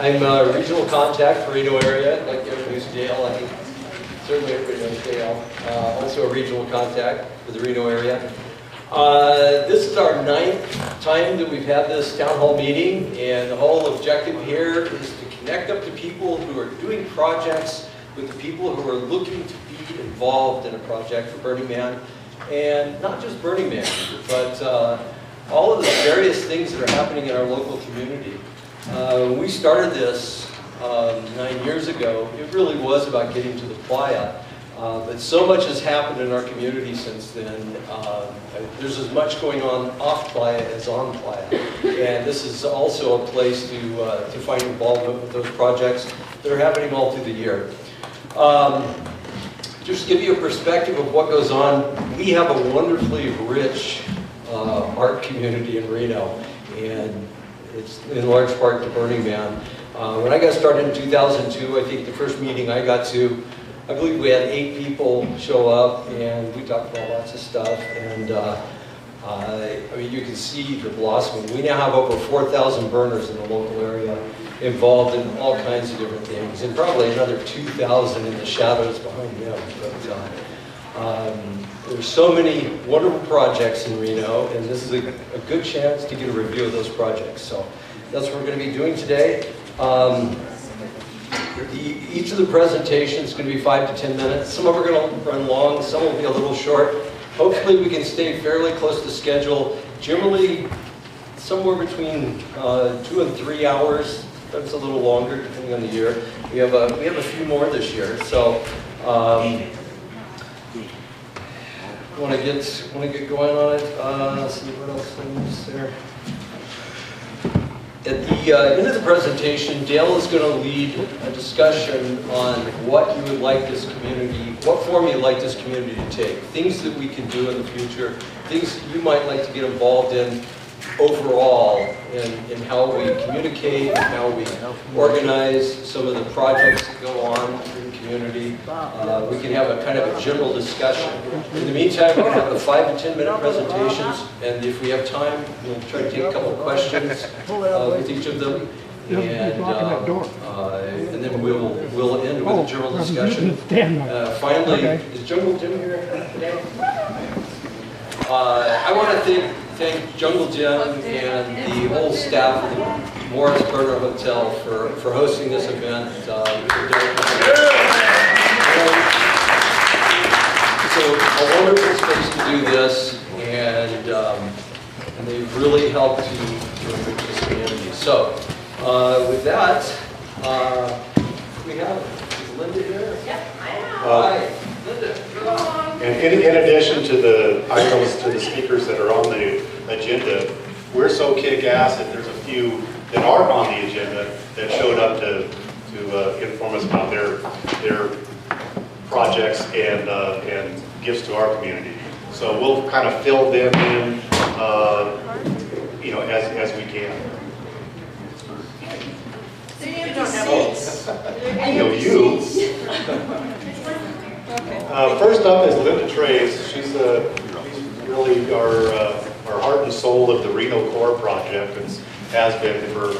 I'm a regional contact for Reno area. I'd like to introduce Dale. I think certainly everybody knows Dale. Also a regional contact for the Reno area. This is our 9th time that we've had this town hall meeting, and the whole objective here is to connect up to people who are doing projects with the people who are looking to be involved in a project for Burning Man. And not just Burning Man, but all of the various things that are happening in our local community. When we started this 9 years ago, it really was about getting to the playa. But so much has happened in our community since then. There's as much going on off playa as on playa. And this is also a place to find involvement with those projects that are happening all through the year. Just to give you a perspective of what goes on, we have a wonderfully rich art community in Reno, and it's in large part the Burning Man. When I got started in 2002, I think the first meeting I got to, I believe we had 8 people show up, and we talked about lots of stuff, and I mean, you can see the blossoming. We now have over 4,000 burners in the local area involved in all kinds of different things, and probably another 2,000 in the shadows behind them. But there's so many wonderful projects in Reno, and this is a good chance to get a review of those projects. So that's what we're going to be doing today. Each of the presentations is going to be 5 to 10 minutes. Some of them are going to run long, some will be a little short. Hopefully we can stay fairly close to schedule. Generally, somewhere between 2 and 3 hours. That's a little longer depending on the year. We have a few more this year. So want to get going on it. Let's see what else is there. At the end of the presentation, Dale is going to lead a discussion on what you would like this community, what form you'd like this community to take, things that we can do in the future, things that you might like to get involved in overall in how we communicate, and how we organize some of the projects that go on in the community. We can have a kind of a general discussion. In the meantime, we're going to have the 5 to 10 minute presentations, and if we have time, we'll try to take a couple of questions with each of them. And then we'll end with a general discussion. Finally, is Jungle Jim here today? I want to thank Jungle Jim and the whole staff of the Morris Burger Hotel for hosting this event. It's a wonderful space to do this, and they've really helped to enrich this community. So, with that, we have Linda here. Yep, I am. Hi, Linda. And in addition to the items, to the speakers that are on the agenda, we're so kick-ass that there's a few that aren't on the agenda that showed up to inform us about their projects and gifts to our community. So we'll kind of fill them in, as we can. You don't have seats. I know you. First up is Linda Trace. She's really our heart and soul of the Reno Core project, and has been for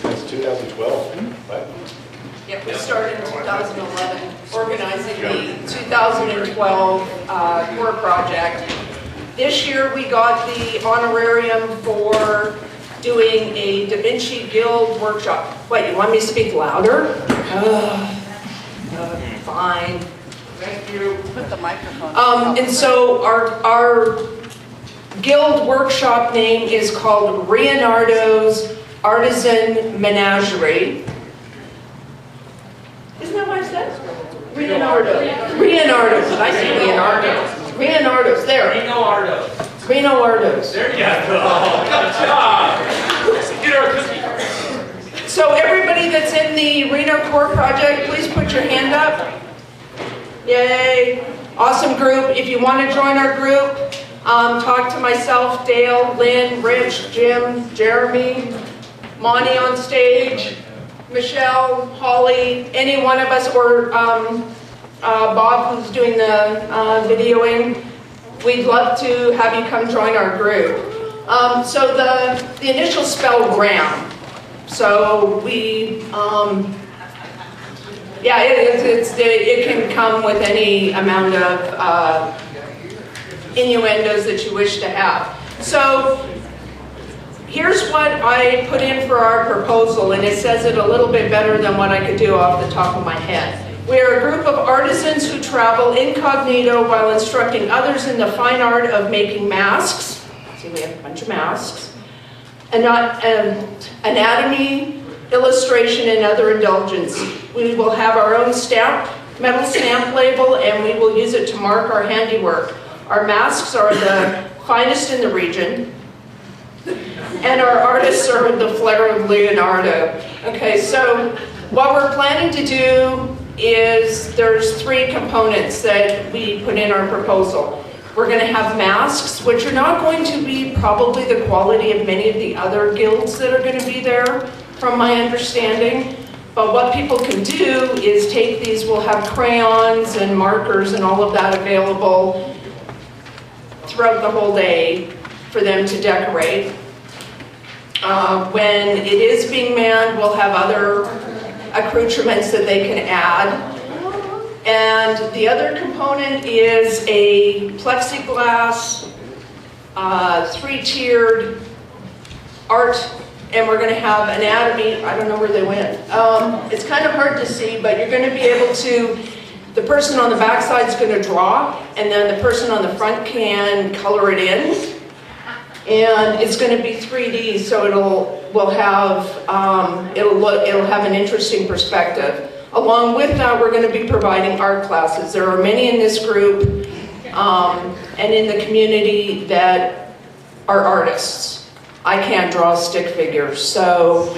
since 2012, right? Yep, we started in 2011, organizing the 2012 Core project. This year we got the honorarium for doing a Da Vinci Guild workshop. Wait, you want me to speak louder? Fine. Thank you. Put the microphone. And so our guild workshop name is called Leonardo's Artisan Menagerie. Isn't that what it says? Leonardo. Leonardo's. Did I say Leonardo? Leonardo's. There. Reno Ardos. There you go. Good job. Get our cookie. So everybody that's in the Reno Core project, please put your hand up. Yay. Awesome group. If you want to join our group, talk to myself, Dale, Lynn, Rich, Jim, Jeremy, Monty on stage, Michelle, Holly, any one of us, or Bob who's doing the videoing. We'd love to have you come join our group. So the initials spell RAM. So we, yeah, it can come with any amount of innuendos that you wish to have. So here's what I put in for our proposal, and it says it a little bit better than what I could do off the top of my head. We are a group of artisans who travel incognito while instructing others in the fine art of making masks. See, we have a bunch of masks. Anatomy, illustration, and other indulgence. We will have our own metal stamp label, and we will use it to mark our handiwork. Our masks are the finest in the region, and our artists are the flair of Leonardo. Okay, so what we're planning to do is there's 3 components that we put in our proposal. We're going to have masks, which are not going to be probably the quality of many of the other guilds that are going to be there, from my understanding. But what people can do is take these, we'll have crayons and markers and all of that available throughout the whole day for them to decorate. When it is being manned, we'll have other accoutrements that they can add. And the other component is a plexiglass, 3-tiered art, and we're going to have anatomy. I don't know where they went. It's kind of hard to see, but you're going to be able to, the person on the back side is going to draw, and then the person on the front can color it in. And it's going to be 3D, so it'll have an interesting perspective. Along with that, we're going to be providing art classes. There are many in this group and in the community that are artists. I can't draw stick figures, so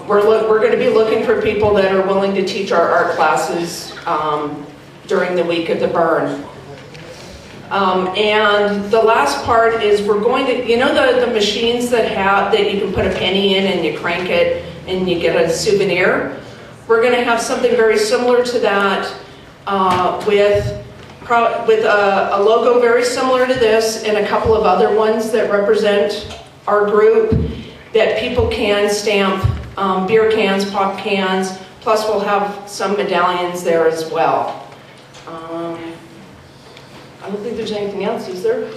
we're going to be looking for people that are willing to teach our art classes during the week of the burn. And the last part is we're going to, you know the machines that you can put a penny in and you crank it and you get a souvenir? We're going to have something very similar to that with a logo very similar to this and a couple of other ones that represent our group that people can stamp beer cans, pop cans, plus we'll have some medallions there as well. I don't think there's anything else, is there? Is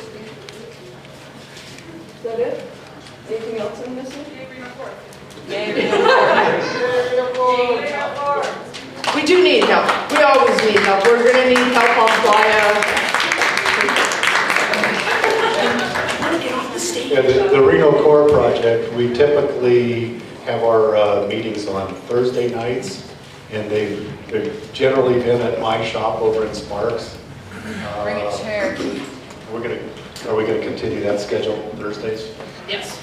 that it? Anything else I'm missing? We do need help. We always need help. We're going to need help on flyer. Yeah, the Reno Core project, we typically have our meetings on Thursday nights, and they've generally been at my shop over in Sparks. Bring a chair. Are we going to continue that schedule Thursdays? Yes.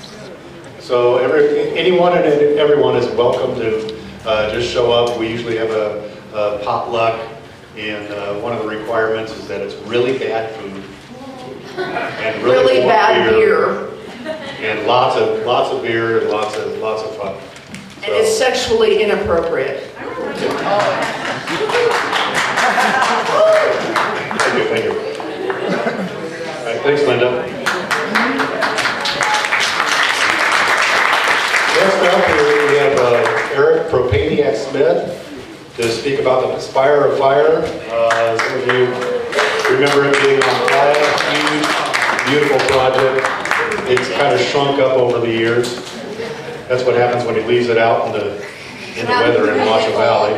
So anyone and everyone is welcome to just show up. We usually have a potluck, and one of the requirements is that it's really bad food and really bad beer. And lots of beer and lots of fun. And it's sexually inappropriate. Thank you. All right, thanks, Linda. Next up, we have Eric Propaniak-Smith to speak about the Spire of Fire. Some of you remember it being on fire, huge, beautiful project. It's kind of shrunk up over the years. That's what happens when he leaves it out in the weather in Washoe Valley.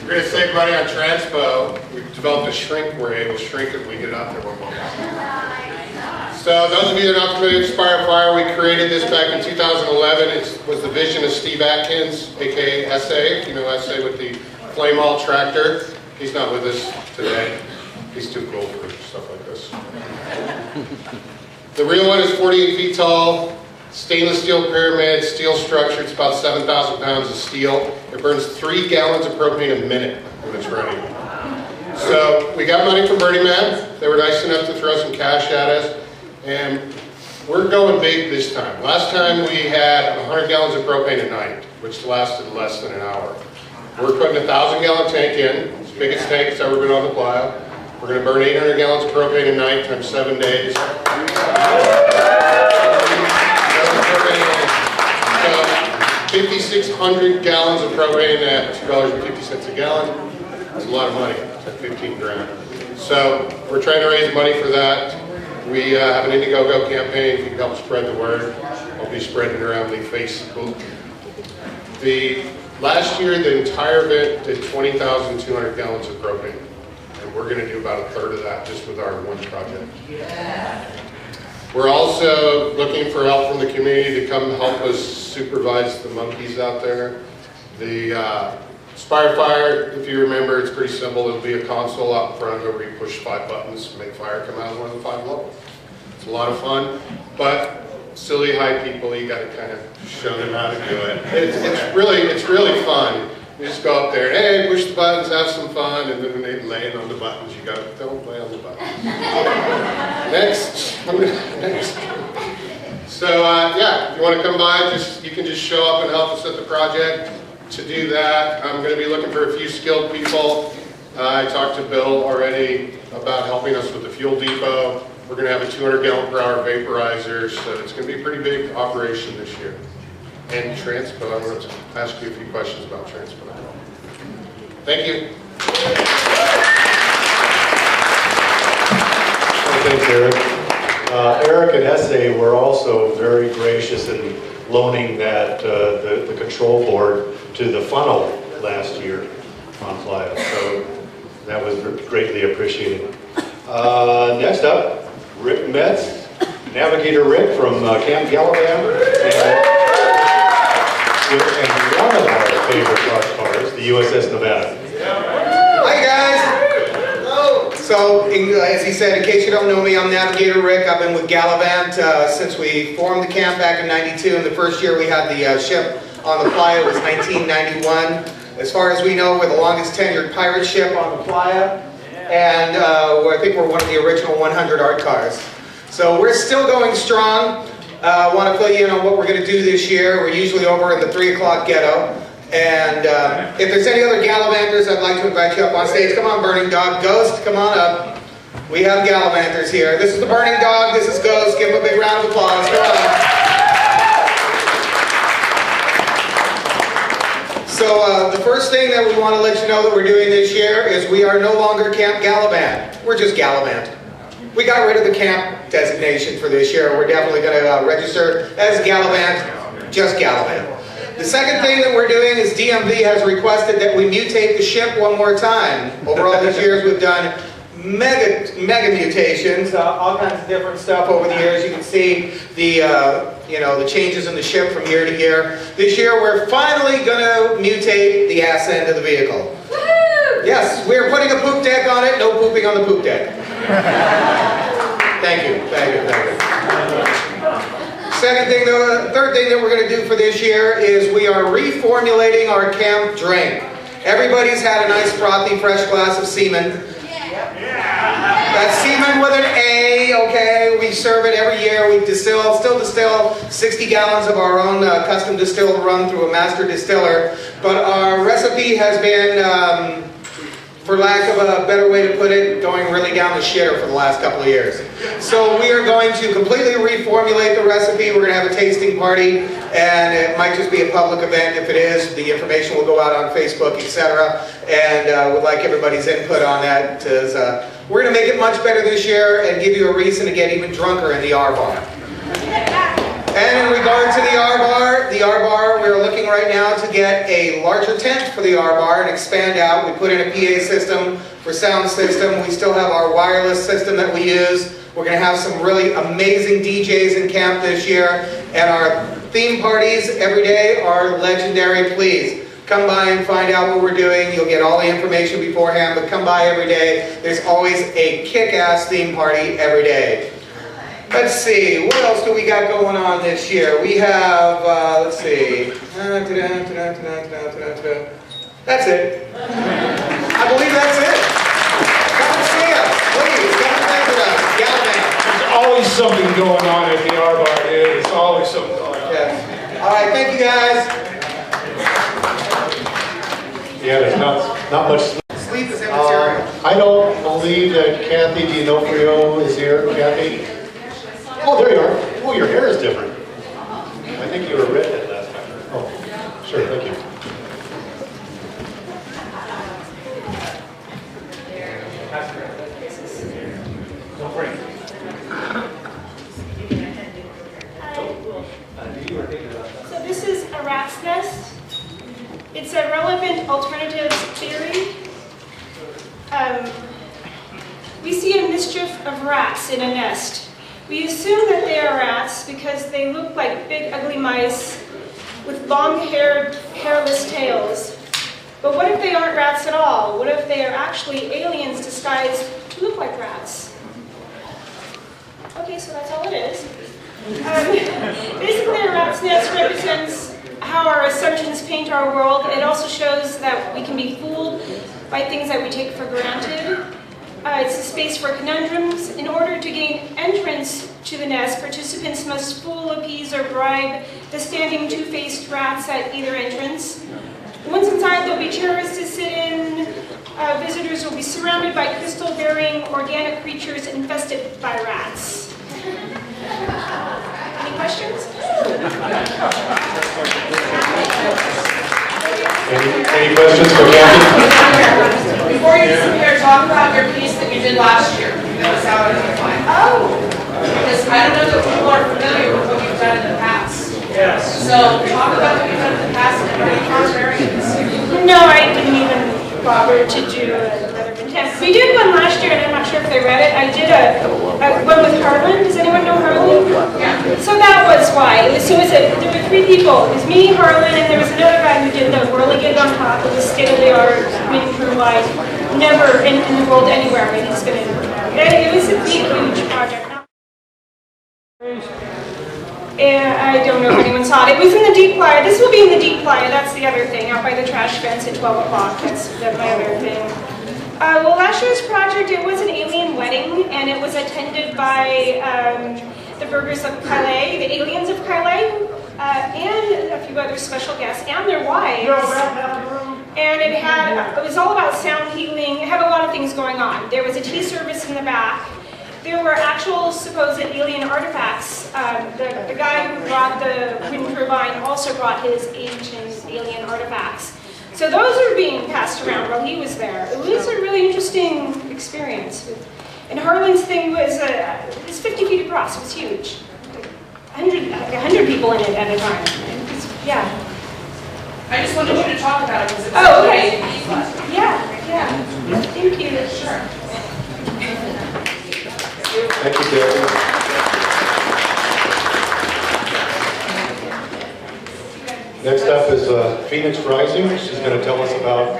We're going to save money on transpo. We've developed a shrink. We're able to shrink it when we get it out there one more. So those of you that are not familiar with Spire Fire, we created this back in 2011. It was the vision of Steve Atkins, aka SA. You know SA with the flame all tractor. He's not with us today. He's too cool for stuff like this. The real one is 48 feet tall. Stainless steel pyramid, steel structure. It's about 7,000 pounds of steel. It burns 3 gallons of propane a minute when it's ready. So we got money from Burning Man. They were nice enough to throw some cash at us. And we're going big this time. Last time we had 100 gallons of propane a night, which lasted less than an hour. We're putting a 1,000-gallon tank in. It's the biggest tank that's ever been on the playa. We're going to burn 800 gallons of propane a night times 7 days. 5,600 gallons of propane at $2.50 a gallon. That's a lot of money. It's at 15 grand. So we're trying to raise money for that. We have an Indiegogo campaign. If you can help spread the word, I'll be spreading it around the Facebook. Last year, the entire event did 20,200 gallons of propane. And we're going to do about a third of that just with our one project. We're also looking for help from the community to come help us supervise the monkeys out there. The Spire Fire, if you remember, it's pretty simple. It'll be a console out front where we push 5 buttons to make fire come out of one of the 5 levels. It's a lot of fun, but silly high people, you got to kind of show them how to do it. It's really fun. You just go up there, hey, push the buttons, have some fun, and then when they land on the buttons, you go, don't play on the buttons. Next. So yeah, if you want to come by, you can just show up and help us at the project. To do that, I'm going to be looking for a few skilled people. I talked to Bill already about helping us with the fuel depot. We're going to have a 200 gallon per hour vaporizer, so it's going to be a pretty big operation this year. And transpo, I want to ask you a few questions about transpo. Thank you. Thanks, Eric. Eric and Essay were also very gracious in loaning that the control board to the funnel last year on Playa, so that was greatly appreciated. Next up, Rick Metz, Navigator Rick from Camp Gallivan, and one of our favorite cars, the USS Nevada. Hi guys! Hello! So, as he said, in case you don't know me, I'm Navigator Rick. I've been with Gallivant since we formed the camp back in '92, and the first year we had the ship on the Playa was 1991. As far as we know, we're the longest tenured pirate ship on the Playa, and I think we're one of the original 100 art cars. So we're still going strong. I want to fill you in on what we're going to do this year. We're usually over in the 3 o'clock ghetto. And if there's any other Gallivanters, I'd like to invite you up on stage. Come on, Burning Dog. Ghost, come on up. We have Gallivanters here. This is the Burning Dog. This is Ghost. Give him a big round of applause. Come on. So the first thing that we want to let you know that we're doing this year is we are no longer Camp Gallivant. We're just Gallivant. We got rid of the camp designation for this year. We're definitely going to register as Gallivant, just Gallivant. The second thing that we're doing is DMV has requested that we mutate the ship one more time. Over all these years we've done mega mutations, all kinds of different stuff over the years. You can see the the changes in the ship from year to year. This year we're finally going to mutate the ass end of the vehicle. Yes, we're putting a poop deck on it. No pooping on the poop deck. Thank you. Third thing that we're going to do for this year is we are reformulating our camp drink. Everybody's had a nice frothy fresh glass of semen. That's semen with an A, okay? We serve it every year. We still distill 60 gallons of our own custom distilled rum through a master distiller. But our recipe has been, for lack of a better way to put it, going really down the shitter for the last couple of years. So we are going to completely reformulate the recipe. We're going to have a tasting party, and it might just be a public event. If it is, the information will go out on Facebook, etc. And would like everybody's input on that, because we're going to make it much better this year and give you a reason to get even drunker in the R-Bar. And in regard to the R-Bar, we're looking right now to get a larger tent for the R-Bar and expand out. We put in a PA system for sound system. We still have our wireless system that we use. We're going to have some really amazing DJs in camp this year. And our theme parties every day are legendary. Please come by and find out what we're doing. You'll get all the information beforehand, but come by every day. There's always a kick-ass theme party every day. Let's see, what else do we got going on this year? We have, let's see. That's it. I believe that's it. Come and see us, please. Come and visit us. Gallivant. There's always something going on at the R-Bar, dude. There's always something going on. Yes. All right, thank you guys. Yeah, there's not much sleep. Sleep is immaterial. I don't believe that Kathy D'Onofrio is here. Kathy? Oh, there you are. Oh, your hair is different. I think you were redhead last time. Oh. alternatives theory. We see a mischief of rats in a nest. We assume that they are rats because they look like big ugly mice with long-haired, hairless tails. But what if they aren't rats at all? What if they are actually aliens disguised to look like rats? Okay, so that's all it is. Basically, a rat's nest represents how our assumptions paint our world. It also shows that we can be fooled by things that we take for granted. It's a space for conundrums. In order to gain entrance to the nest, participants must fool, appease, or bribe the standing two-faced rats at either entrance. Once inside, there'll be chairs to sit in. Visitors will be surrounded by crystal-bearing organic creatures infested by rats. Any questions? Any questions for Kathy? Before you disappear, talk about your piece that you did last year. That was out of your mind. Oh! Because I don't know that people are familiar with what you've done in the past. Yes. So talk about what you've done in the past and any contrarians. No, I didn't even bother to do another contest. We did one last year, and I'm not sure if they read it. I did a one with Harlan. Does anyone know Harlan? Yeah. So that was why. There were 3 people. It was me, Harlan, and there was another guy who did the whirly gig on top. It was state-of-the-art, winning crew-wide, never in the world anywhere. And he's gonna. It was a big, huge project. And I don't know if anyone saw it. It was in the deep playa. This will be in the deep playa. That's the other thing, out by the trash fence at 12 o'clock. That's my other thing. Well, last year's project, it was an alien wedding, and it was attended by the burgers of Calais, the aliens of Calais, and a few other special guests, and their wives. And it was all about sound healing. It had a lot of things going on. There was a tea service in the back. There were actual supposed alien artifacts. The guy who brought the wind turbine also brought his ancient alien artifacts. So those are being passed around while he was there. It was a really interesting experience. And Harlan's thing was, it was 50 feet across. It was huge. 100 people in it at a time. Yeah. I just wanted you to talk about it because it was Oh, such okay. a big piece. Yeah. Thank you. Sure. Thank you, Kathy. Next up is Phoenix Rising. She's going to tell us about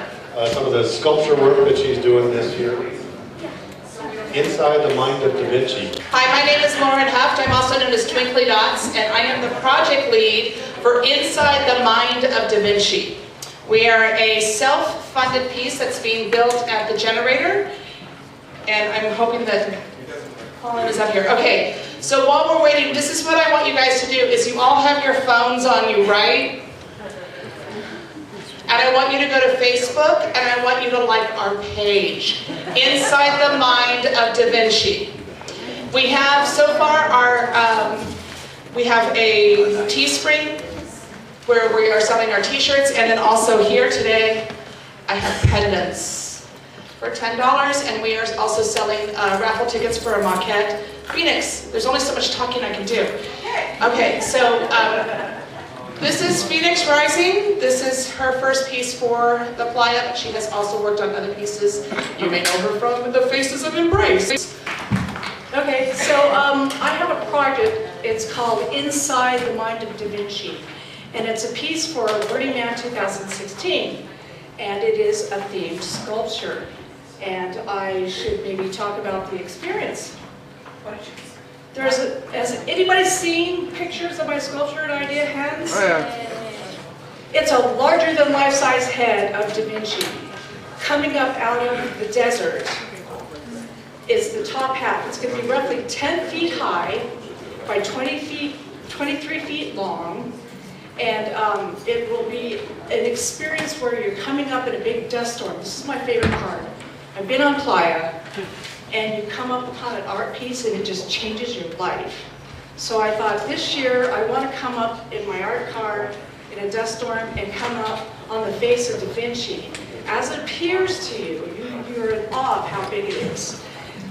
some of the sculpture work that she's doing this year. Inside the Mind of Da Vinci. Hi, my name is Lauren Huft. I'm also known as Twinkly Dots, and I am the project lead for Inside the Mind of Da Vinci. We are a self-funded piece that's being built at the generator, and I'm hoping that Colin is up here. Okay, so while we're waiting, this is what I want you guys to do, is you all have your phones on you, right? And I want you to go to Facebook, and I want you to like our page, Inside the Mind of Da Vinci. We have, so far, we have a Teespring, where we are selling our t-shirts, and then also here today, I have pendants for $10, and we are also selling raffle tickets for a maquette. Phoenix, there's only so much talking I can do. Okay, so this is Phoenix Rising. This is her first piece for the playa, but she has also worked on other pieces. You may know her from The Faces of Embrace. Okay, so I have a project. It's called Inside the Mind of Da Vinci, and it's a piece for Burning Man 2016, and it is a themed sculpture. And I should maybe talk about the experience. Has anybody seen pictures of my sculpture at Idea Hands? Oh, yeah. It's a larger than life-size head of Da Vinci coming up out of the desert. Is the top half. It's going to be roughly 10 feet high by 23 feet long. And it will be an experience where you're coming up in a big dust storm. This is my favorite part. I've been on playa, and you come up upon an art piece and it just changes your life. So I thought this year I want to come up in my art car in a dust storm and come up on the face of Da Vinci. As it appears to you, you're in awe of how big it is.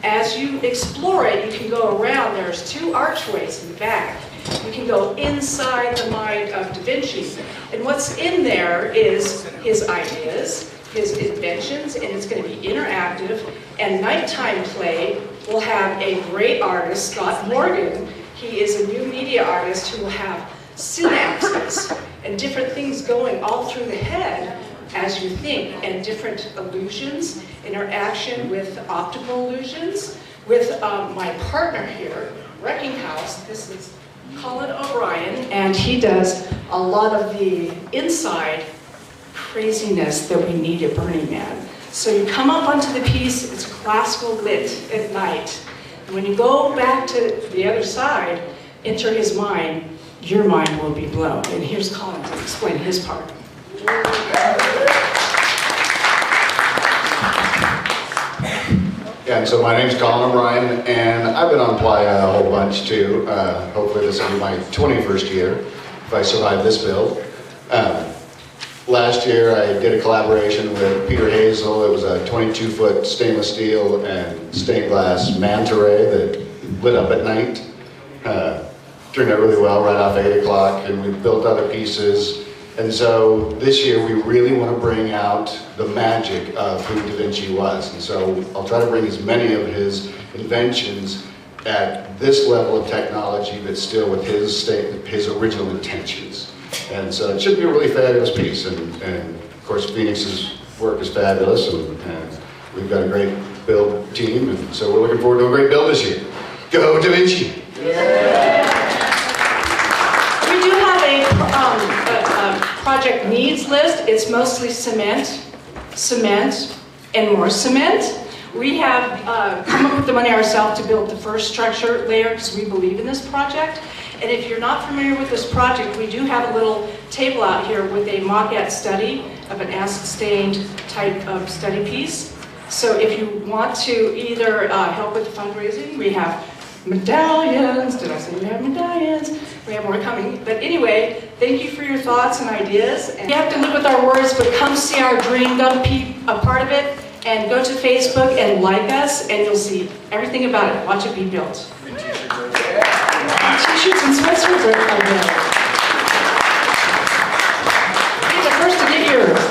As you explore it, you can go around. There's 2 archways in the back. You can go inside the mind of Da Vinci. And what's in there is his ideas, his inventions, and it's going to be interactive. And nighttime play will have a great artist, Scott Morgan. He is a new media artist who will have synapses and different things going all through the head as you think, and different illusions, interaction with optical illusions. With my partner here, Wrecking House, this is Colin O'Brien, and he does a lot of the inside craziness that we need at Burning Man. So you come up onto the piece, it's classical lit at night. And when you go back to the other side, enter his mind, your mind will be blown. And here's Colin to explain his part. Yeah, and so my name's Colin O'Brien, and I've been on Playa a whole bunch too. Hopefully this will be my 21st year if I survive this build. Last year I did a collaboration with Peter Hazel. It was a 22-foot stainless steel and stained glass manta ray that lit up at night. Turned out really well right off 8 o'clock, and we built other pieces. And so this year we really want to bring out the magic of who Da Vinci was. And so I'll try to bring as many of his inventions at this level of technology, but still with his original intentions. And so it should be a really fabulous piece. And of course Phoenix's work is fabulous, and we've got a great build team. And so we're looking forward to a great build this year. Go Da Vinci! We do have a project needs list. It's mostly cement, and more cement. We have come up with the money ourselves to build the first structure layer because we believe in this project. And if you're not familiar with this project, we do have a little table out here with a mock-at study of an acid-stained type of study piece. So if you want to either help with the fundraising, we have medallions. Did I say we have medallions? We have more coming. But anyway, thank you for your thoughts and ideas. And you have to live with our words, but come see our dream, come be a part of it, and go to Facebook and like us, and you'll see everything about it. Watch it be built. T-shirts and sweatshirts are available. Be the first to get yours.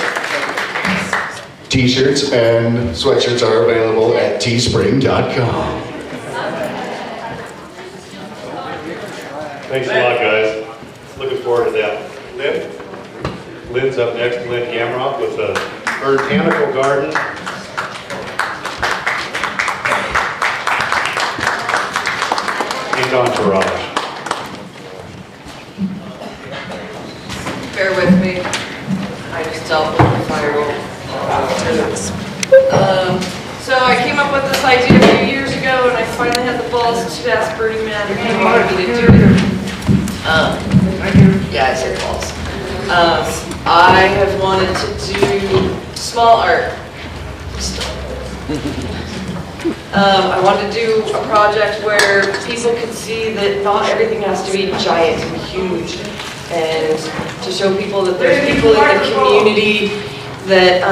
T-shirts and sweatshirts are available at teespring.com. Thanks a lot, guys. Looking forward to that. Lynn's up next, Lynn Gamrock with a botanical garden. And entourage. Bear with me. I just dealt with the firewall. So I came up with this idea a few years ago, and I finally had the balls to ask Burning Man if he wanted me to do it. Yeah, I said balls. I have wanted to do small art. I wanted to do a project where people could see that not everything has to be giant and huge, and to show people that there's people in the community that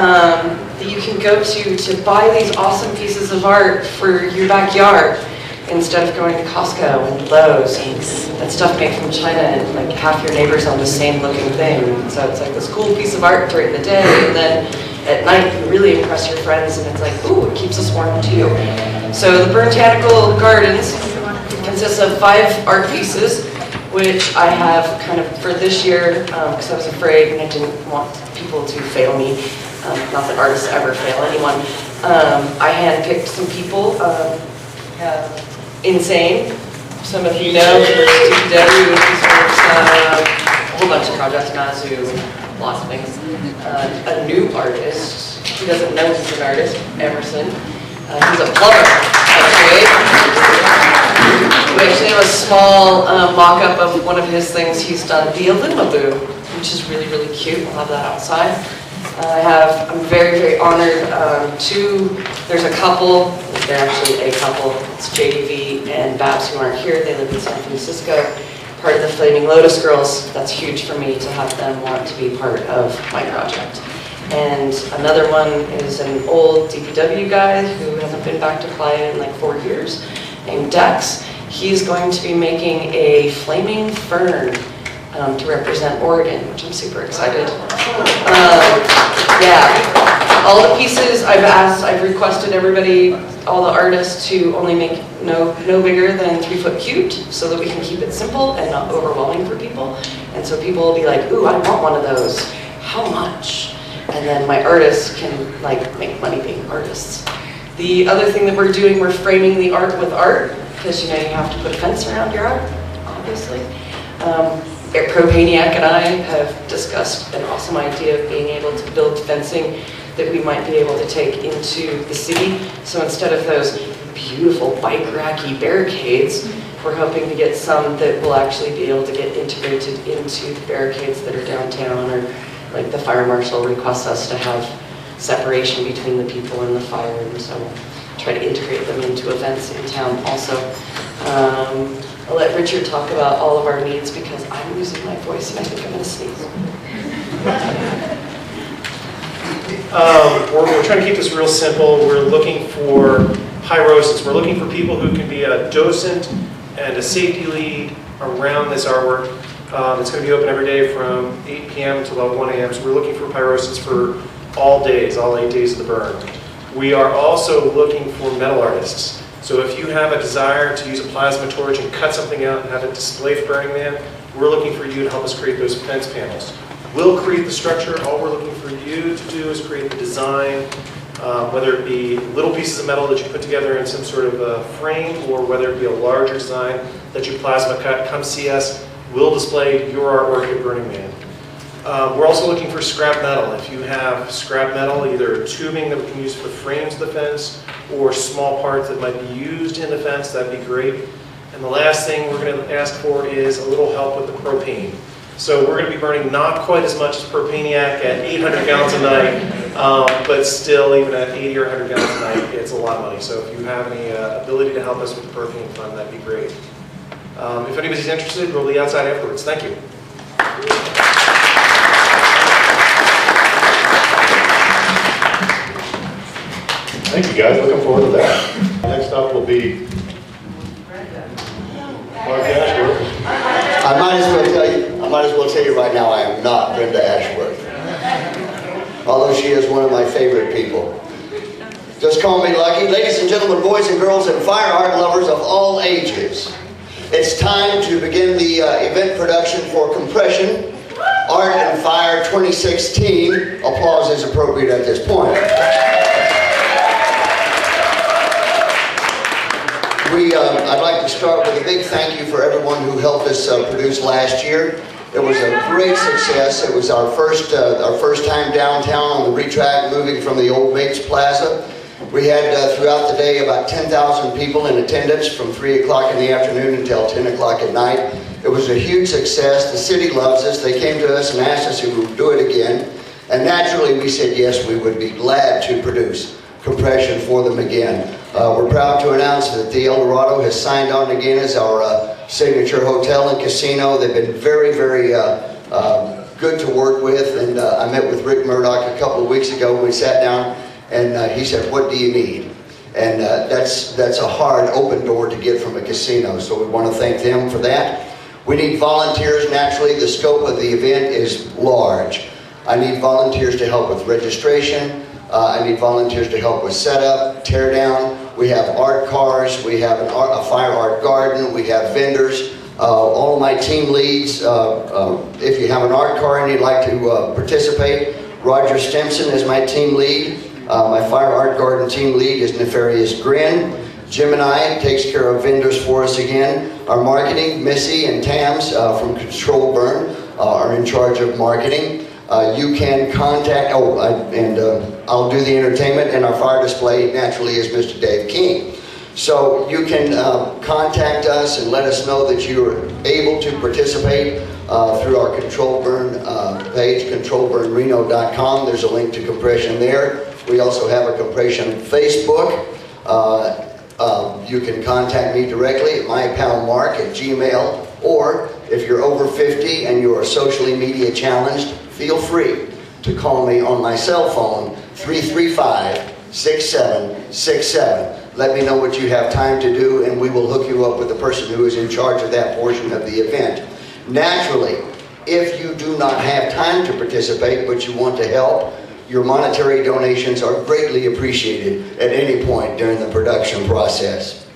that you can go to buy these awesome pieces of art for your backyard instead of going to Costco and Lowe's and stuff made from China, and like half your neighbors own the same looking thing. So it's like this cool piece of art during the day, and then at night you really impress your friends, and it's like, ooh, it keeps us warm too. So the Botanical Gardens consists of 5 art pieces, which I have kind of for this year, because I was afraid and I didn't want people to fail me. Not that artists ever fail anyone. I handpicked some people. Insane. Some of you know, DPW, a whole bunch of projects, Mazu, lots of things. A new artist, he doesn't know he's an artist, Emerson. He's a plumber, actually. We actually have a small mock-up of one of his things he's done, the Illumaboo, which is really, really cute. We'll have that outside. I'm very, very honored there's a couple, they're actually a couple, it's JDV and Babs who aren't here, they live in San Francisco, part of the Flaming Lotus Girls. That's huge for me to have them want to be part of my project. And another one is an old DPW guy who hasn't been back to Playa in like 4 years, named Dex. He's going to be making a flaming fern to represent Oregon, which I'm super excited. Yeah, all the pieces I've requested everybody, all the artists to only make no bigger than 3 foot cubed so that we can keep it simple and not overwhelming for people. And so people will be like, ooh, I want one of those. How much? And then my artists can like make money being artists. The other thing that we're doing, we're framing the art with art, because you know you have to put a fence around your art, obviously. Propaniac and I have discussed an awesome idea of being able to build fencing that we might be able to take into the city. So instead of those beautiful bike racky barricades, we're hoping to get some that will actually be able to get integrated into the barricades that are downtown, or like the fire marshal requests us to have separation between the people and the fire, and so we'll try to integrate them into events in town also. I'll let Richard talk about all of our needs because I'm losing my voice and I think I'm going to sneeze. We're trying to keep this real simple. We're looking for pyrosis. We're looking for people who can be a docent and a safety lead around this artwork. It's going to be open every day from 8 p.m. to about 1 a.m. So we're looking for pyrosis for all days, all 8 days of the burn. We are also looking for metal artists. So if you have a desire to use a plasma torch and cut something out and have it display for Burning Man, we're looking for you to help us create those fence panels. We'll create the structure. All we're looking for you to do is create the design, whether it be little pieces of metal that you put together in some sort of a frame, or whether it be a larger design that you plasma cut. Come see us. We'll display your artwork at Burning Man. We're also looking for scrap metal. If you have scrap metal, either tubing that we can use for the frames of the fence, or small parts that might be used in the fence, that'd be great. And the last thing we're going to ask for is a little help with the propane. So we're going to be burning not quite as much as Propaniac at 800 gallons a night, but still, even at 80 or 100 gallons a night, it's a lot of money. So if you have any ability to help us with the propane fund, that'd be great. If anybody's interested, we'll be outside afterwards. Thank you. Thank you, guys. Looking forward to that. Next up will be Mark Ashworth. I might as well tell you right now, I am not Brenda Ashworth. Although she is one of my favorite people. Just call me Lucky. Ladies and gentlemen, boys and girls, and fire art lovers of all ages, it's time to begin the event production for Compression Art and Fire 2016. Applause is appropriate at this point. I'd like to start with a big thank you for everyone who helped us produce last year. It was a great success. It was our first time downtown on the retrack, moving from the old Bates Plaza. We had throughout the day about 10,000 people in attendance from 3 o'clock in the afternoon until 10 o'clock at night. It was a huge success. The city loves us. They came to us and asked us if we would do it again. And naturally we said yes, we would be glad to produce Compression for them again. We're proud to announce that the El Dorado has signed on again as our signature hotel and casino. They've been very, very good to work with. And I met with Rick Murdoch a couple of weeks ago when we sat down, and he said, "What do you need?" And that's a hard open door to get from a casino. So we want to thank them for that. We need volunteers. Naturally, the scope of the event is large. I need volunteers to help with registration. I need volunteers to help with setup, tear down. We have art cars. We have a fire art garden. We have vendors. All of my team leads, if you have an art car and you'd like to participate, Roger Stimson is my team lead. My fire art garden team lead is Nefarious Grin. Jim and I takes care of vendors for us again. Our marketing, Missy and Tams from Control Burn are in charge of marketing. You can contact, I'll do the entertainment, and our fire display naturally is Mr. Dave King. So you can contact us and let us know that you are able to participate through our Control Burn page, controlburnreno.com. There's a link to Compression there. We also have a Compression Facebook. You can contact me directly at mypalmark@gmail.com, or if you're over 50 and you are socially media challenged, feel free to call me on my cell phone, 335-6767. Let me know what you have time to do, and we will hook you up with the person person who is in charge of that portion of the event. Naturally, if you do not have time to participate but you want to help, your monetary donations are greatly appreciated at any point during the production process.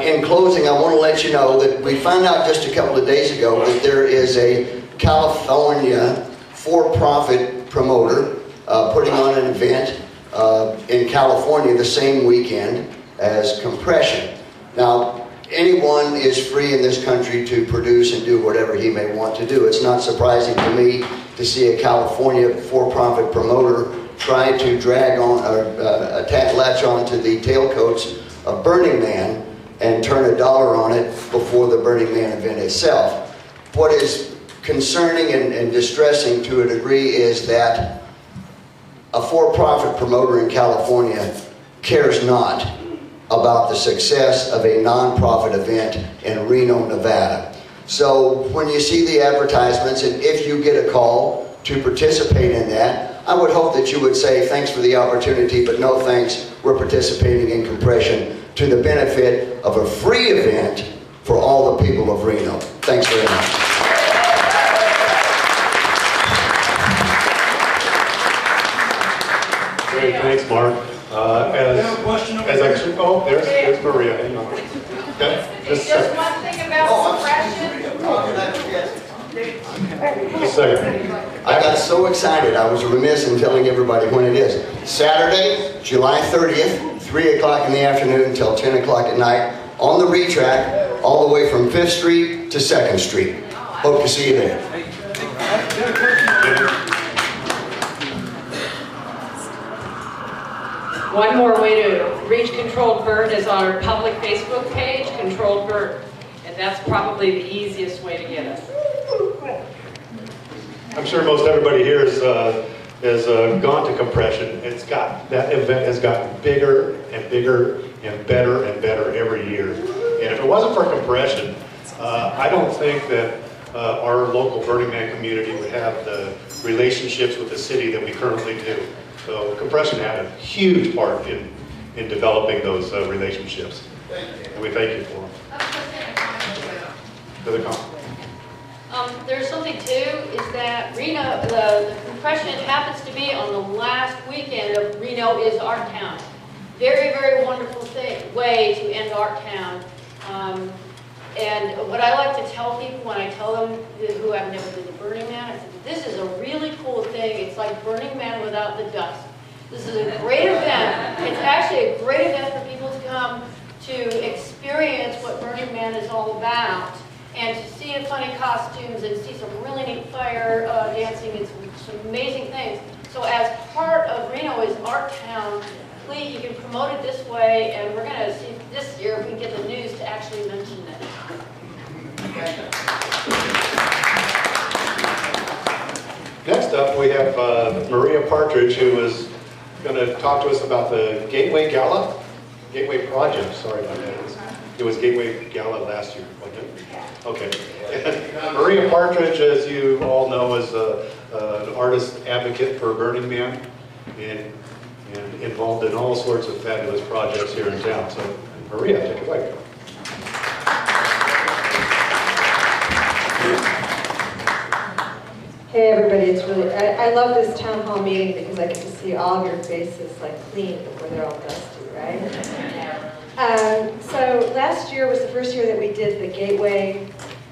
In closing, I want to let you know that we found out just a couple of days ago that there is a California for-profit promoter putting on an event in California the same weekend as Compression. Now, anyone is free in this country to produce and do whatever he may want to do. It's not surprising to me to see a California for-profit promoter try to drag on or latch on to the tailcoats of Burning Man and turn $1 on it before the Burning Man event itself. What is concerning and distressing to a degree is that a for-profit promoter in California cares not about the success of a non-profit event in Reno, Nevada. So when you see the advertisements, and if you get a call to participate in that, I would hope that you would say, thanks for the opportunity, but no thanks, we're participating in Compression to the benefit of a free event for all the people of Reno. Thanks very much. Great, thanks, Mark. There's Maria. Hang on. Okay, Just one thing about Compression. Just a second. I got so excited, I was remiss in telling everybody when it is. Saturday, July 30th, 3 o'clock in the afternoon until 10 o'clock at night, on the retrack, all the way from 5th Street to 2nd Street. Hope to see you there. One more way to reach Controlled Burn is on our public Facebook page, Controlled Burn. And that's probably the easiest way to get us. I'm sure most everybody here has gone to Compression. That event has gotten bigger and bigger and better every year. And if it wasn't for Compression, I don't think that our local Burning Man community would have the relationships with the city that we currently do. So Compression had a huge part in developing those relationships. And we thank you for them. Other comments? There's something too, is that Reno, the Compression happens to be on the last weekend of Reno is Art Town. Very, very wonderful way to end Art Town. And what I like to tell people when I tell them who have never been to Burning Man, I said, this is a really cool thing. It's like Burning Man without the dust. This is a great event. It's actually a great event for people to come to experience what Burning Man is all about, and to see the funny costumes and see some really neat fire dancing and some amazing things. So as part of Reno is Art Town, please, you can promote it this way, and we're going to see this year if we can get the news to actually mention it. Next up, we have Maria Partridge, who is going to talk to us about the Gateway Gala. Gateway Project, sorry about that. It was Gateway Gala last year, wasn't it? Okay. Maria Partridge, as you all know, is an artist advocate for Burning Man and involved in all sorts of fabulous projects here in town. So, Maria, take it away. Hey everybody, it's really, I love this town hall meeting because I get to see all of your faces like clean before they're all dusty, right? So last year was the first year that we did the Gateway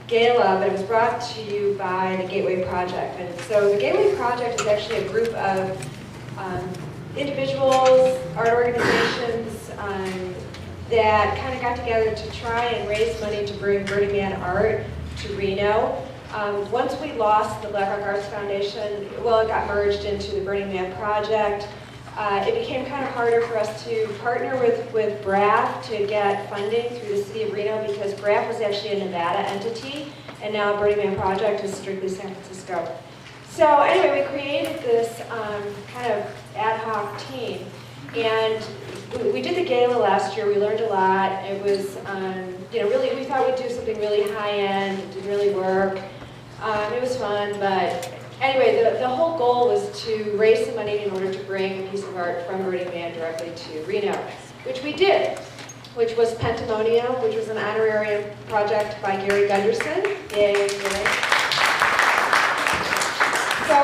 Gala, but it was brought to you by the Gateway Project. And so the Gateway Project is actually a group of individuals, art organizations that kind of got together to try and raise money to bring Burning Man art to Reno. Once we lost the Black Rock Arts Foundation, well, it got merged into the Burning Man Project. It became kind of harder for us to partner with BRAF to get funding through the city of Reno, because BRAF was actually a Nevada entity, and now Burning Man Project is strictly San Francisco. So anyway, we created this kind of ad hoc team, and we did the gala last year. We learned a lot. It was, really, we thought we'd do something really high-end. It didn't really work. It was fun, but anyway, the whole goal was to raise some money in order to bring a piece of art from Burning Man directly to Reno, which we did. which was Pentimonium, which was an honorary project by Gary Gunderson. Yay, Gary. So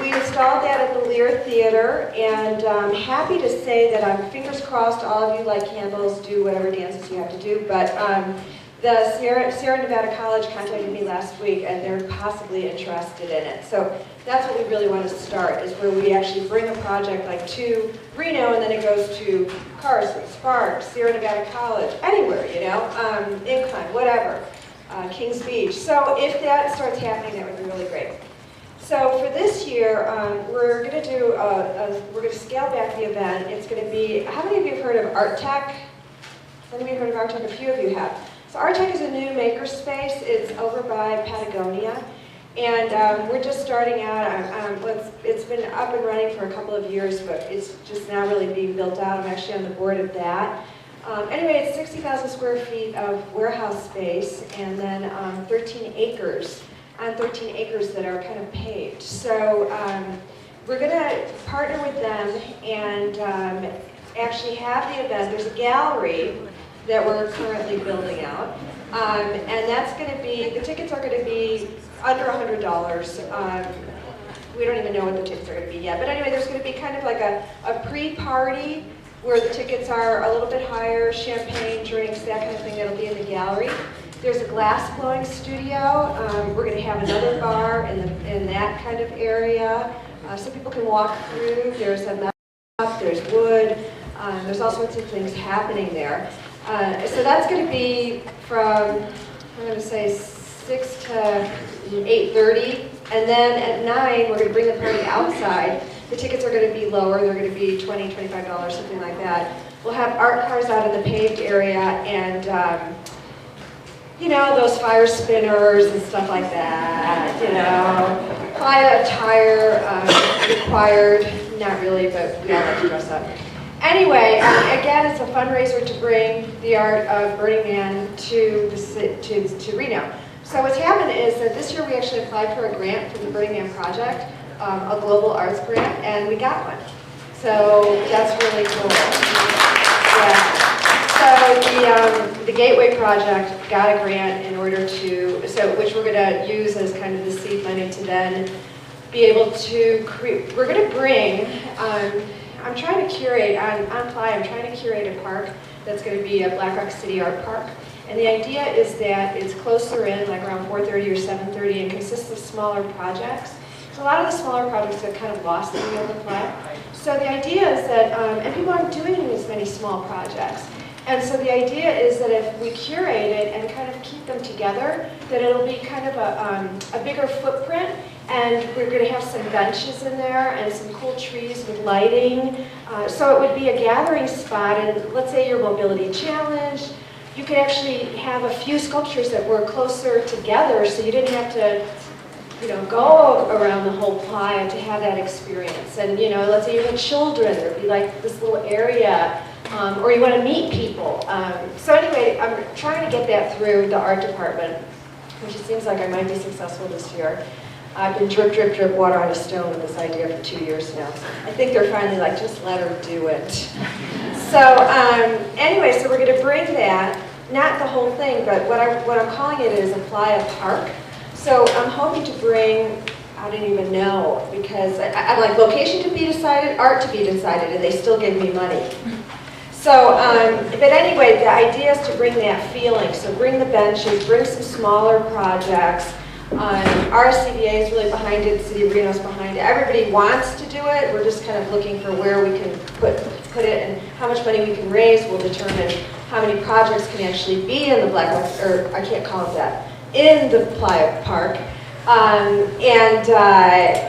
we installed that at the Lear Theater, and I'm happy to say that I'm fingers crossed all of you like candles, do whatever dances you have to do, but the Sierra Nevada College contacted me last week and they're possibly interested in it. So that's what we really want to start, is where we actually bring a project like to Reno and then it goes to Carson, Sparks, Sierra Nevada College, anywhere, you know, Incline, whatever, Kings Beach. So if that starts happening, that would be really great. So for this year, we're going to do, we're going to scale back the event. It's going to be, how many of you have heard of Art Tech? How many of you have heard of Art Tech? A few of you have. So Art Tech is a new makerspace. It's over by Patagonia. And we're just starting out. It's been up and running for a couple of years, but it's just now really being built out. I'm actually on the board of that. Anyway, it's 60,000 square feet of warehouse space and then 13 acres. On 13 acres that are kind of paved. So we're going to partner with them and actually have the event. There's a gallery that we're currently building out. And that's going to be, the tickets are going to be under $100. We don't even know what the tickets are going to be yet. But anyway, there's going to be kind of like a pre-party where the tickets are a little bit higher, champagne, drinks, that kind of thing that'll be in the gallery. There's a glass blowing studio. We're going to have another bar in that kind of area, so people can walk through. There's a metal shop, there's wood, there's all sorts of things happening there. So that's going to be from, I'm going to say 6 to 8:30, and then at 9 we're going to bring the party outside. The tickets are going to be lower. They're going to be $20, $25, something like that. We'll have art cars out in the paved area and you know, those fire spinners and stuff like that, you know. Playa attire required, not really, but we all like to dress up. Anyway, again, it's a fundraiser to bring the art of Burning Man to Reno. So what's happened is that this year we actually applied for a grant for the Burning Man project, a global arts grant, and we got one. So that's really cool. Yeah. So the Gateway Project got a grant in order to, which we're going to use as kind of the seed money to then be able to create, we're going to bring, I'm trying to curate, on Playa, I'm trying to curate a park that's going to be a Black Rock City Art Park. And the idea is that it's closer in, like around 4:30 or 7:30, and consists of smaller projects. So a lot of the smaller projects have kind of lost the appeal of Playa. So the idea is that, and people aren't doing as many small projects. And so the idea is that if we curate it and kind of keep them together, that it'll be kind of a bigger footprint, and we're going to have some benches in there and some cool trees with lighting. So it would be a gathering spot, and let's say you're mobility challenged, you could actually have a few sculptures that were closer together, so you didn't have to, you know, go around the whole Playa to have that experience. And you know, let's say you had children, there'd be like this little area. Or you want to meet people. So anyway, I'm trying to get that through the art department, which it seems like I might be successful this year. I've been drip, drip, drip water on a stone with this idea for 2 years now. I think they're finally like, just let her do it. So anyway, so we're going to bring that, not the whole thing, but what I'm calling it is a Playa Park. So I'm hoping to bring, I don't even know, because I'm like, location to be decided, art to be decided, and they still give me money. So, but anyway, the idea is to bring that feeling. So bring the benches, bring some smaller projects. RCVA is really behind it, City of Reno is behind it. Everybody wants to do it. We're just kind of looking for where we can put it and how much money we can raise will determine how many projects can actually be in the Black Rock, or I can't call it that, in the Playa Park.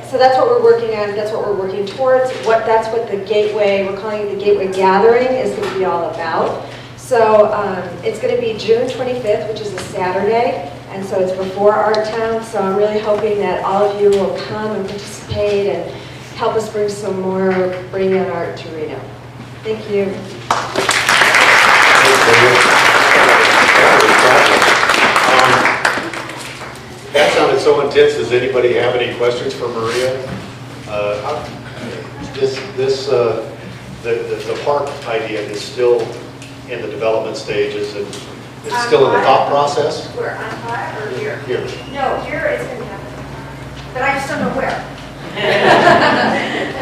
So that's what we're working on, that's what we're working towards. That's what the Gateway, we're calling it the Gateway Gathering, is going to be all about. So it's going to be June 25th, which is a Saturday, and so it's before Art Town, so I'm really hoping that all of you will come and participate and help us bring some more Burning Man art to Reno. Thank you. That sounded so intense. Does anybody have any questions for Maria? The park idea is still in the development stages, and it's still in the thought process? Where, on 5 or here? Here. No, here it's going to happen, but I just don't know where.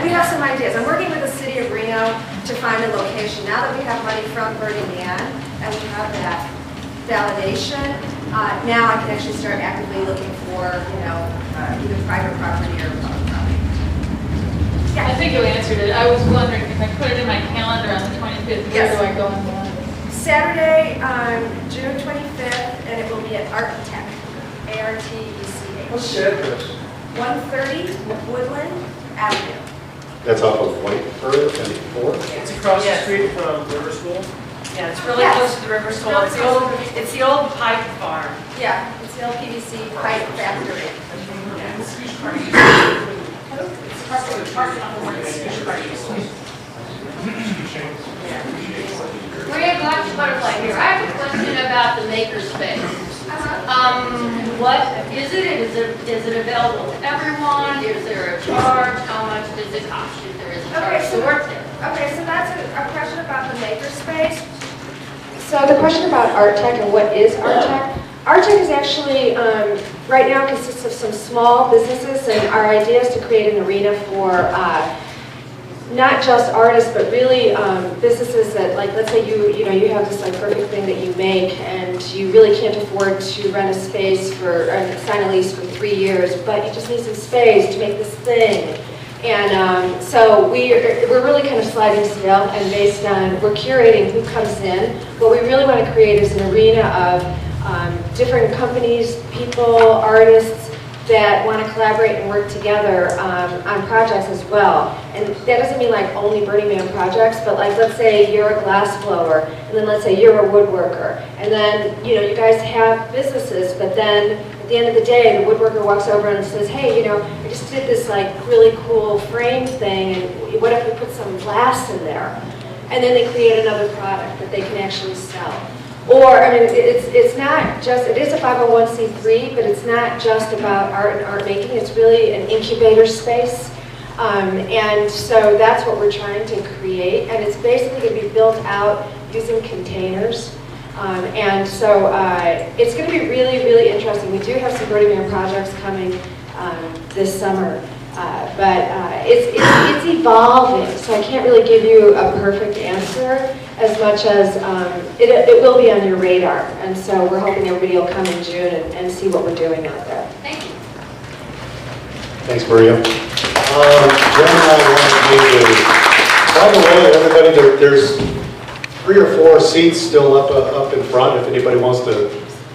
We have some ideas. I'm working with the city of Reno to find a location. Now that we have money from Burning Man and we have that validation, now I can actually start actively looking for, either private property or public property. I think you answered it. I was wondering if I put it in my calendar on the 25th, where do I go and go? Saturday, June 25th, and it will be at Artech, A-R-T-E-C-H. What's the address? 130 Woodland Avenue. That's off of White Earth and 4? It's across the street from River School. Yeah, it's really close to the river school. It's the old pipe farm. Yeah, it's the old PVC pipe factory. Maria Glass Butterfly here. I have a question about the makerspace. What is it? Is it available to everyone? Is there a charge? How much does it cost if there is a charge to work there? Okay, so that's a question about the makerspace. So the question about Artech and what is Artech? Artech is actually, right now consists of some small businesses, and our idea is to create an arena for not just artists, but really businesses that, like, let's say you have this like perfect thing that you make, and you really can't afford to rent a space for sign a lease for 3 years, but you just need some space to make this thing. And so we're really kind of sliding scale, and based on we're curating who comes in. What we really want to create is an arena of different companies, people, artists that want to collaborate and work together on projects as well. And that doesn't mean like only Burning Man projects, but like let's say you're a glass blower, and then let's say you're a woodworker, and then you guys have businesses, but then at the end of the day, the woodworker walks over and says, hey, I just did this like really cool frame thing, and what if we put some glass in there? And then they create another product that they can actually sell. Or, I mean, it's not just, it is a 501c3, but it's not just about art and art making. It's really an incubator space. And so that's what we're trying to create. And it's basically going to be built out using containers. And so it's going to be really, really interesting. We do have some Burning Man projects coming this summer. But it's evolving, so I can't really give you a perfect answer as much as it will be on your radar. And so we're hoping everybody will come in June and see what we're doing out there. Thank you. Thanks, Maria. Jen and I wanted to, by the way, everybody, there's 3 or 4 seats still up in front if anybody wants to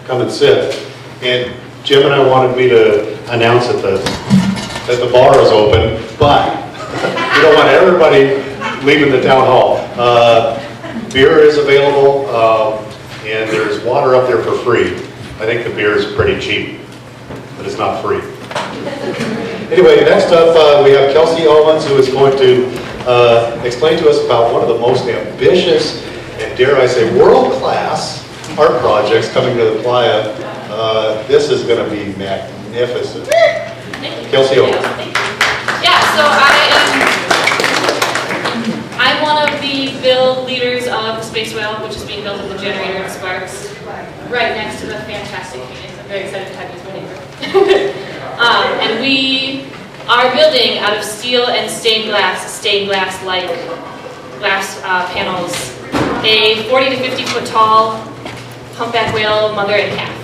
come and sit. And Jim and I wanted me to announce that the bar is open, but we don't want everybody leaving the town hall. Beer is available, and there's water up there for free. I think the beer is pretty cheap, but it's not free. Anyway, next up we have Kelsey Owens, who is going to explain to us about one of the most ambitious and, dare I say, world-class art projects coming to the playa. This is going to be magnificent. Kelsey Owens. Yeah, so I'm one of the build leaders of the Space Whale, which is being built at the generator in Sparks, right next to the fantastic Phoenix. I'm very excited to have you as my neighbor. And we are building out of steel and stained glass-like glass panels, a 40 to 50 foot tall humpback whale, mother and calf.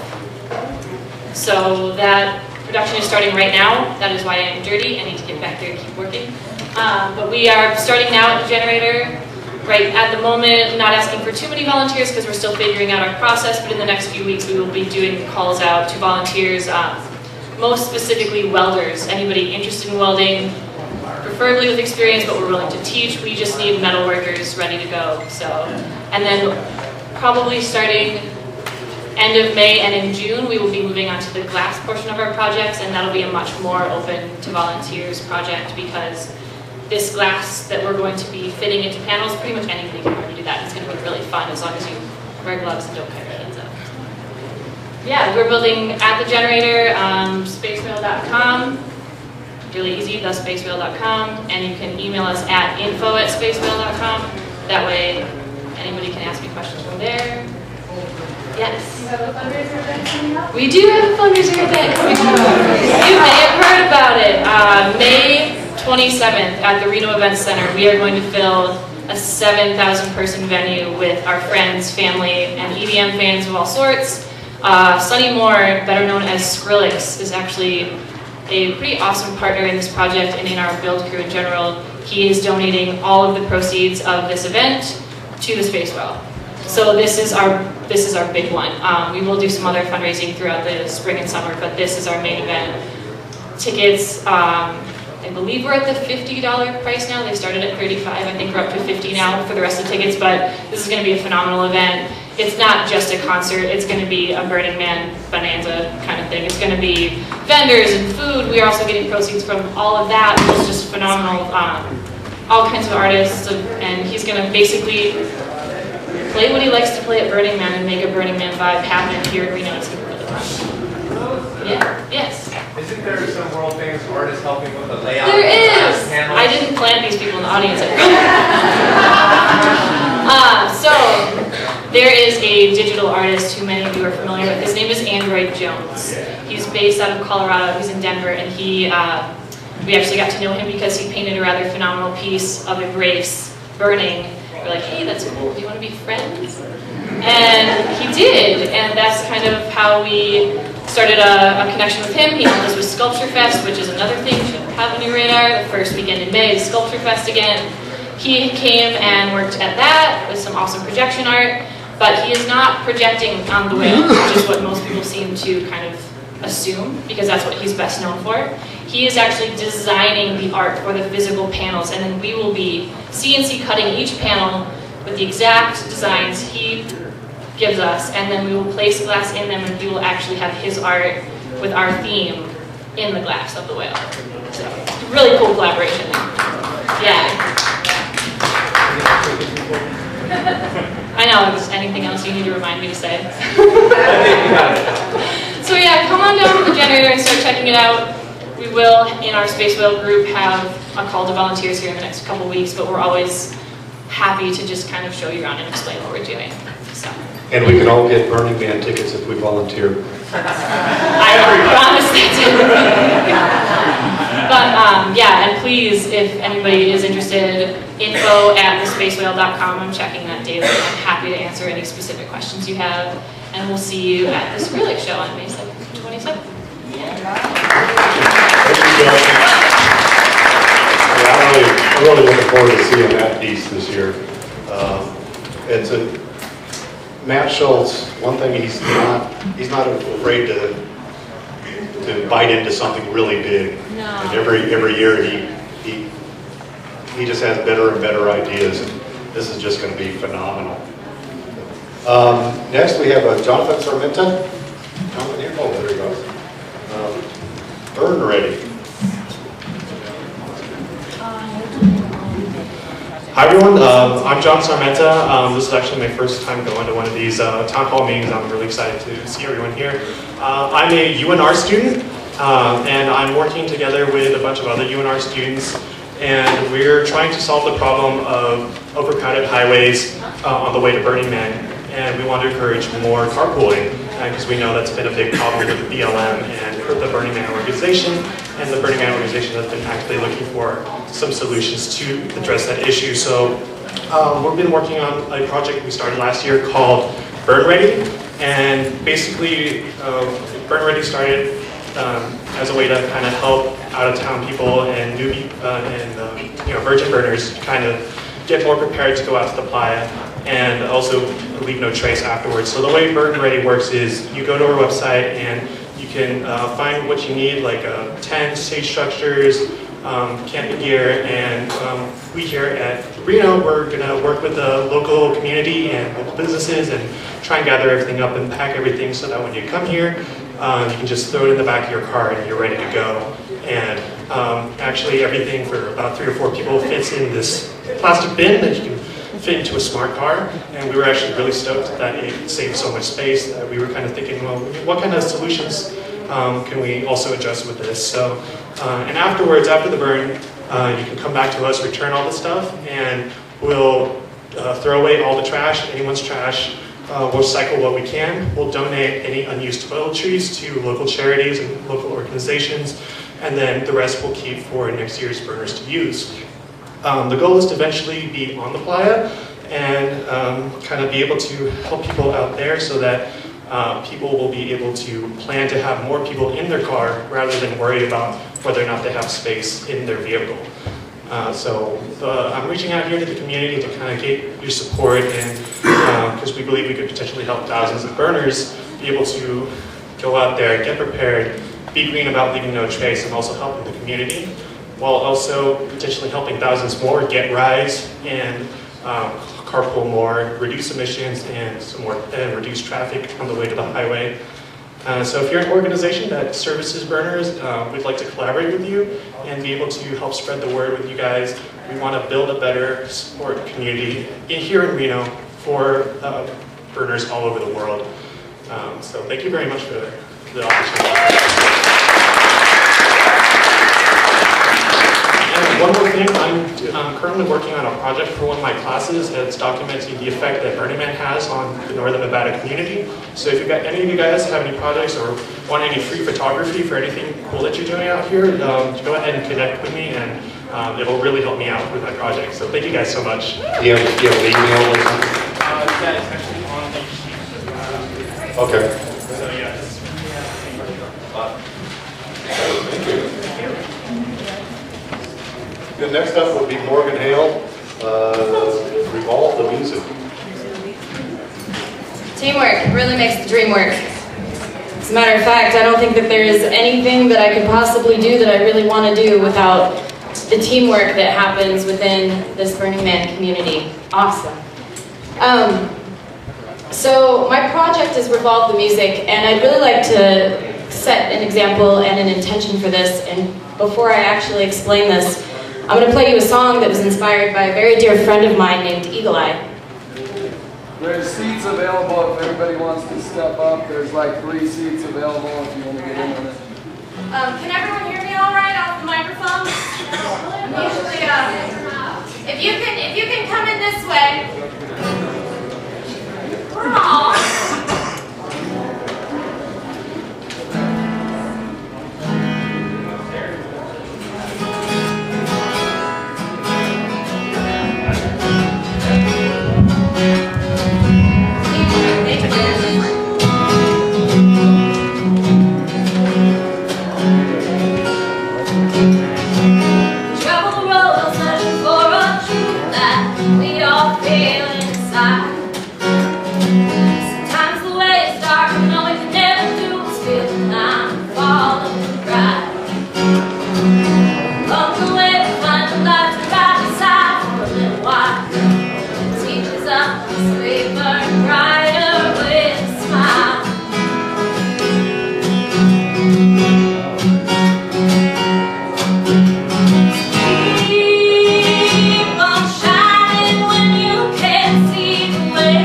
So that production is starting right now. That is why I am dirty. I need to get back there and keep working. But we are starting now at the generator. Right at the moment, not asking for too many volunteers because we're still figuring out our process, but in the next few weeks we will be doing calls out to volunteers, most specifically welders. Anybody interested in welding, preferably with experience, but we're willing to teach. We just need metal workers ready to go. So, and then probably starting end of May and in June, we will be moving on to the glass portion of our projects, and that'll be a much more open to volunteers project because this glass that we're going to be fitting into panels, pretty much anybody can already do that. It's going to be really fun as long as you wear gloves and don't cut your hands up. Yeah, we're building at the generator, spacewhale.com. Really easy, thespacewhale.com, and you can email us at info@spacewhale.com. That way Anybody can ask me questions from there. Yes? You have a fundraiser event coming up? We do have a fundraiser event coming up. You may have heard about it. May 27th at the Reno Events Center, we are going to fill a 7,000 person venue with our friends, family, and EDM fans of all sorts. Sonny Moore, better known as Skrillex, is actually a pretty awesome partner in this project and in our build crew in general. He is donating all of the proceeds of this event to the Space Well. So this is our big one. We will do some other fundraising throughout the spring and summer, but this is our main event. Tickets, I believe we're at the $50 price now. They started at $35. I think we're up to $50 now for the rest of the tickets, but this is going to be a phenomenal event. It's not just a concert. It's going to be a Burning Man bonanza kind of thing. It's going to be vendors and food. We are also getting proceeds from all of that. It's just phenomenal. All kinds of artists, and he's going to basically play what he likes to play at Burning Man and make a Burning Man vibe happen here in Reno. It's going to be really fun. Yeah. Yes. Isn't there some world famous artist helping with the layout? There is! I didn't plant these people in the audience. So, there is a digital artist who many of you are familiar with. His name is Android Jones. He's based out of Colorado. He's in Denver, and we actually got to know him because he painted a rather phenomenal piece of Embrace burning. We're like, hey, that's cool. Do you want to be friends? And he did, and that's kind of how we started a connection with him. He helped us with Sculpture Fest, which is another thing you should have on your radar. The first weekend in May is Sculpture Fest again. He came and worked at that with some awesome projection art, but he is not projecting on the whale, which is what most people seem to kind of assume, because that's what he's best known for. He is actually designing the art for the physical panels, and then we will be CNC cutting each panel with the exact designs he gives us, and then we will place glass in them, and we will actually have his art with our theme in the glass of the whale. So, really cool collaboration. Yeah. I know, is anything else you need to remind me to say? So yeah, come on down to the generator and start checking it out. We will, in our Space Whale group, have a call to volunteers here in the next couple weeks, but we're always happy to just kind of show you around and explain what we're doing. So. And we can all get Burning Man tickets if we volunteer. I promise that. But yeah, and please, if anybody is interested, info@thespacewhale.com. I'm checking that daily. I'm happy to answer any specific questions you have. And we'll see you at the Skrillex show on May 27th. I'm really looking forward to seeing that piece this year. Matt Schultz, one thing he's not afraid to bite into something really big. No. And every year he just has better and better ideas, and this is just going to be phenomenal. Next we have Jonathan Sarmenta. Jonathan here? Oh, there he goes. Burn ready. Hi everyone, I'm John Sarmenta. This is actually my first time going to one of these town hall meetings. I'm really excited to see everyone here. I'm a UNR student, and I'm working together with a bunch of other UNR students, and we're trying to solve the problem of overcrowded highways on the way to Burning Man, and we want to encourage more carpooling, because we know that's been a big problem with the BLM and the Burning Man organization, and the Burning Man organization has been actively looking for some solutions to address that issue. So we've been working on a project we started last year called Burn Ready, and basically Burn Ready started as a way to kind of help out-of-town people and newbie and virgin burners kind of get more prepared to go out to the playa and also leave no trace afterwards. So the way Burn Ready works is you go to our website and you can find what you need, like tent, stage structures, camping gear, and we here at Reno, we're going to work with the local community and local businesses and try and gather everything up and pack everything so that when you come here, you can just throw it in the back of your car and you're ready to go. And actually everything for about 3 or 4 people fits in this plastic bin that you can fit into a smart car, and we were actually really stoked that it saved so much space that we were kind of thinking, well, what kind of solutions can we also address with this? So, and afterwards, after the burn, you can come back to us, return all the stuff, and we'll throw away all the trash, anyone's trash. We'll recycle what we can. We'll donate any unused toiletries to local charities and local organizations, and then the rest we'll keep for next year's burners to use. The goal is to eventually be on the playa and kind of be able to help people out there so that people will be able to plan to have more people in their car rather than worry about whether or not they have space in their vehicle. I'm reaching out here to the community to kind of get your support, and because we believe we could potentially help thousands of burners be able to go out there, get prepared, be green about leaving no trace, and also helping the community, while also potentially helping thousands more get rides and carpool more, reduce emissions, and reduce traffic on the way to the highway. So if you're an organization that services burners, we'd like to collaborate with you and be able to help spread the word with you guys. We want to build a better support community here in Reno for burners all over the world. So thank you very much for the opportunity. And one more thing, I'm currently working on a project for one of my classes that's documenting the effect that Burning Man has on the Northern Nevada community. So if any of you guys have any projects or want any free photography for anything cool that you're doing out here, go ahead and connect with me, and it'll really help me out with my project. So thank you guys so much. Do you have an email or something? Yeah, it's actually on the sheet. Okay. So yeah. Thank you. Good. Next up would be Morgan Hale, Revolve the Music. Teamwork really makes the dream work. As a matter of fact, I don't think that there is anything that I could possibly do that I really want to do without the teamwork that happens within this Burning Man community. Awesome. So my project is Revolve the Music, and I'd really like to set an example and an intention for this. And before I actually explain this, I'm going to play you a song that was inspired by a very dear friend of mine named Eagle Eye. There's seats available if everybody wants to step up. There's like 3 seats available if you want to get in on it. Can everyone hear me all right off the microphone? Usually, if you can come in this way. Travel the road searching for a truth that we all feel inside. Sometimes the way is dark, and all we can never do is feel the line, fall and cry. Along the way we find the light to ride beside for a little while. It teaches us we burn brighter with a smile. Keep on shining when you can't see the way.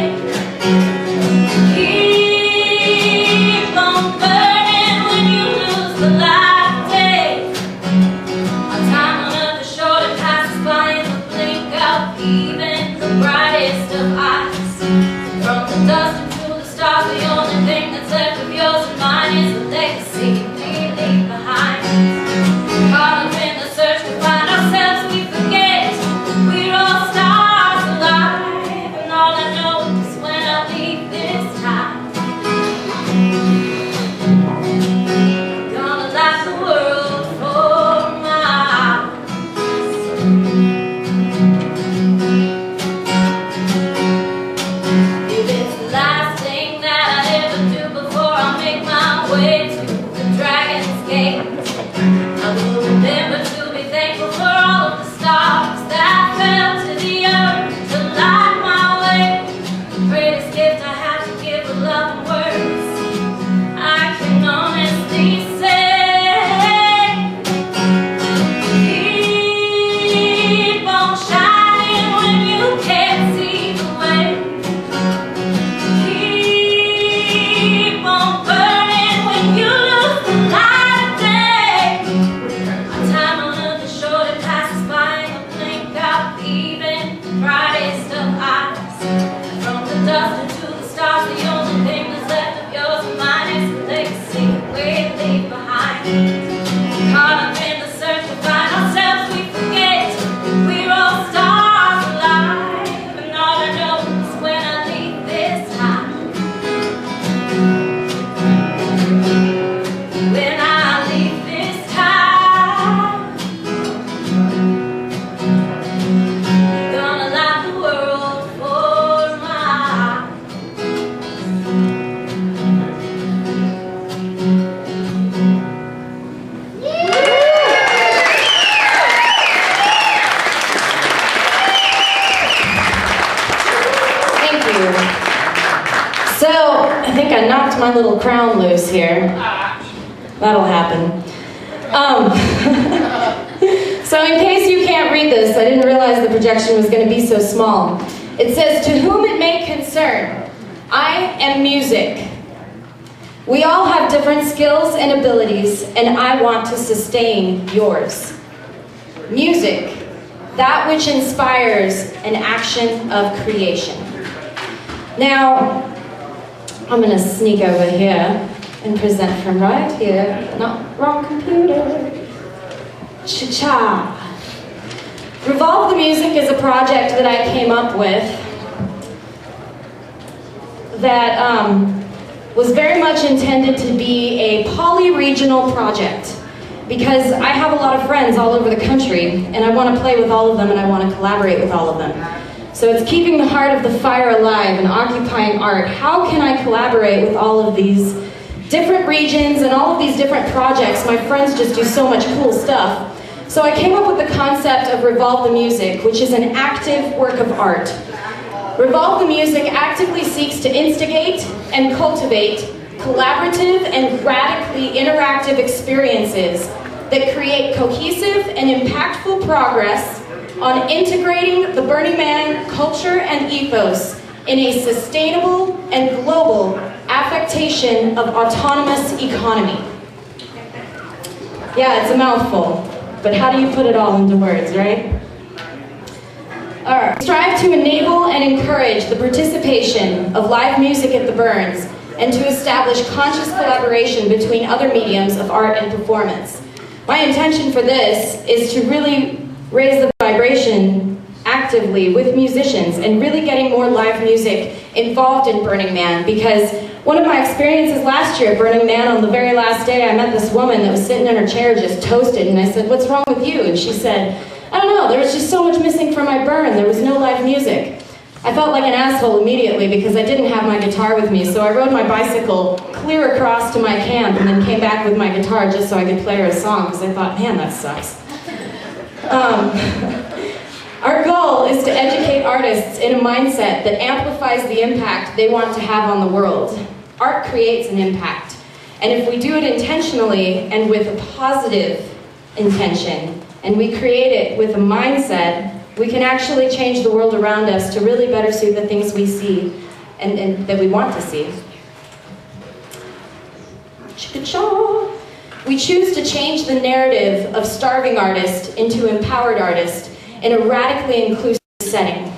Keep on burning when you lose the light of day. Our time on earth is short and passes by in the blink of even the brightest of eyes. From the dust into the stars, the only thing that's left of yours and mine is the legacy we leave behind. Caught up in the search to find ourselves, we forget we're all stars alive. And all I know is when I leave this time, I'm gonna light the world for miles. If it's the last thing that I ever do before I make my way to the Dragon's Gate, I will remember to be thankful for all of the stars that fell to the earth to light my way. The greatest gift I have to give are love and words. I can honestly say, keep on shining when you can't see the way. Keep on burning when you here. That'll happen. So in case you can't read this, I didn't realize the projection was going to be so small. It says, "To whom it may concern, I am music. We all have different skills and abilities, and I want to sustain yours. Music, that which inspires an action of creation." Now, I'm going to sneak over here and present from right here. Not wrong computer. Cha-cha. Revolve the Music is a project that I came up with that was very much intended to be a poly-regional project, because I have a lot of friends all over the country, and I want to play with all of them, and I want to collaborate with all of them. So it's keeping the heart of the fire alive and occupying art. How can I collaborate with all of these different regions and all of these different projects? My friends just do so much cool stuff. So I came up with the concept of Revolve the Music, which is an active work of art. Revolve the Music actively seeks to instigate and cultivate collaborative and radically interactive experiences that create cohesive and impactful progress on integrating the Burning Man culture and ethos in a sustainable and global affectation of autonomous economy. Yeah, it's a mouthful, but how do you put it all into words, right? All right. Strive to enable and encourage the participation of live music at the Burns and to establish conscious collaboration between other mediums of art and performance. My intention for this is to really raise the vibration actively with musicians and really getting more live music involved in Burning Man, because one of my experiences last year at Burning Man, on the very last day, I met this woman that was sitting in her chair just toasted, and I said, "What's wrong with you?" And she said, "I don't know, there was just so much missing from my burn. There was no live music." I felt like an asshole immediately because I didn't have my guitar with me, so I rode my bicycle clear across to my camp and then came back with my guitar just so I could play her a song, because I thought, man, that sucks. Our goal is to educate artists in a mindset that amplifies the impact they want to have on the world. Art creates an impact, and if we do it intentionally and with a positive intention, and we create it with a mindset, we can actually change the world around us to really better suit the things we see and that we want to see. Cha-cha. We choose to change the narrative of starving artist into empowered artist in a radically inclusive setting.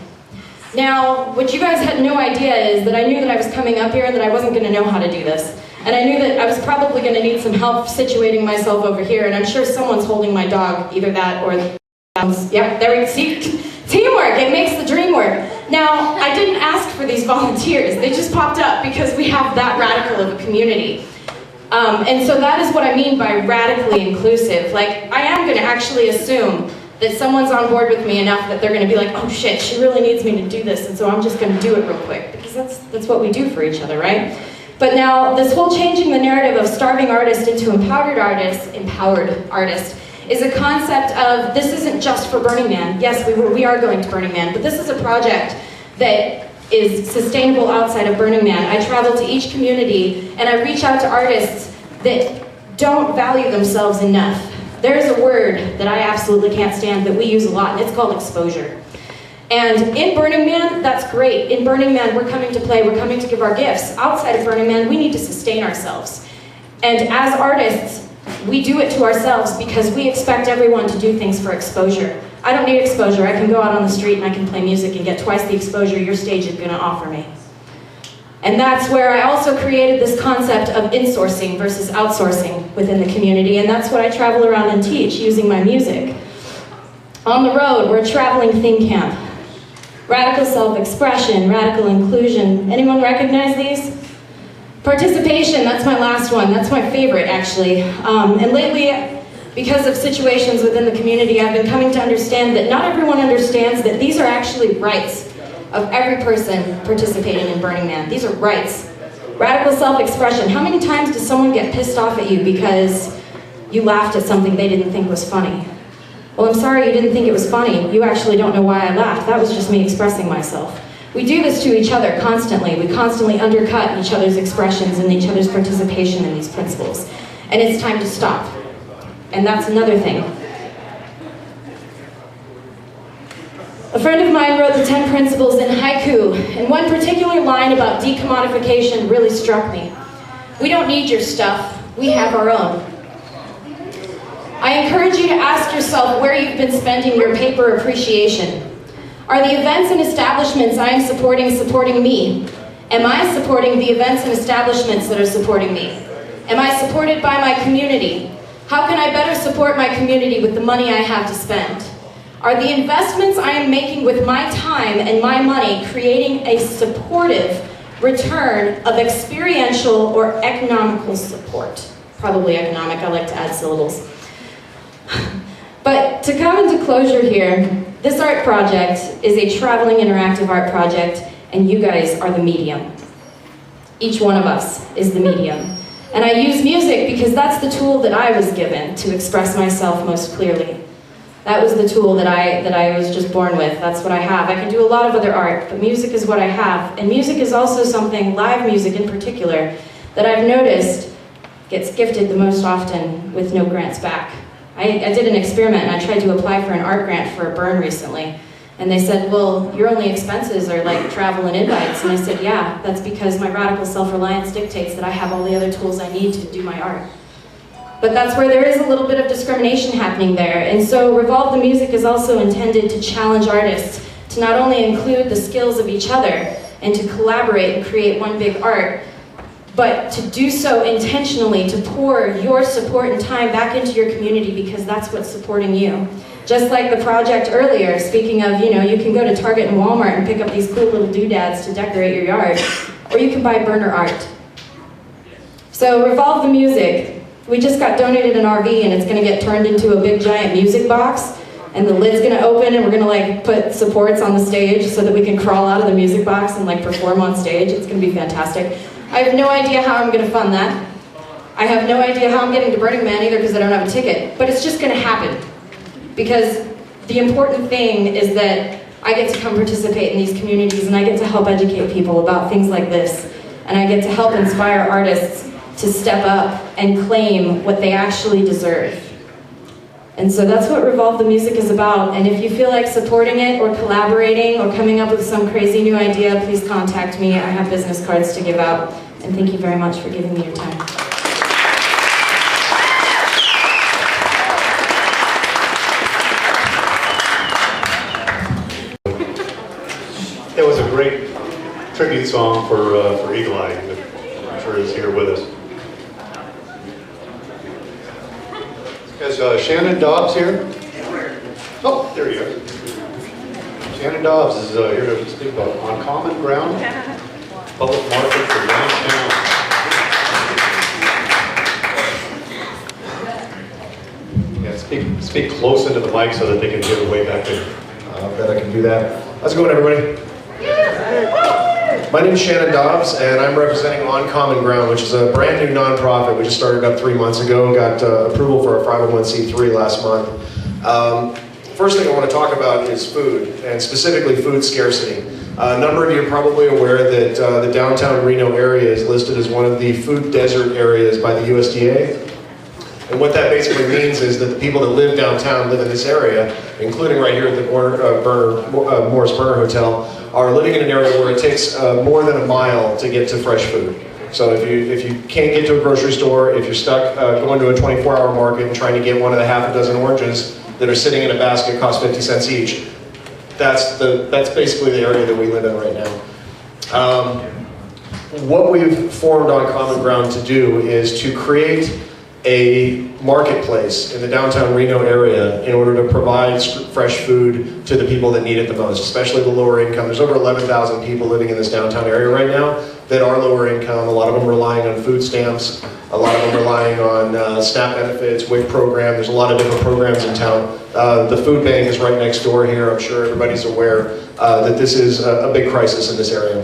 Now, what you guys had no idea is that I knew that I was coming up here and that I wasn't going to know how to do this. And I knew that I was probably going to need some help situating myself over here, and I'm sure someone's holding my dog, either that or... Yep, there we see. Teamwork, it makes the dream work. Now, I didn't ask for these volunteers. They just popped up because we have that radical of a community. And so that is what I mean by radically inclusive. Like, I am going to actually assume that someone's on board with me enough that they're going to be like, oh shit, she really needs me to do this, and so I'm just going to do it real quick, because that's what we do for each other, right? But now, this whole changing the narrative of starving artist into empowered artist, is a concept of, this isn't just for Burning Man. Yes, we are going to Burning Man, but this is a project that is sustainable outside of Burning Man. I travel to each community, and I reach out to artists that don't value themselves enough. There's a word that I absolutely can't stand that we use a lot, and it's called exposure. And in Burning Man, that's great. In Burning Man, we're coming to play, we're coming to give our gifts. Outside of Burning Man, we need to sustain ourselves. And as artists, we do it to ourselves because we expect everyone to do things for exposure. I don't need exposure. I can go out on the street and I can play music and get twice the exposure your stage is going to offer me. And that's where I also created this concept of insourcing versus outsourcing within the community, and that's what I travel around and teach using my music. On the road, we're a traveling theme camp. Radical self-expression, radical inclusion. Anyone recognize these? Participation, that's my last one. That's my favorite, actually. And lately, because of situations within the community, I've been coming to understand that not everyone understands that these are actually rights of every person participating in Burning Man. These are rights. Radical self-expression. How many times does someone get pissed off at you because you laughed at something they didn't think was funny? Well, I'm sorry you didn't think it was funny. You actually don't know why I laughed. That was just me expressing myself. We do this to each other constantly. We constantly undercut each other's expressions and each other's participation in these principles. And it's time to stop. And that's another thing. A friend of mine wrote the 10 principles in haiku, and one particular line about decommodification really struck me. We don't need your stuff, we have our own. I encourage you to ask yourself where you've been spending your paper appreciation. Are the events and establishments I am supporting me? Am I supporting the events and establishments that are supporting me? Am I supported by my community? How can I better support my community with the money I have to spend? Are the investments I am making with my time and my money creating a supportive return of experiential or economical support? Probably economic, I like to add syllables. But to come into closure here, this art project is a traveling interactive art project, and you guys are the medium. Each one of us is the medium. And I use music because that's the tool that I was given to express myself most clearly. That was the tool that I was just born with. That's what I have. I can do a lot of other art, but music is what I have. And music is also something, live music in particular, that I've noticed gets gifted the most often with no grants back. I did an experiment and I tried to apply for an art grant for a burn recently. And they said, well, your only expenses are like travel and invites. And I said, yeah, that's because my radical self-reliance dictates that I have all the other tools I need to do my art. But that's where there is a little bit of discrimination happening there. And so Revolve the Music is also intended to challenge artists to not only include the skills of each other and to collaborate and create one big art, but to do so intentionally, to pour your support and time back into your community because that's what's supporting you. Just like the project earlier, speaking of, you can go to Target and Walmart and pick up these cool little doodads to decorate your yard, or you can buy burner art. So Revolve the Music, we just got donated an RV and it's gonna get turned into a big giant music box, and the lid's gonna open and we're gonna put supports on the stage so that we can crawl out of the music box and perform on stage. It's gonna be fantastic. I have no idea how I'm gonna fund that. I have no idea how I'm getting to Burning Man either because I don't have a ticket, but it's just gonna happen. Because the important thing is that I get to come participate in these communities and I get to help educate people about things like this. And I get to help inspire artists to step up and claim what they actually deserve. And so that's what Revolve the Music is about. And if you feel like supporting it or collaborating or coming up with some crazy new idea, please contact me. I have business cards to give out. And thank you very much for giving me your time. It was a great tribute song for Eagle Eye, that I'm sure is here with us. Is Shannon Dobbs here? Oh, there you are. Shannon Dobbs is here to speak about On Common Ground, public market for downtown. Yeah, speak close into the mic so that they can hear the way back there. I bet I can do that. How's it going, everybody? My name is Shannon Dobbs, and I'm representing On Common Ground, which is a brand new nonprofit. We just started up 3 months ago, got approval for a 501c3 last month. First thing I want to talk about is food, and specifically food scarcity. A number of you are probably aware that the downtown Reno area is listed as one of the food desert areas by the USDA. And what that basically means is that the people that live downtown, live in this area, including right here at the Morris Burner Hotel, are living in an area where it takes more than a mile to get to fresh food. So if you can't get to a grocery store, if you're stuck going to a 24-hour market and trying to get one of the half a dozen oranges that are sitting in a basket cost 50 cents each, that's basically the area that we live in right now. What we've formed On Common Ground to do is to create a marketplace in the downtown Reno area in order to provide fresh food to the people that need it the most, especially the lower income. There's over 11,000 people living in this downtown area right now that are lower income. A lot of them relying on food stamps, a lot of them relying on SNAP benefits, WIC program. There's a lot of different programs in town. The food bank is right next door here. I'm sure everybody's aware that this is a big crisis in this area.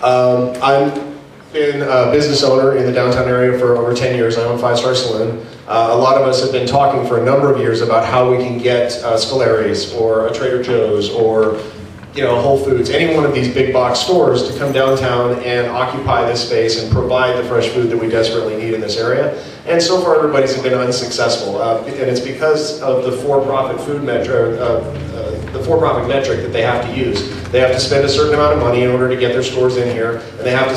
I'm been a business owner in the downtown area for over 10 years. I own 5 Star Saloon. A lot of us have been talking for a number of years about how we can get Scolari's or a Trader Joe's or Whole Foods, any one of these big box stores to come downtown and occupy this space and provide the fresh food that we desperately need in this area. And so far, everybody's been unsuccessful, and it's because of the for-profit food metric, the for-profit metric that they have to use. They have to spend a certain amount of money in order to get their stores in here, and they have to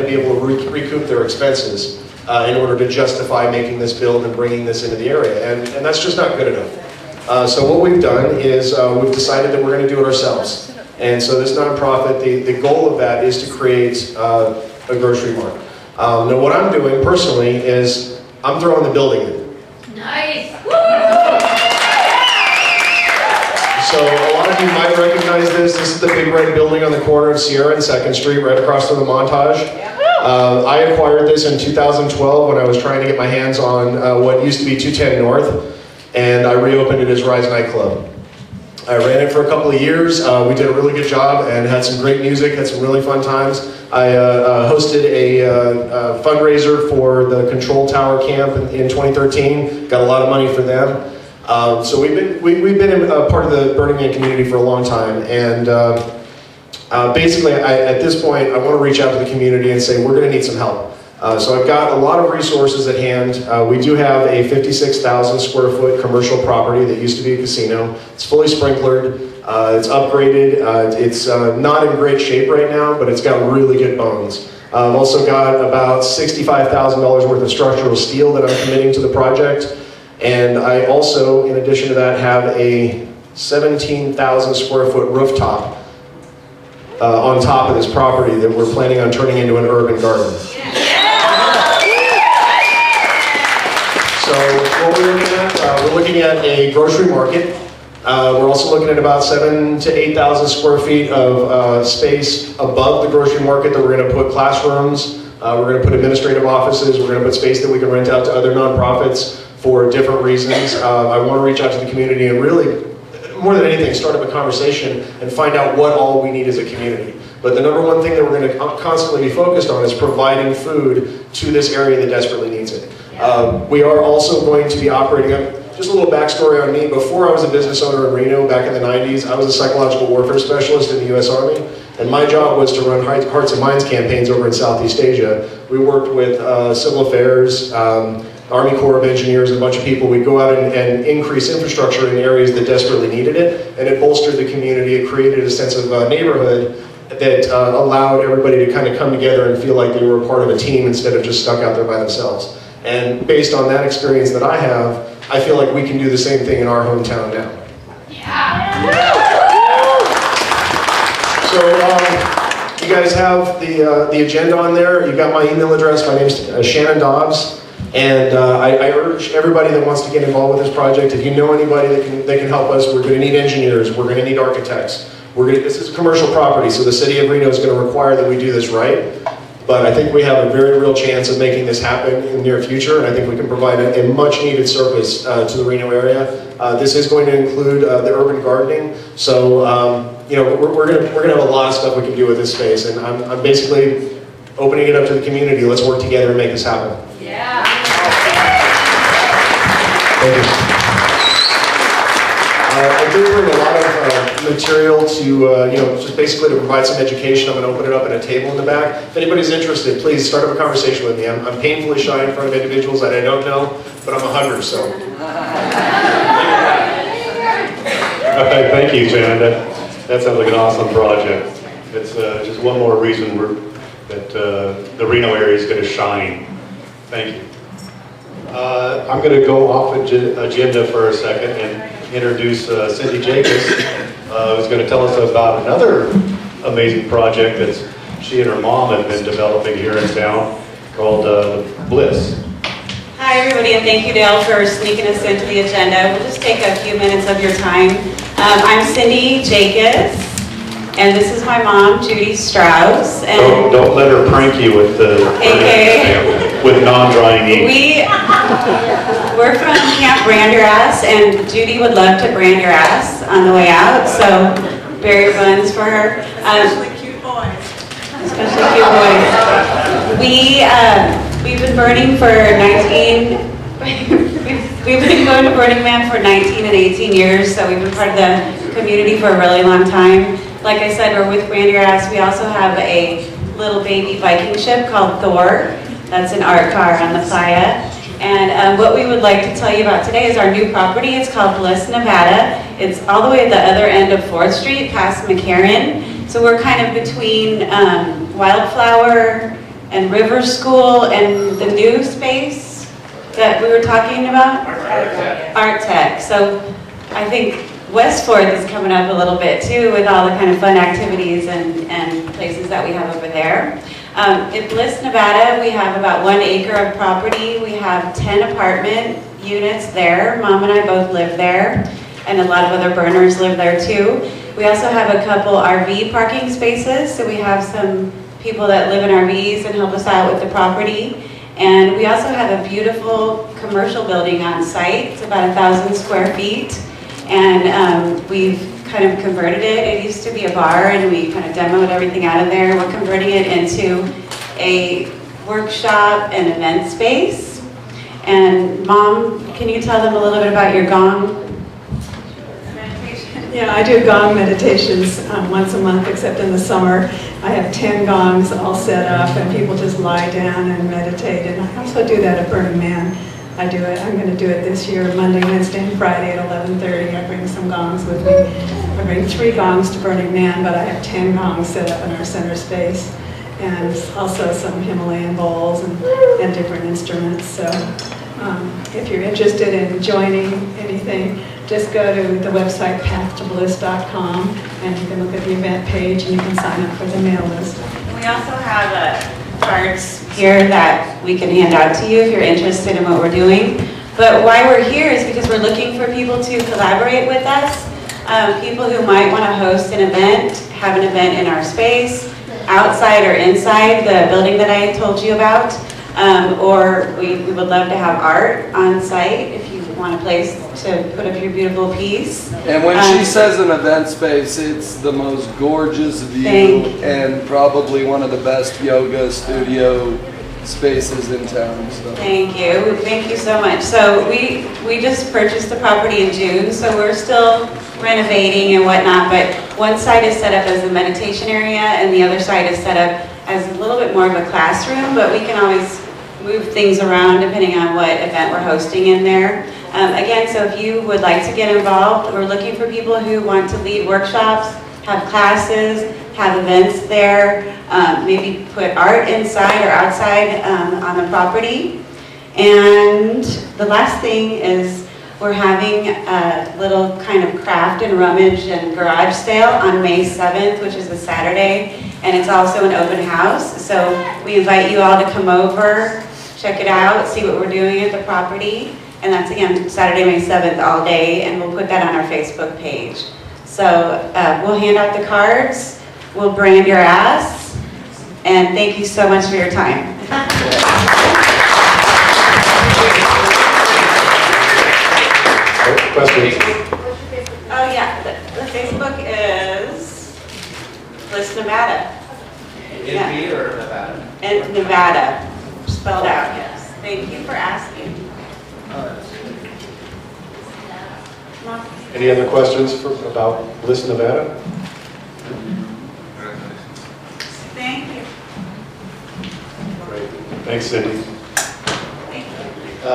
be able to recoup their expenses in order to justify making this build and bringing this into the area, and that's just not good enough. So what we've done is we've decided that we're going to do it ourselves. And so this nonprofit, the goal of that is to create a grocery mart. Now what I'm doing personally is I'm throwing the building in. Nice. So a lot of you might recognize this. This is the big red building on the corner of Sierra and 2nd Street, right across from the Montage. I acquired this in 2012 when I was trying to get my hands on what used to be 210 North, and I reopened it as Rise Nightclub. I ran it for a couple of years. We did a really good job and had some great music, had some really fun times. I hosted a fundraiser for the Control Tower Camp in 2013. Got a lot of money for them. So we've been a part of the Burning Man community for a long time, and basically at this point I want to reach out to the community and say we're going to need some help. So I've got a lot of resources at hand. We do have a 56,000 square foot commercial property that used to be a casino. It's fully sprinklered, it's upgraded, it's not in great shape right now, but it's got really good bones. I've also got about $65,000 worth of structural steel that I'm committing to the project. And I also, in addition to that, have a 17,000 square foot rooftop on top of this property that we're planning on turning into an urban garden. So what we're looking at a grocery market. We're also looking at about 7,000 to 8,000 square feet of space above the grocery market that we're going to put classrooms. We're going to put administrative offices. We're going to put space that we can rent out to other nonprofits for different reasons. I want to reach out to the community and really, more than anything, start up a conversation and find out what all we need as a community. But the number one thing that we're going to constantly be focused on is providing food to this area that desperately needs it. We are also going to be operating, just a little backstory on me. Before I was a business owner in Reno back in the 90s, I was a psychological warfare specialist in the U.S. Army. And my job was to run Hearts and Minds campaigns over in Southeast Asia. We worked with civil affairs, Army Corps of Engineers, and a bunch of people. We'd go out and increase infrastructure in areas that desperately needed it, and it bolstered the community. It created a sense of neighborhood that allowed everybody to kind of come together and feel like they were a part of a team instead of just stuck out there by themselves. And based on that experience that I have, I feel like we can do the same thing in our hometown now. So you guys have the agenda on there. You've got my email address. My name's Shannon Dobbs. And I urge everybody that wants to get involved with this project, if you know anybody that can help us, we're going to need engineers, we're going to need architects. This is commercial property, so the city of Reno is going to require that we do this right. But I think we have a very real chance of making this happen in the near future, and I think we can provide a much needed service to the Reno area. This is going to include the urban gardening, so we're going to have a lot of stuff we can do with this space, and I'm basically opening it up to the community. Let's work together and make this happen. Yeah. Thank you. I did bring a lot of material to, just basically to provide some education. I'm going to open it up at a table in the back. If anybody's interested, please start up a conversation with me. I'm painfully shy in front of individuals that I don't know, but I'm a hugger, so. Okay, thank you, Shannon. That sounds like an awesome project. It's just one more reason that the Reno area is going to shine. Thank you. I'm going to go off agenda for a second and introduce Cindy Jacobs, who's going to tell us about another amazing project that she and her mom have been developing here in town called Bliss. Hi everybody, and thank you Dale for sneaking us into the agenda. We'll just take a few minutes of your time. I'm Cindy Jacobs, and this is my mom, Judy Strauss. And don't let her prank you with with non-drying ink. We're from Camp Brand Your Ass, and Judy would love to brand your ass on the way out, so berry buns for her. Especially cute boys. We've been burning for we've been going to Burning Man for 19 and 18 years, so we've been part of the community for a really long time. Like I said, we're with Brand Your Ass. We also have a little baby Viking ship called Thor. That's an art car on the playa. And what we would like to tell you about today is our new property. It's called Bliss, Nevada. It's all the way at the other end of 4th Street, past McCarran. So we're kind of between Wildflower and River School and the new space that we were talking about? Art Tech. So I think West 4th is coming up a little bit too with all the kind of fun activities and places that we have over there. In Bliss, Nevada, we have about 1 acre of property. We have 10 apartment units there. Mom and I both live there, and a lot of other burners live there too. We also have a couple RV parking spaces, so we have some people that live in RVs and help us out with the property. And we also have a beautiful commercial building on site. It's about 1,000 square feet, and we've kind of converted it. It used to be a bar, and we kind of demoed everything out of there. We're converting it into a workshop and event space. And Mom, can you tell them a little bit about your gong meditation? Yeah, I do gong meditations once a month, except in the summer. I have 10 gongs all set up, and people just lie down and meditate. And I also do that at Burning Man. I do it. I'm going to do it this year, Monday, Wednesday, and Friday at 11:30. I bring some gongs with me. I bring 3 gongs to Burning Man, but I have 10 gongs set up in our center space, and also some Himalayan bowls and different instruments. So if you're interested in joining anything, just go to the website pathtobliss.com, and you can look at the event page, and you can sign up for the mail list. We also have cards here that we can hand out to you if you're interested in what we're doing. But why we're here is because we're looking for people to collaborate with us, people who might want to host an event, have an event in our space, outside or inside the building that I told you about, or we would love to have art on site if you want a place to put up your beautiful piece. And when she says an event space, it's the most gorgeous view and probably one of the best yoga studio spaces in town. So. Thank you so much. So we just purchased the property in June, so we're still renovating and whatnot, but one side is set up as a meditation area and the other side is set up as a little bit more of a classroom, but we can always move things around depending on what event we're hosting in there. Again, so if you would like to get involved, we're looking for people who want to lead workshops, have classes, have events there, maybe put art inside or outside on the property. And the last thing is we're having a little kind of craft and rummage and garage sale on May 7th, which is a Saturday, and it's also an open house. So we invite you all to come over, check it out, see what we're doing at the property. And that's again, Saturday, May 7th, all day, and we'll put that on our Facebook page. So we'll hand out the cards, we'll brand your ass, and thank you so much for your time. Questions? Oh yeah, the Facebook is Bliss, Nevada. NV or Nevada? And Nevada, spelled out, yes. Thank you for asking. Any other questions about Bliss, Nevada? Thank you. Great. Thanks, Cindy.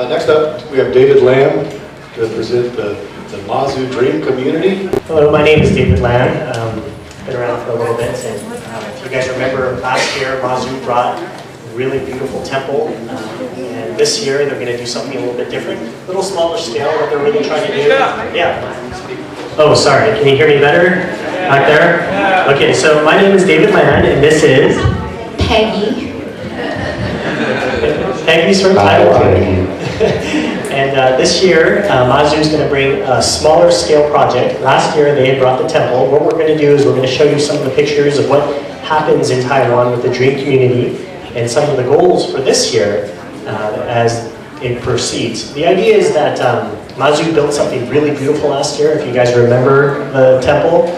Next up, we have David Lamb to present the Mazu Dream Community. Hello, my name is David Lamb. Been around for a little bit. And, if you guys remember last year, Mazu brought a really beautiful temple. And this year, they're going to do something a little bit different. A little smaller scale, what they're really trying to do. Yeah. Oh, sorry. Can you hear me better back there? Okay, so my name is David Lamb, and this is Peggy. Peggy's from Taiwan. And this year, Mazu is going to bring a smaller scale project. Last year, they had brought the temple. What we're going to do is we're going to show you some of the pictures of what happens in Taiwan with the Dream Community and some of the goals for this year as it proceeds. The idea is that Mazu built something really beautiful last year, if you guys remember the temple.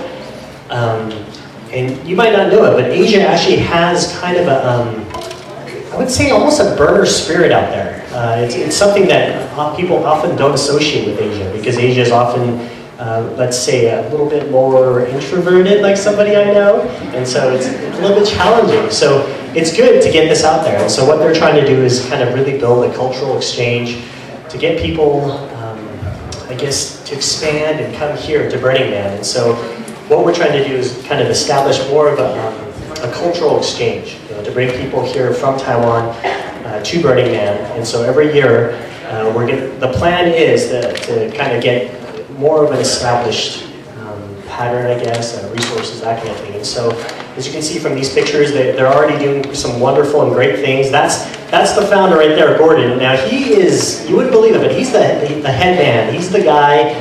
And you might not know it, but Asia actually has kind of a, I would say almost a burner spirit out there. It's something that people often don't associate with Asia, because Asia is often let's say, a little bit more introverted, like somebody I know, and so it's a little bit challenging. So it's good to get this out there. And so what they're trying to do is kind of really build a cultural exchange to get people, I guess, to expand and come here to Burning Man. And so what we're trying to do is kind of establish more of a cultural exchange, to bring people here from Taiwan to Burning Man. And so every year, the plan is to kind of get more of an established pattern, I guess, resources, that kind of thing. And so, as you can see from these pictures, they're already doing some wonderful and great things. That's the founder right there, Gordon. Now he is, you wouldn't believe it, but he's the head man. He's the guy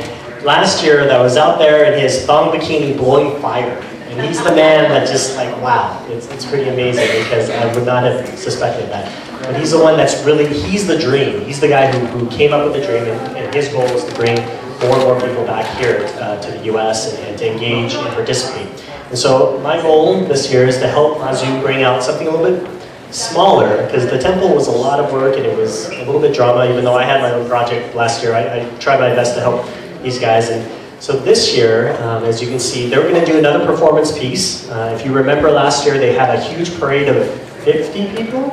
last year that was out there in his thong bikini blowing fire. And he's the man that just like, wow, it's pretty amazing because I would not have suspected that. But he's the one that's really, he's the dream. He's the guy who came up with the dream, and his goal was to bring more and more people back here to the US and to engage and participate. And so my goal this year is to help Mazu bring out something a little bit smaller, because the temple was a lot of work and it was a little bit drama. Even though I had my own project last year, I tried my best to help these guys. And so this year, as you can see, they're going to do another performance piece. If you remember last year, they had a huge parade of 50 people?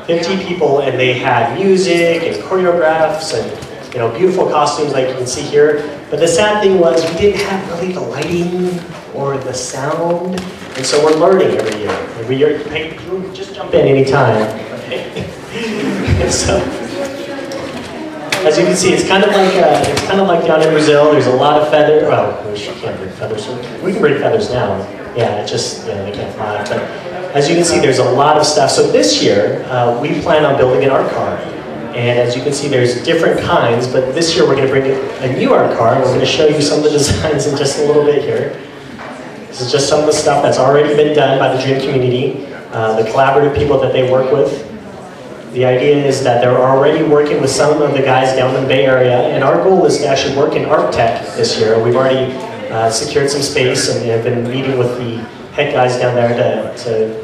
50 people, and they had music and choreographs and beautiful costumes like you can see here. But the sad thing was we didn't have really the lighting or the sound. And so we're learning every year. Every year, hey, just jump in anytime. Okay? And so, as you can see, it's kind of like down in Brazil. There's a lot of feathers. Well, we can't bring feathers. We can bring feathers now. Yeah, it just they can't fly. But as you can see, there's a lot of stuff. So this year, we plan on building an art car. And as you can see, there's different kinds. But this year, we're going to bring a new art car. We're going to show you some of the designs in just a little bit here. This is just some of the stuff that's already been done by the Dream community, the collaborative people that they work with. The idea is that they're already working with some of the guys down in the Bay Area, and our goal is to actually work in ArcTech this year. We've already secured some space and have been meeting with the head guys down there to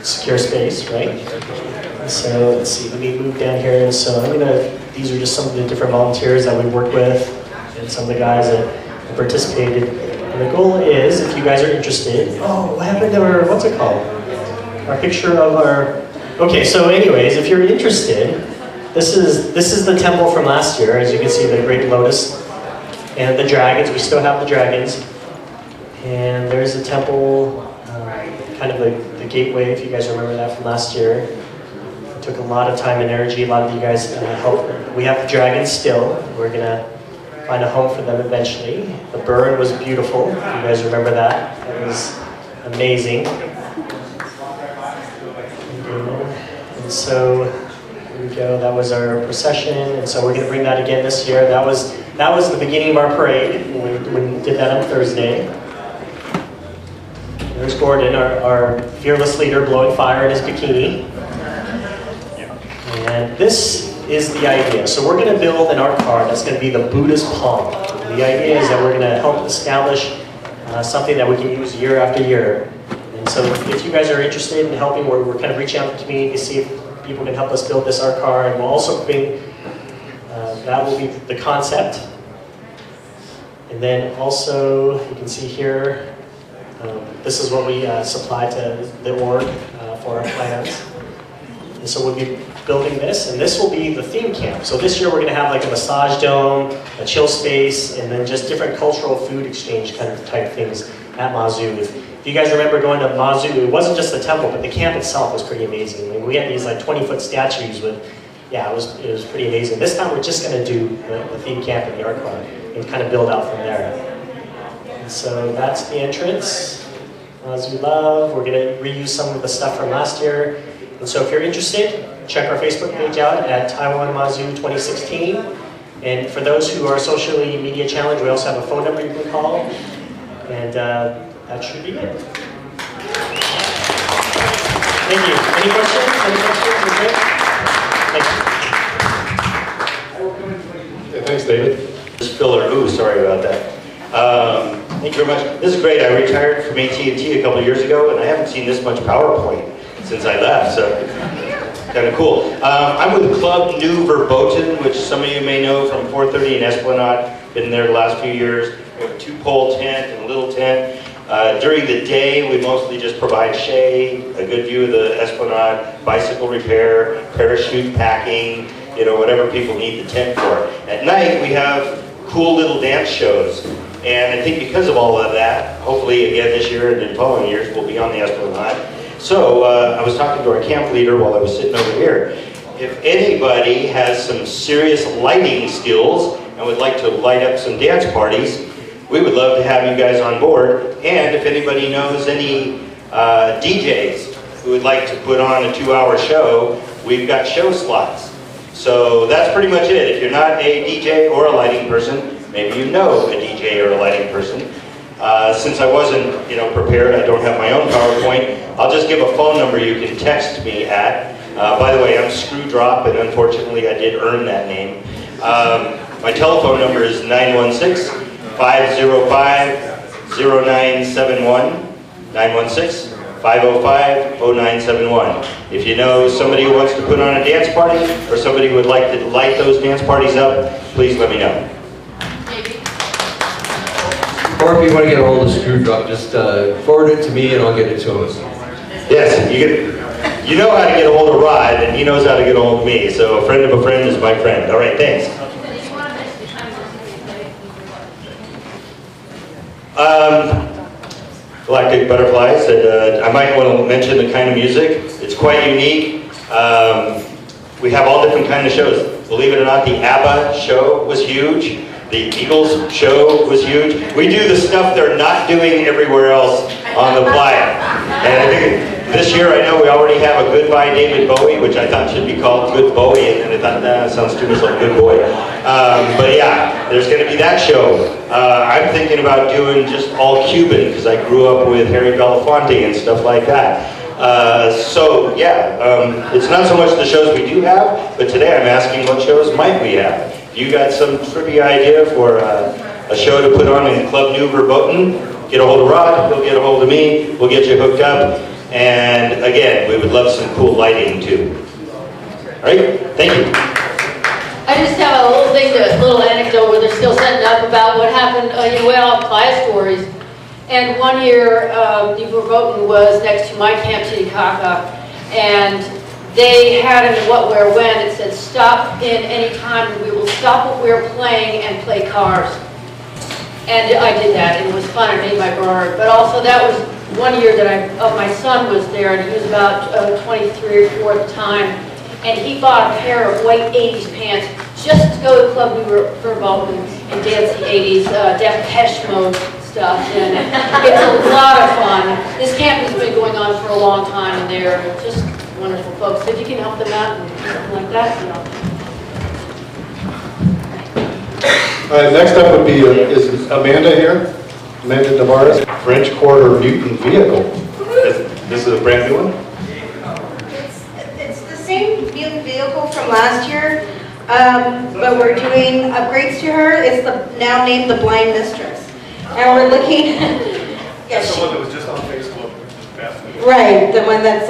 secure space, right? So let's see, let me move down here. And so these are just some of the different volunteers that we work with and some of the guys that participated. And the goal is, if you guys are interested, what happened to our, what's it called? Our picture of our, okay, so anyways, if you're interested, this is the temple from last year. As you can see, the great lotus and the dragons. We still have the dragons. And there's the temple, kind of the gateway, if you guys remember that from last year. It took a lot of time and energy. A lot of you guys helped. We have the dragons still. We're gonna find a home for them eventually. The burn was beautiful. You guys remember that? That was amazing. And so here we go. That was our procession, and so we're going to bring that again this year. That was the beginning of our parade when we did that on Thursday. There's Gordon, our fearless leader, blowing fire in his bikini. And this is the idea. So we're going to build an art car that's going to be the Buddha's palm. And the idea is that we're going to help establish something that we can use year after year. And so if you guys are interested in helping, we're kind of reaching out to the community to see if people can help us build this art car. And we'll also bring, that will be the concept. And then also, you can see here, this is what we supply to the org for our plans. And so we'll be building this, and this will be the theme camp. So this year we're going to have like a massage dome, a chill space, and then just different cultural food exchange kind of type things at Mazu. If you guys remember going to Mazu, it wasn't just the temple, but the camp itself was pretty amazing. I mean, we had these like 20-foot statues with, yeah, it was pretty amazing. This time we're just going to do the theme camp and the art club and kind of build out from there. And so that's the entrance. Mazu Love. We're going to reuse some of the stuff from last year. And so if you're interested, check our Facebook page out at Taiwan Mazu 2016. And for those who are socially media challenged, we also have a phone number you can call. And that should be it. Thank you. Any questions? Any questions? We're good? Thank you. Yeah, thanks, David. This filler, ooh, sorry about that. Thank you very much. This is great. I retired from AT&T a couple of years ago, and I haven't seen this much PowerPoint since I left, so kind of cool. I'm with Club New Verboten, which some of you may know from 430 and Esplanade. been there the last few years. We have a 2-pole tent and a little tent. During the day, we mostly just provide shade, a good view of the Esplanade, bicycle repair, parachute packing, you know, whatever people need the tent for. At night, we have cool little dance shows. And I think because of all of that, hopefully again this year and in following years, we'll be on the Esplanade. So I was talking to our camp leader while I was sitting over here. If anybody has some serious lighting skills and would like to light up some dance parties, we would love to have you guys on board. And if anybody knows any DJs who would like to put on a 2-hour show, we've got show slots. So that's pretty much it. If you're not a DJ or a lighting person, maybe you know a DJ or a lighting person. Since I wasn't, prepared, I don't have my own PowerPoint, I'll just give a phone number you can text me at. By the way, I'm Screwdrop, and unfortunately I did earn that name. My telephone number is 916-505-0971, 916-505-0971. If you know somebody who wants to put on a dance party, or somebody who would like to light those dance parties up, please let me know. Or if you want to get a hold of Screwdrop, just forward it to me and I'll get it to him. Yes, you know how to get a hold of Rod, and he knows how to get a hold of me, so a friend of a friend is my friend. All right, thanks. Galactic Butterflies, and I might want to mention the kind of music. It's quite unique. We have all different kind of shows. Believe it or not, the ABBA show was huge. The Eagles show was huge. We do the stuff they're not doing everywhere else on the playa. And I think this year, I know we already have a Goodbye David Bowie, which I thought should be called Good Bowie, and then I thought, that sounds too much like Good Boy. But yeah, there's going to be that show. I'm thinking about doing just all Cuban, because I grew up with Harry Belafonte and stuff like that. So yeah, it's not so much the shows we do have, but today I'm asking what shows might we have. If you got some trivia idea for a show to put on in Club New Verboten, get a hold of Rod, he'll get a hold of me, we'll get you hooked up. And again, we would love some cool lighting too. All right, thank you. I just have a little anecdote where they're still setting up about what happened, we all have playa stories. And one year, New Verboten was next to my camp, Titicaca, and they had in the what, where, when, it said stop in any time and we will stop what we're playing and play cars. And I did that, and it was fun, I made my bird. But also that was one year that my son was there, and he was about 23 or 4 at the time, and he bought a pair of white 80s pants just to go to Club New Verboten and dance the 80s, Depeche Mode stuff, and it's a lot of fun. This camp has been going on for a long time, and they're just wonderful folks. So if you can help them out and something like that, All right, next up would be, is Amanda here? Amanda Tavares, French Quarter Newton vehicle. This is a brand new one? It's the same vehicle from last year, but we're doing upgrades to her. It's now named the Blind Mistress. And we're looking, That's the one that was just on Facebook this past week. right, the one that's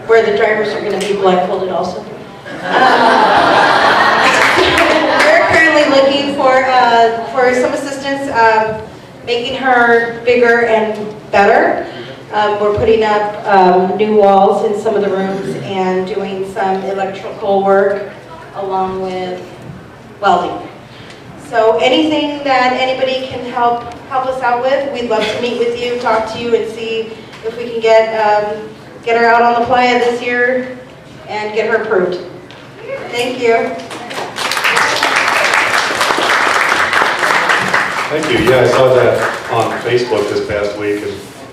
where the drivers are going to be blindfolded also. We're currently looking for some assistance making her bigger and better. We're putting up new walls in some of the rooms and doing some electrical work along with welding. So anything that anybody can help us out with, we'd love to meet with you, talk to you, and see if we can get her out on the playa this year and get her approved. Thank you. Thank you. Yeah, I saw that on Facebook this past week,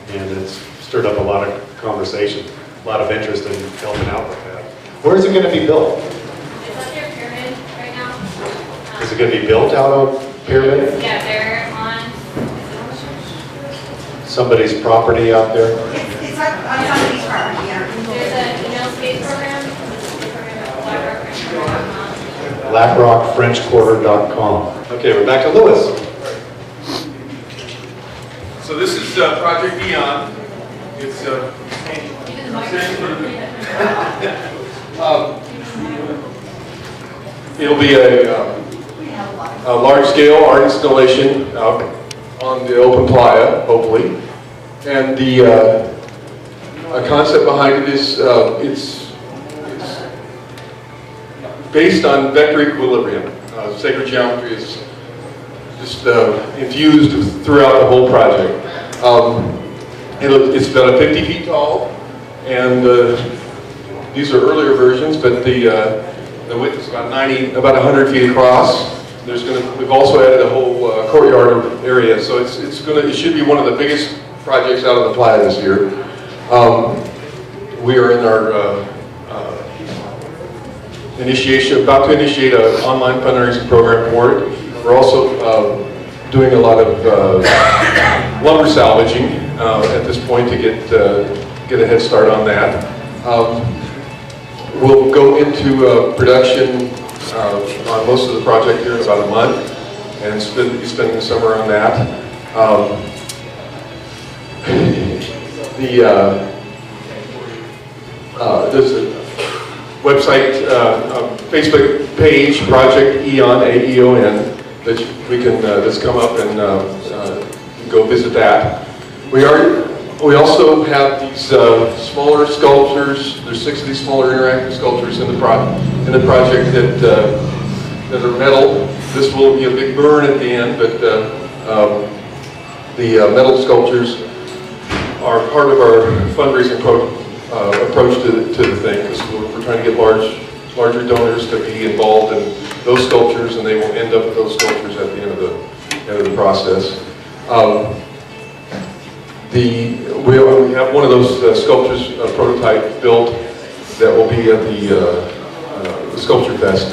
and it's stirred up a lot of conversation, a lot of interest in helping out with that. Where is it going to be built? It's up here, Pyramid, right now. Is it going to be built out on Pyramid? Yeah, they're on. Somebody's property out there? It's on somebody's property, yeah. There's a email space program. BlackRockFrenchQuarter.com. Okay, we're back to Lewis. So this is Project Beyond. It's it'll be a a large-scale art installation out on the open playa, hopefully. And the concept behind it is it's based on vector equilibrium. Sacred geometry is just infused throughout the whole project. It's about 50 feet tall, and these are earlier versions, but the width is about 100 feet across. We've also added a whole courtyard area, so it should be one of the biggest projects out on the playa this year. We are in our about to initiate an online fundraising program for it. We're also doing a lot of lumber salvaging at this point to get a head start on that. We'll go into production on most of the project here in about a month, and be spending the summer on that. There's a website, Facebook page, Project Eon, A-E-O-N, that that's come up, and you can go visit that. We also have these smaller sculptures. There's 6 of these smaller interactive sculptures in the project that are metal. This will be a big burn at the end, but the metal sculptures are part of our fundraising approach to the thing, because we're trying to get larger donors to be involved in those sculptures, and they will end up with those sculptures at the end of the process. We have one of those sculptures prototype built that will be at the Sculpture Fest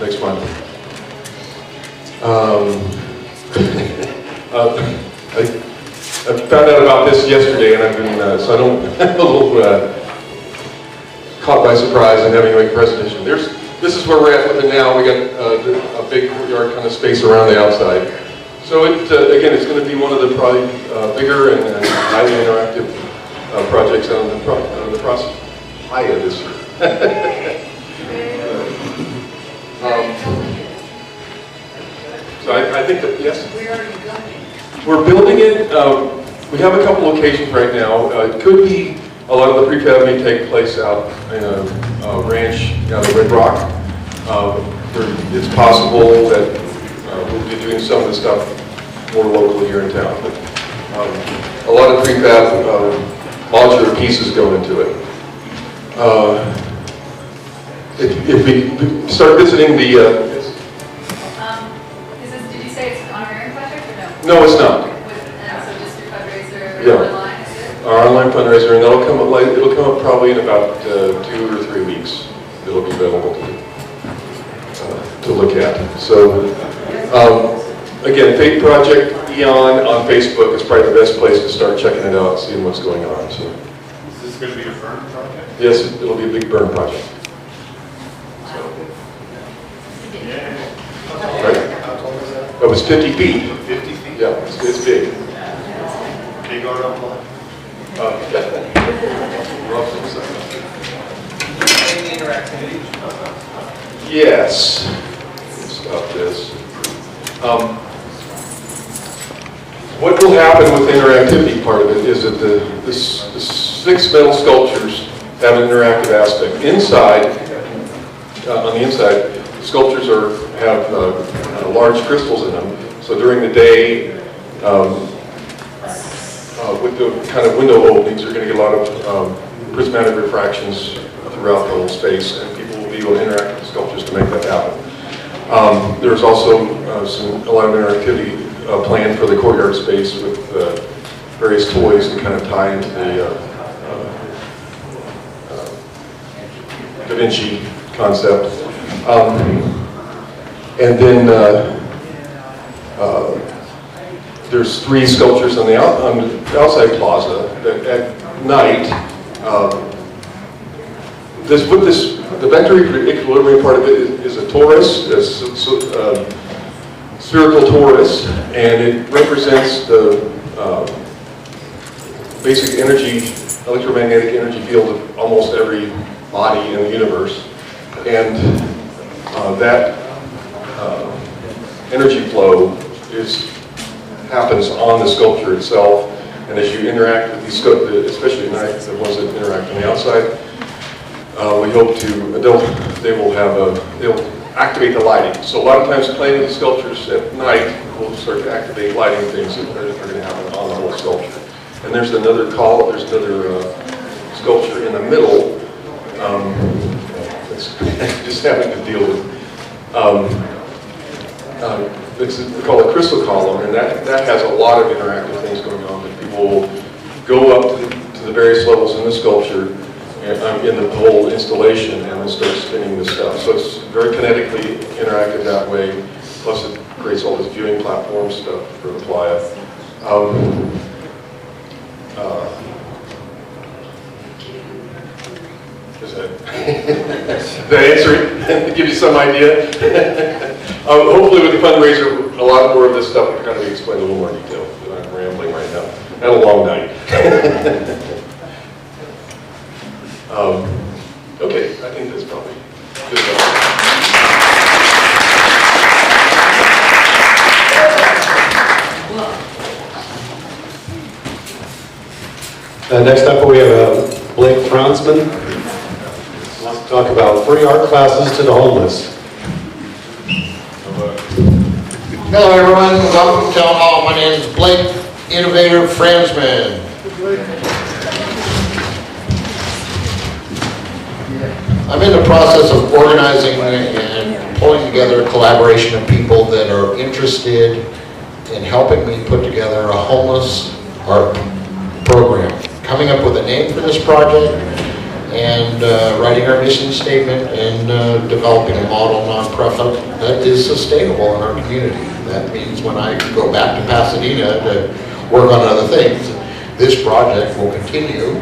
next month. I found out about this yesterday, and I've been I'm a little caught by surprise and having to make a presentation. This is where we're at with it now. We got a big courtyard kind of space around the outside. So again, it's going to be one of the probably bigger and highly interactive projects on the process. Hiya this year. So I think that, yes? We're building it. We have a couple locations right now. It could be a lot of the prefab may take place out in a ranch down in Red Rock. It's possible that we'll be doing some of the stuff more locally here in town. But a lot of prefab modular pieces go into it. If we start visiting the... Did you say it's an honorary project or no, it's not. And so just your fundraiser Yeah. online, is it? Our online fundraiser, and it'll come up probably in about 2 or 3 weeks. It'll be available to look at. So, again, Fate Project Eon on Facebook is probably the best place to start checking it out and seeing what's going on. So, Is this going to be a burn project? yes, it'll be a big burn project. Right? That was 50 feet. 50 feet? Yeah, it's big. Big art on the Yes. Stop this. What will happen with the interactivity part of it is that the 6 metal sculptures have an interactive aspect. Inside, on the inside, the sculptures have large crystals in them. So during the day, with the kind of window openings, you're going to get a lot of prismatic refractions throughout the whole space, and people will be able to interact with the sculptures to make that happen. There's also a lot of interactivity planned for the courtyard space with various toys to kind of tie into the Da Vinci concept. And then there's 3 sculptures on the outside plaza that at night, the vector equilibrium part of it is a torus, a spherical torus, and it represents the basic electromagnetic energy field of almost every body in the universe. And that energy flow happens on the sculpture itself. And as you interact with these sculptures, especially at night, the ones that interact on the outside, we hope they'll activate the lighting. So a lot of times playing with the sculptures at night will start to activate lighting things that are going to happen on the whole sculpture. And there's another sculpture in the middle that's just having to deal with. It's called a crystal column, and that has a lot of interactive things going on. That people will go up to the various levels in the sculpture, in the whole installation, and then start spinning the stuff. So it's very kinetically interactive that way. Plus, it creates all this viewing platform stuff for the playa. Did that answer it? Give you some idea? Hopefully with the fundraiser, a lot more of this stuff will kind of be explained in a little more detail. I'm rambling right now. Had a long night. Okay, I think that's probably good enough. Next up we have Blake Franzman. Wants to talk about free art classes to the homeless. Hello everyone, welcome to Town Hall. My name is Blake Innovator Franzman. I'm in the process of organizing and pulling together a collaboration of people that are interested in helping me put together a homeless art program. Coming up with a name for this project and writing our mission statement and developing a model nonprofit that is sustainable in our community. That means when I go back to Pasadena to work on other things, this project will continue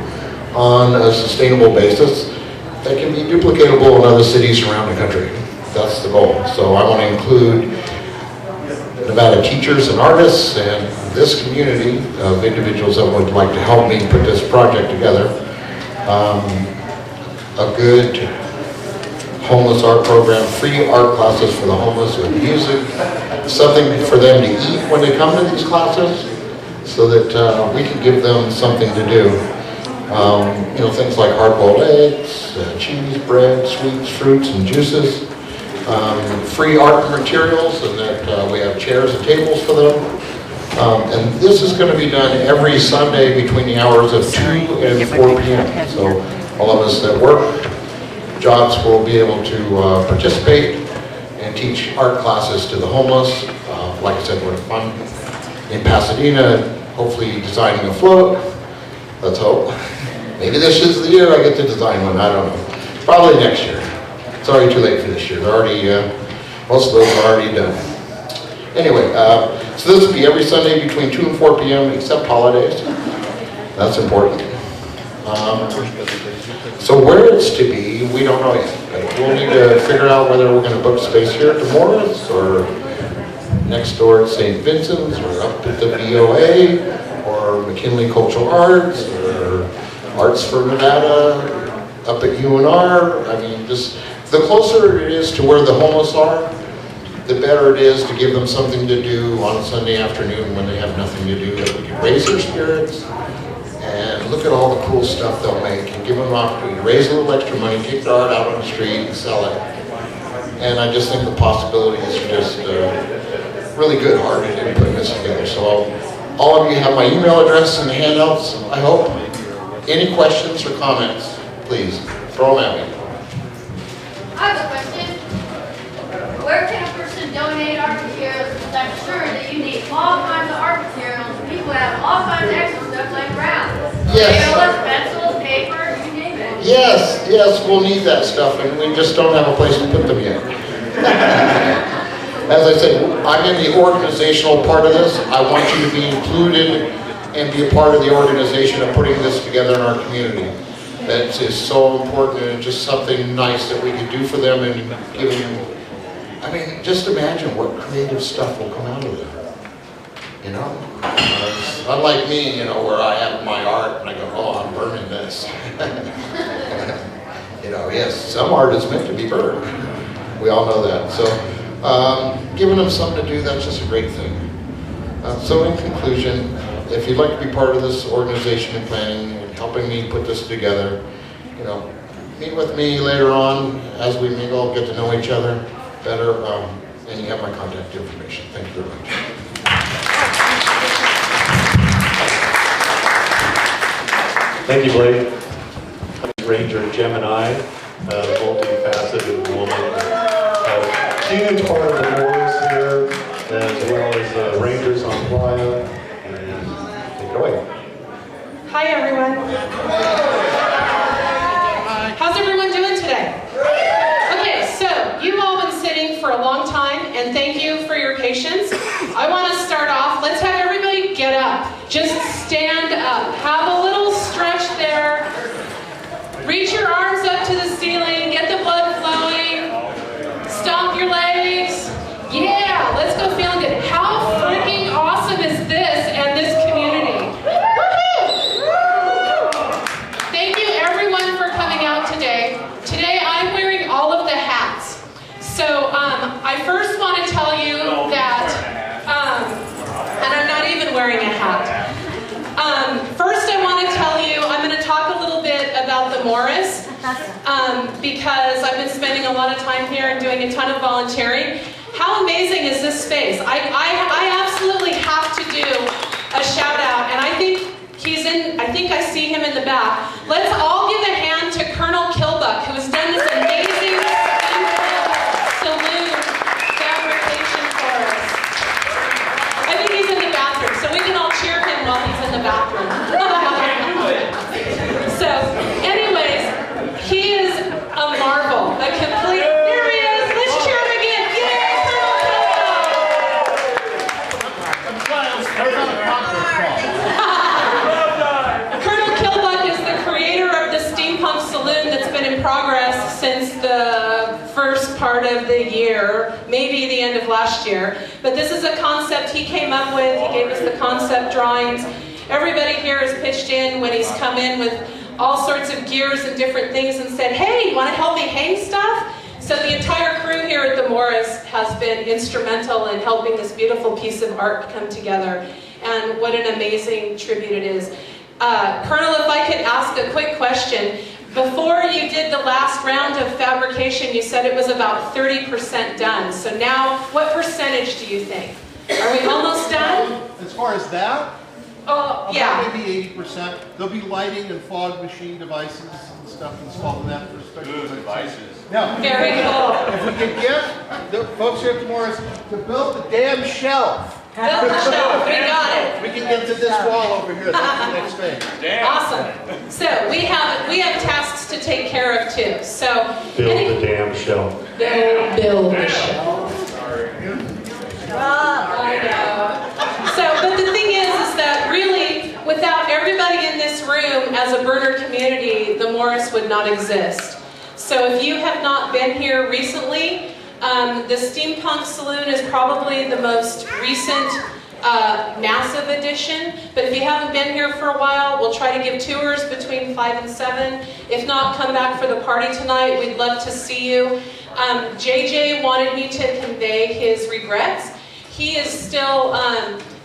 on a sustainable basis that can be duplicatable in other cities around the country. That's the goal. So I want to include Nevada teachers and artists and this community of individuals that would like to help me put this project together. A good homeless art program, free art classes for the homeless with music, something for them to eat when they come to these classes so that we can give them something to do. Things like hard-boiled eggs, cheese, bread, sweets, fruits, and juices. Free art materials, and that we have chairs and tables for them. And this is going to be done every Sunday between the hours of 2 and 4 p.m. So all of us that work jobs will be able to participate and teach art classes to the homeless. Like I said, we're fun in Pasadena, hopefully designing a float. Let's hope. Maybe this is the year I get to design one, I don't know. Probably next year. It's already too late for this year. They're already, most of those are already done. Anyway, so this will be every Sunday between 2 and 4 p.m. except holidays. That's important. So where it's to be, we don't know yet. But we'll need to figure out whether we're going to book space here at Morris or next door at St. Vincent's or up at the VOA or McKinley Cultural Arts or Arts for Nevada up at UNR. I mean, just the closer it is to where the homeless are, the better it is to give them something to do on a Sunday afternoon when they have nothing to do, that we can raise their spirits and look at all the cool stuff they'll make and give them an opportunity to raise a little extra money, take their art out on the street and sell it. And I just think the possibilities are just really good-hearted in putting this together. So all of you have my email address in the handouts, I hope. Any questions or comments, please throw them at me. I have a question. Where can a person donate art materials? Because I'm sure that you need all kinds of art materials. People have all kinds of extra stuff laying around. Yes. Pencils, paper, you name it. Yes, we'll need that stuff, and we just don't have a place to put them yet. As I said, I'm in the organizational part of this. I want you to be included and be a part of the organization of putting this together in our community. That is so important, and just something nice that we can do for them and give them. I mean, just imagine what creative stuff will come out of it. Unlike me, where I have my art and I go, oh, I'm burning this. Yes, some art is meant to be burned. We all know that. So Giving them something to do, that's just a great thing. So in conclusion, if you'd like to be part of this organization and planning and helping me put this together, you know, meet with me later on as we mingle, get to know each other better, and you have my contact information. Thank you very much. Thank you, Blake. Ranger Gemini, multifaceted woman. Huge part of the Morris here, as well as Rangers on Playa. And take it away. Hi, everyone. How's everyone doing today? Okay, so you've all been sitting for a long time, and thank you for your patience. I want to start off. Let's have everybody get up. Just stand up. Have a little stretch there. Reach your arms up to the ceiling. Get the blood flowing. Stomp your legs. Yeah, let's go feeling good. How freaking awesome is this and this community? Thank you everyone for coming out today. Today I'm wearing all of the hats. So I first want to tell you that, and I'm not even wearing a hat. First I want to tell you, I'm going to talk a little bit about the Morris, because I've been spending a lot of time here and doing a ton of volunteering. How amazing is this space? I absolutely have to do a shout out, and I think I see him in the back. Let's all give a hand to Colonel Kilbuck, who has done this amazing saloon fabrication for us. I think he's in the bathroom, so we can all cheer him while he's in the bathroom. So, anyways, he is a marvel, a complete, there he is, let's cheer him again. Yay, Colonel Kilbuck is the creator of the steampunk saloon that's been in progress since the first part of the year, maybe the end of last year. But this is a concept he came up with. He gave us the concept drawings. Everybody here has pitched in when he's come in with all sorts of gears and different things and said, hey, you want to help me hang stuff? So the entire crew here at the Morris has been instrumental in helping this beautiful piece of art come together. And what an amazing tribute it is. Colonel, if I could ask a quick question. Before you did the last round of fabrication, you said it was about 30% done. So now, what percentage do you think? Are we almost done? As far as that? Oh, yeah. Maybe 80%. There'll be lighting and fog machine devices and stuff installed in that for special devices. Now, very cool. If we could get the folks here at the Morris to build the damn shelf. Build the shelf. We got it. We can get to this wall over here. That's the next thing. Awesome. So we have tasks to take care of too. So Build the damn shelf. Build the shelf. I know. So, but the thing is that really, without everybody in this room as a burner community, the Morris would not exist. So if you have not been here recently, the Steampunk Saloon is probably the most recent massive addition. But if you haven't been here for a while, we'll try to give tours between 5 and 7. If not, come back for the party tonight. We'd love to see you. JJ wanted me to convey his regrets. He is still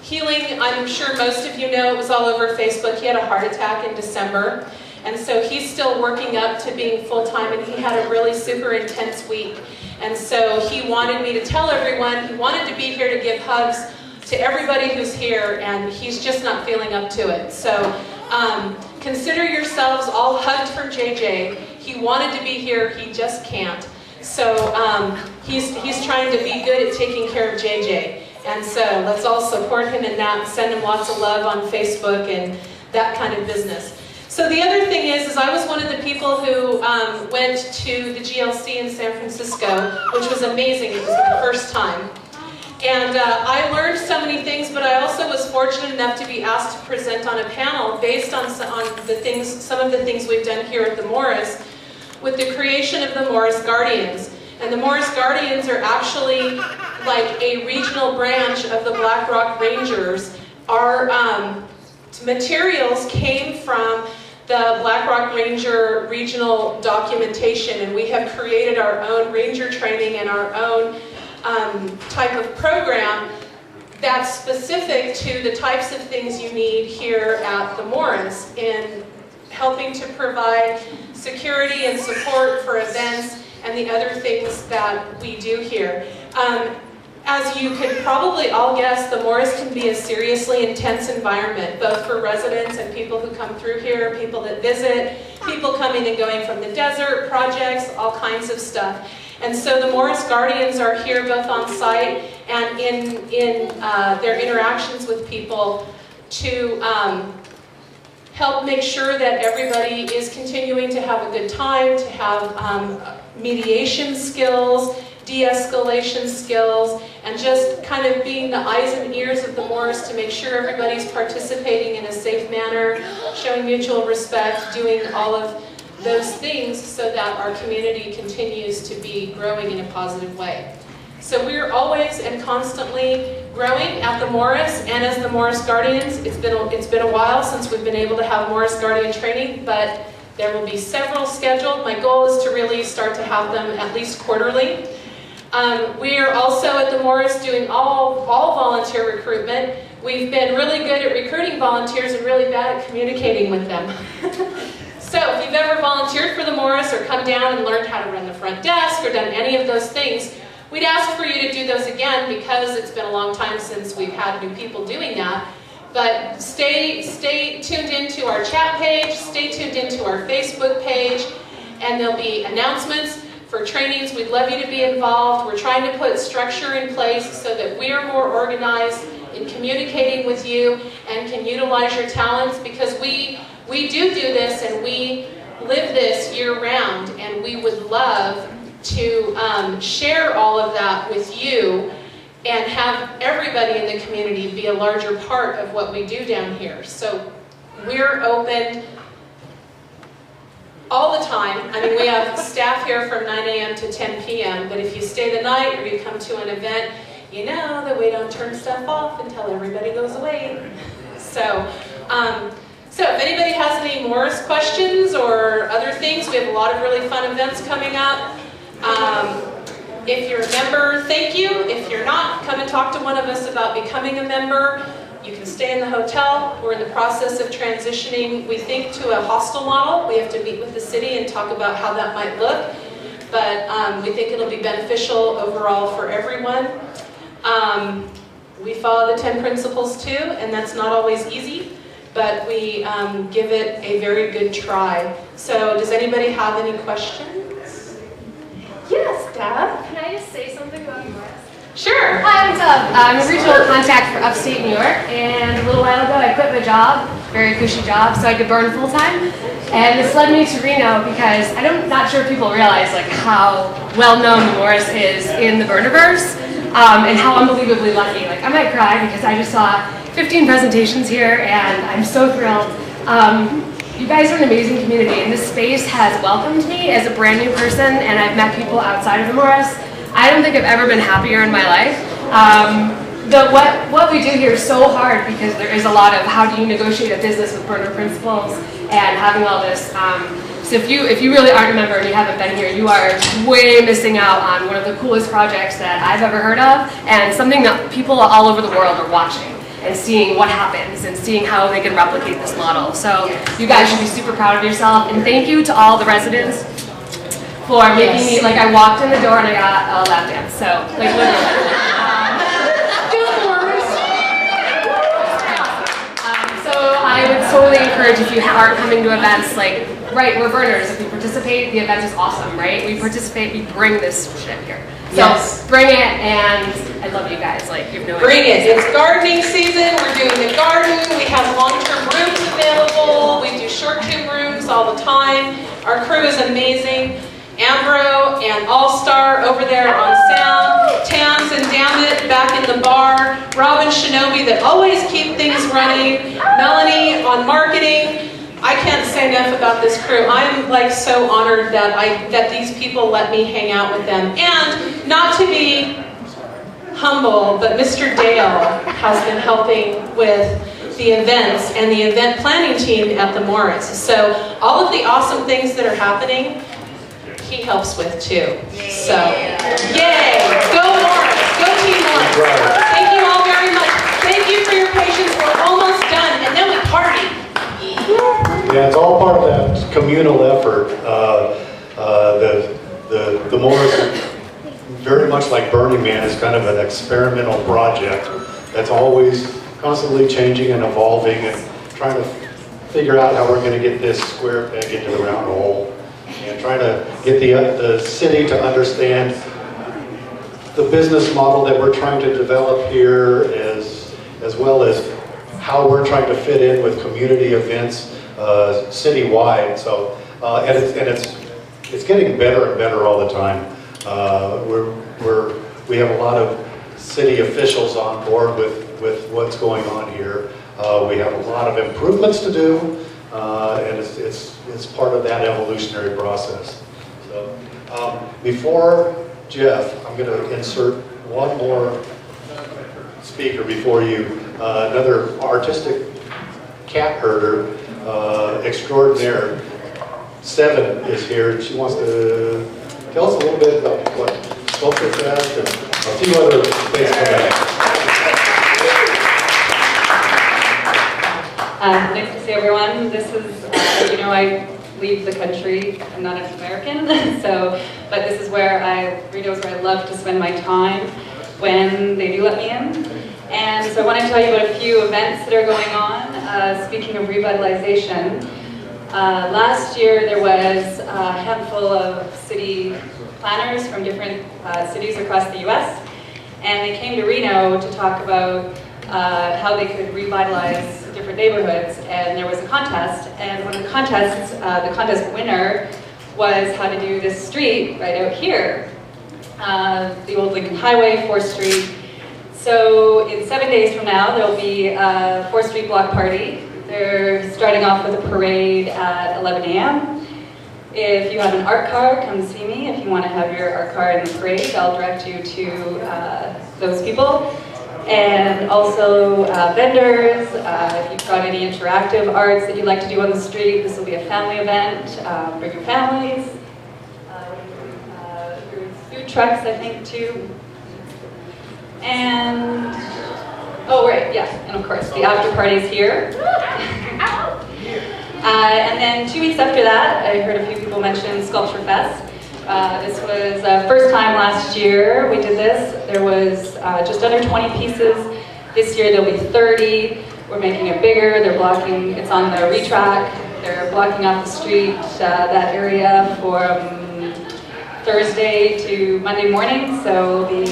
healing. I'm sure most of you know, it was all over Facebook. He had a heart attack in December. And so he's still working up to being full-time, and he had a really super intense week. And so he wanted me to tell everyone, he wanted to be here to give hugs to everybody who's here, and he's just not feeling up to it. So consider yourselves all hugged from JJ. He wanted to be here, he just can't. So he's trying to be good at taking care of JJ. And so let's all support him in that, send him lots of love on Facebook and that kind of business. So the other thing is I was one of the people who went to the GLC in San Francisco, which was amazing. It was my first time. And I learned so many things, but I also was fortunate enough to be asked to present on a panel based on some of the things we've done here at the Morris, with the creation of the Morris Guardians. And the Morris Guardians are actually like a regional branch of the Black Rock Rangers. Our materials came from the Black Rock Ranger regional documentation, and we have created our own ranger training and our own type of program that's specific to the types of things you need here at the Morris in helping to provide security and support for events and the other things that we do here. As you could probably all guess, the Morris can be a seriously intense environment, both for residents and people who come through here, people that visit, people coming and going from the desert, projects, all kinds of stuff. And so the Morris Guardians are here both on site and in their interactions with people to help make sure that everybody is continuing to have a good time, to have mediation skills, de-escalation skills, and just kind of being the eyes and ears of the Morris to make sure everybody's participating in a safe manner, showing mutual respect, doing all of those things so that our community continues to be growing in a positive way. So we're always and constantly growing at the Morris and as the Morris Guardians. It's been a while since we've been able to have Morris Guardian training, but there will be several scheduled. My goal is to really start to have them at least quarterly. We are also at the Morris doing all volunteer recruitment. We've been really good at recruiting volunteers and really bad at communicating with them. So if you've ever volunteered for the Morris or come down and learned how to run the front desk or done any of those things, we'd ask for you to do those again because it's been a long time since we've had new people doing that. But stay tuned into our chat page, stay tuned into our Facebook page, and there'll be announcements for trainings. We'd love you to be involved. We're trying to put structure in place so that we are more organized in communicating with you and can utilize your talents, because we do this and we live this year-round, and we would love to share all of that with you and have everybody in the community be a larger part of what we do down here. So we're open all the time. I mean, we have staff here from 9 a.m. to 10 p.m., but if you stay the night or you come to an event, you know that we don't turn stuff off until everybody goes away. So if anybody has any Morris questions or other things, we have a lot of really fun events coming up. If you're a member, thank you. If you're not, come and talk to one of us about becoming a member. You can stay in the hotel. We're in the process of transitioning, we think, to a hostel model. We have to meet with the city and talk about how that might look. But we think it'll be beneficial overall for everyone. We follow the 10 principles too, and that's not always easy, but we give it a very good try. So does anybody have any questions? Yes, Deb? Can I just say something about Morris? Sure. Hi, I'm Deb. I'm a regional contact for upstate New York, and a little while ago I quit my job, very cushy job, so I could burn full-time. And this led me to Reno because I'm not sure if people realize like how well-known the Morris is in the burniverse, and how unbelievably lucky. Like, I might cry because I just saw 15 presentations here, and I'm so thrilled. You guys are an amazing community, and this space has welcomed me as a brand new person, and I've met people outside of the Morris. I don't think I've ever been happier in my life. What we do here is so hard because there is a lot of how do you negotiate a business with burner principles and having all this. So if you really aren't a member and you haven't been here, you are way missing out on one of the coolest projects that I've ever heard of, and something that people all over the world are watching and seeing what happens and seeing how they can replicate this model. So you guys should be super proud of yourself, and thank you to all the residents for making me, like, I walked in the door and I got a lap dance, so, like, literally. So I would totally encourage, if you aren't coming to events, like, right, we're burners. If we participate, the event is awesome, right? We participate, we bring this shit here. So bring it, and I love you guys. Like, you have no Bring idea. it. It's gardening season. We're doing the garden. We have long-term rooms available. We do short-term rooms all the time. Our crew is amazing. Ambro and All-Star over there on sound. Tams and Dammit back in the bar. Robin Shinobi that always keep things running. Melanie on marketing. I can't say enough about this crew. I'm like so honored that these people let me hang out with them. And not to be humble, but Mr. Dale has been helping with the events and the event planning team at the Morris. So all of the awesome things that are happening, he helps with too. So, yay! Go Morris! communal effort. The Morris, very much like Burning Man, is kind of an experimental project that's always constantly changing and evolving and trying to figure out how we're going to get this square peg into the round hole, and trying to get the city to understand the business model that we're trying to develop here, as well as how we're trying to fit in with community events citywide. So, and it's getting better and better all the time. We have a lot of city officials on board with what's going on here. We have a lot of improvements to do, and it's part of that evolutionary process. So, before Jeff, I'm going to insert one more speaker before you. Another artistic cat herder extraordinaire. Seven is here. She wants to tell us a little bit about what Sculpture Fest and a few other things coming up. Nice to see everyone. This is, you know, I leave the country. I'm not an American, but this is where Reno is where I love to spend my time when they do let me in. And so I want to tell you about a few events that are going on. Speaking of revitalization, last year there was a handful of city planners from different cities across the U.S. and they came to Reno to talk about how they could revitalize different neighborhoods, and there was a contest, and one of the contests, the contest winner was how to do this street right out here, the old Lincoln Highway, 4th Street. So in 7 days from now, there'll be a 4th Street block party. They're starting off with a parade at 11 a.m. If you have an art car, come see me. If you want to have your art car in the parade, I'll direct you to those people. And also vendors, if you've got any interactive arts that you'd like to do on the street, this will be a family event. Bring your families. There's food trucks, I think, too. And, oh right, yeah, and of course, the after party's here. And then 2 weeks after that, I heard a few people mention Sculpture Fest. This was first time last year we did this. There was just under 20 pieces. This year there'll be 30. We're making it bigger. They're blocking, it's on the retrack. They're blocking off the street, that area from Thursday to Monday morning. So it'll be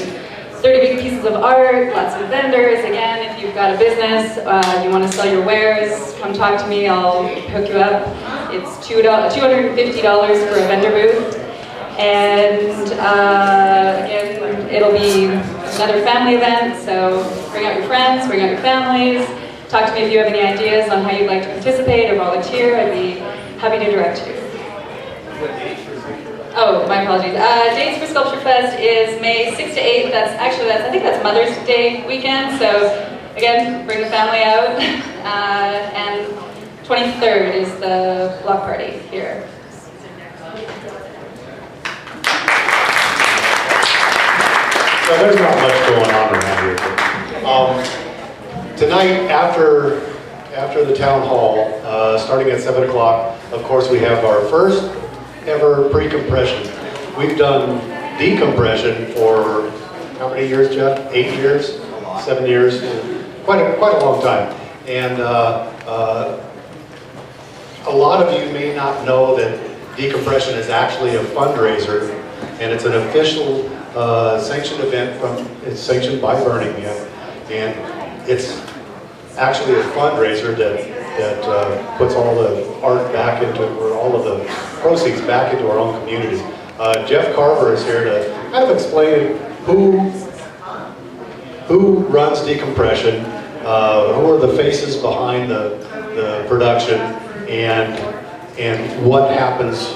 30 big pieces of art, lots of vendors. Again, if you've got a business, you want to sell your wares, come talk to me, I'll hook you up. It's $250 for a vendor booth. And again, it'll be another family event, so bring out your friends, bring out your families. Talk to me if you have any ideas on how you'd like to participate or volunteer. I'd be happy to direct you. Oh, my apologies. Dates for Sculpture Fest is May 6th to 8th. I think that's Mother's Day weekend. So again, bring the family out. And 23rd is the block party here. So there's not much going on around here. Tonight, after the town hall, starting at 7 o'clock, of course, we have our first ever pre-compression. We've done decompression for how many years, Jeff? 8 years? 7 years? Quite a long time. And a lot of you may not know that decompression is actually a fundraiser, and it's an official sanctioned event it's sanctioned by Burning Man, and it's actually a fundraiser that puts all the art back into, or all of the proceeds back into our own community. Jeff Carver is here to kind of explain who runs decompression, who are the faces behind the production, and what happens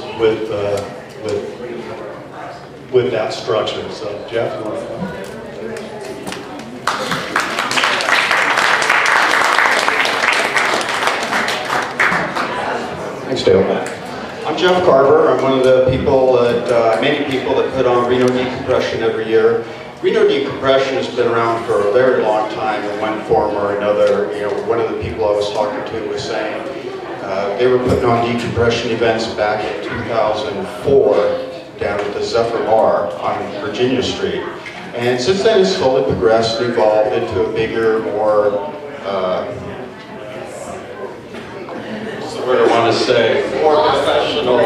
with that structure. So, Jeff, you want to? Thanks, Dale. I'm Jeff Carver. I'm one of the people many people that put on Reno Decompression every year. Reno Decompression has been around for a very long time in one form or another. You know, one of the people I was talking to was saying They were putting on decompression events back in 2004 down at the Zephyr Bar on Virginia Street. And since then, it's slowly progressed and evolved into a bigger, more, what's the word I want to say, more professional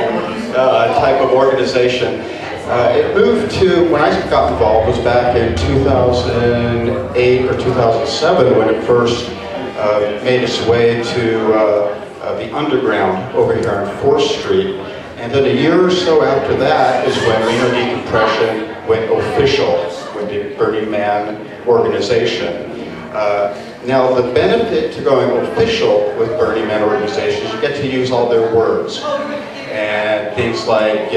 type of organization. It moved to, when I got involved, was back in 2008 or 2007 when it first made its way to the underground over here on 4th Street. And then a year or so after that is when Reno Decompression went official with the Burning Man organization. Now the benefit to going official with Burning Man organizations, you get to use all their words. And things like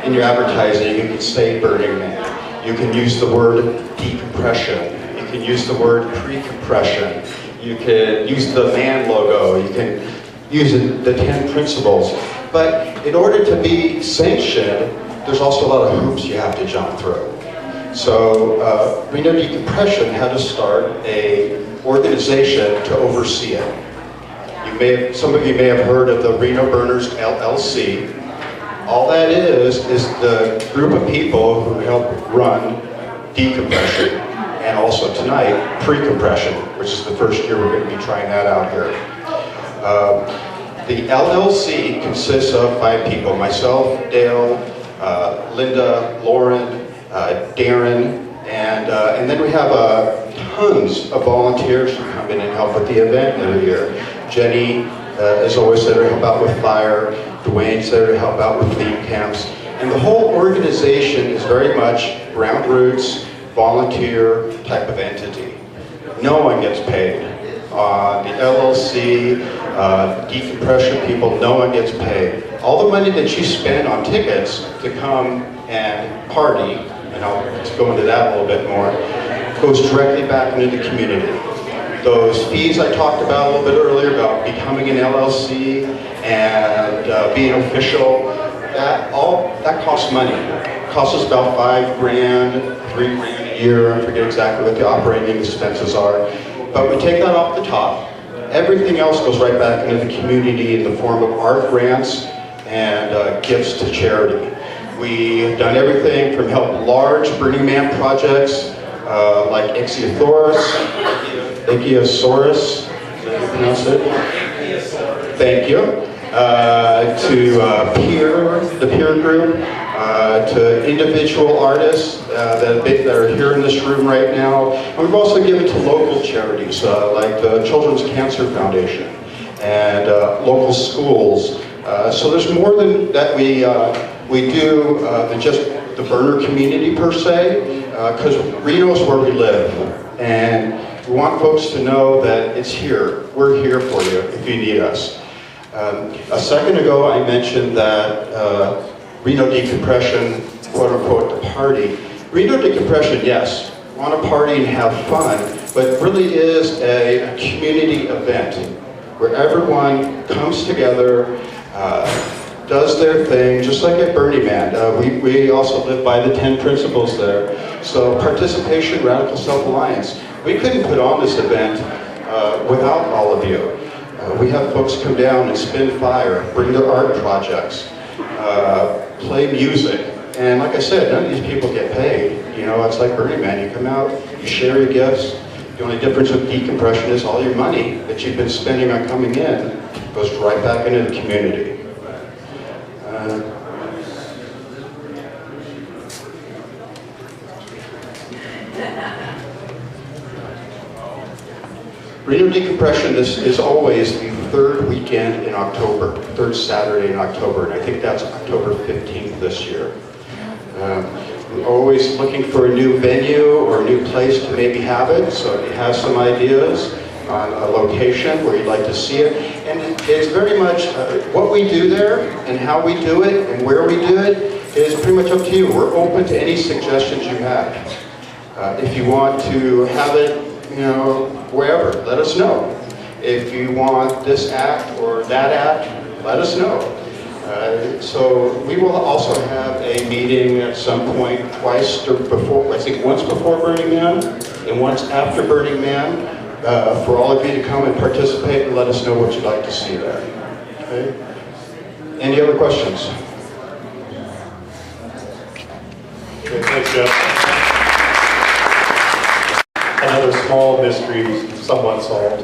in your advertising, you can say Burning Man. You can use the word decompression. You can use the word pre-compression. You can use the man logo. You can use the 10 principles. But in order to be sanctioned, there's also a lot of hoops you have to jump through. So Reno Decompression had to start an organization to oversee it. Some of you may have heard of the Reno Burners LLC. All that is the group of people who help run decompression and also tonight pre-compression, which is the first year we're going to be trying that out here. The LLC consists of 5 people: myself, Dale, Linda, Lauren, Darren, and then we have tons of volunteers who come in and help with the event every year. Jenny is always there to help out with fire. Dwayne's there to help out with theme camps. And the whole organization is very much ground roots, volunteer type of entity. No one gets paid. The LLC, decompression people, no one gets paid. All the money that you spend on tickets to come and party, and I'll go into that a little bit more, goes directly back into the community. Those fees I talked about a little bit earlier about becoming an LLC and being official, that costs money. It costs us about $5 grand, $3 grand a year. I forget exactly what the operating expenses are. But we take that off the top. Everything else goes right back into the community in the form of art grants and gifts to charity. We've done everything from help large Burning Man projects like Ichthyosaurus, is that how you pronounce it? Thank you. To the peer group, to individual artists that are here in this room right now. And we've also given to local charities like the Children's Cancer Foundation and local schools. So there's more than that we do than just the burner community per se, because Reno is where we live. And we want folks to know that it's here. We're here for you if you need us. A second ago, I mentioned that Reno Decompression, quote unquote, the party. Reno Decompression, yes, want to party and have fun, but it really is a community event where everyone comes together, does their thing, just like at Burning Man. We also live by the 10 principles there. So participation, radical self-reliance. We couldn't put on this event without all of you. We have folks come down and spin fire, bring their art projects, play music. And like I said, none of these people get paid. You know, it's like Burning Man. You come out, you share your gifts. The only difference with decompression is all your money that you've been spending on coming in goes right back into the community. Reno Decompression is always the third weekend in October, third Saturday in October, and I think that's October 15th this year. We're always looking for a new venue or a new place to maybe have it, so if you have some ideas on a location where you'd like to see it. And it's very much what we do there and how we do it and where we do it is pretty much up to you. We're open to any suggestions you have. If you want to have it, you know, wherever, let us know. If you want this act or that act, let us know. So we will also have a meeting at some point twice before, I think once before Burning Man and once after Burning Man for all of you to come and participate and let us know what you'd like to see there. Okay. Any other questions? Okay, thanks, Jeff. Another small mystery somewhat solved.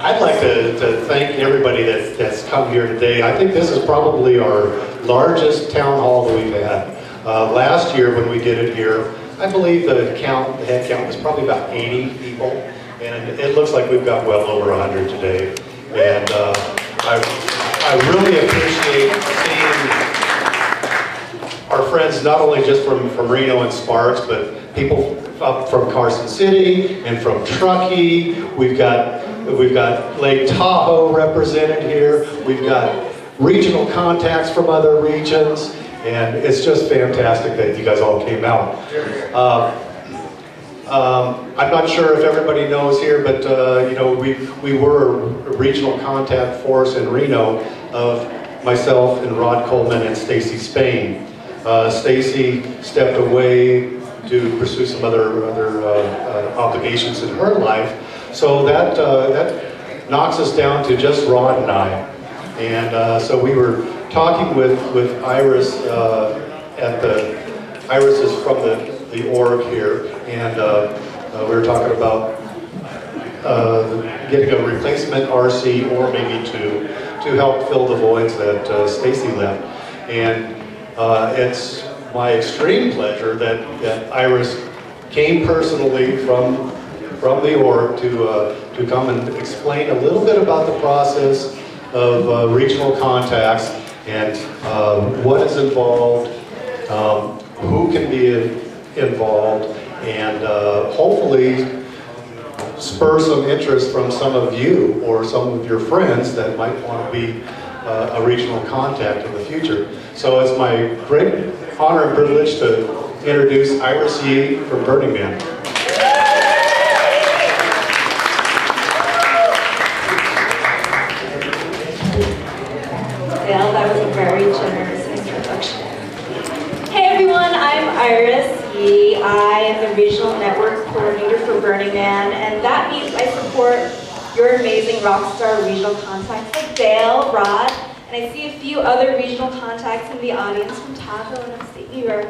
I'd like to thank everybody that's come here today. I think this is probably our largest town hall that we've had. Last year when we did it here, I believe the head count was probably about 80 people, and it looks like we've got well over 100 today. And I really appreciate seeing our friends, not only just from Reno and Sparks, but people up from Carson City and from Truckee. We've got Lake Tahoe represented here. We've got regional contacts from other regions, and it's just fantastic that you guys all came out. I'm not sure if everybody knows here, but you know, we were a regional contact force in Reno of myself and Rod Coleman and Stacy Spain. Stacy stepped away to pursue some other obligations in her life. So that knocks us down to just Rod and I. And so we were talking with Iris Iris is from the org here, and we were talking about getting a replacement RC or maybe two to help fill the voids that Stacy left. And it's my extreme pleasure that Iris came personally from the org to come and explain a little bit about the process of regional contacts and what is involved, who can be involved, and hopefully spur some interest from some of you or some of your friends that might want to be a regional contact in the future. So it's my great honor and privilege to introduce Iris Yee from Burning Man. Well, that was a very generous introduction. Hey everyone, I'm Iris Yee. I am the Regional Network Coordinator for Burning Man, and that means I support your amazing rock star regional contacts like Dale, Rod, and I see a few other regional contacts in the audience from Tahoe and upstate New York.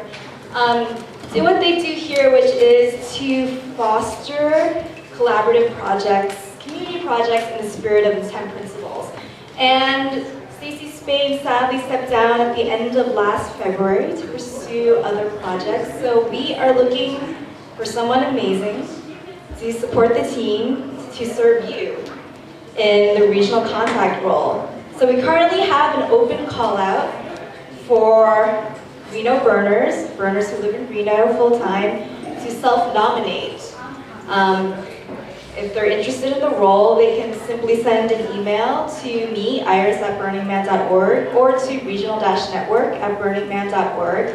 Do what they do here, which is to foster collaborative projects, community projects in the spirit of the 10 principles. And Stacy Spain sadly stepped down at the end of last February to pursue other projects. So we are looking for someone amazing to support the team to serve you in the regional contact role. So we currently have an open call out for Reno burners who live in Reno full-time, to self-nominate. If they're interested in the role, they can simply send an email to me, iris@burningman.org, or to regional-network@burningman.org,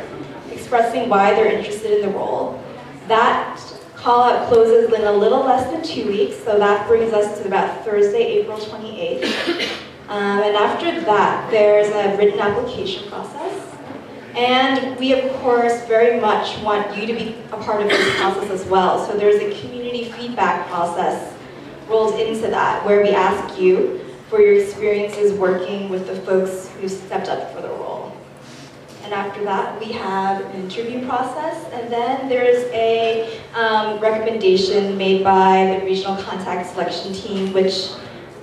expressing why they're interested in the role. That call out closes in a little less than 2 weeks, so that brings us to about Thursday, April 28th. And after that, there's a written application process. And we, of course, very much want you to be a part of this process as well. So there's a community feedback process rolled into that, where we ask you for your experiences working with the folks who stepped up for the role. And after that, we have an interview process, and then there's a recommendation made by the Regional Contact Selection Team, which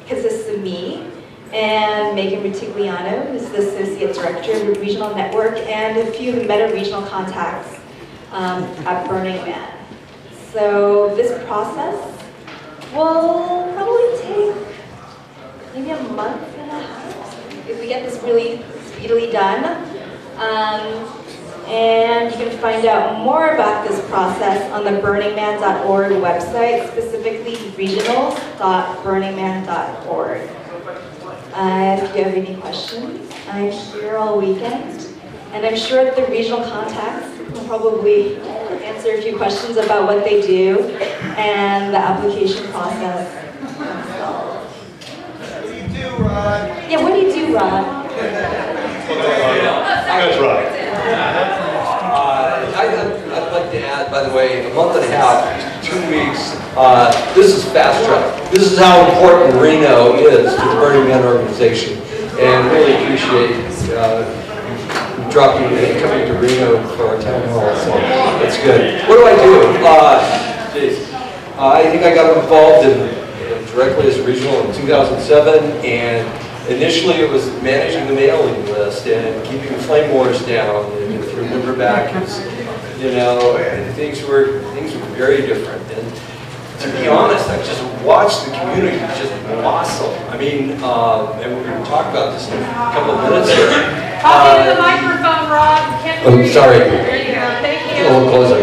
consists of me, and Megan Rutigliano, who's the Associate Director of the Regional Network, and a few meta-regional contacts at Burning Man. So this process will probably take maybe a month and a half if we get this really speedily done. And you can find out more about this process on the burningman.org website, specifically regionals.burningman.org. If you have any questions, I'm here all weekend. And I'm sure that the regional contacts will probably answer a few questions about what they do and the application process themselves. What do you do, Rod? Yeah, what do you do, Rod? That's right. I'd like to to add, by the way, a month and a half, 2 weeks, this is fast track. This is how important Reno is to the Burning Man organization. And really appreciate dropping and coming to Reno for our town hall, so that's good. What do I do? I think I got involved directly as a regional in 2007, and initially it was managing the mailing list and keeping the flame wars down. And if you remember back, things were very different. And to be honest, I just watched the community just blossom. I mean, and we're going to talk about this in a couple of minutes here. Talk into the microphone, Rob. Can't hear you. Sorry. There you go. Thank you. A little closer.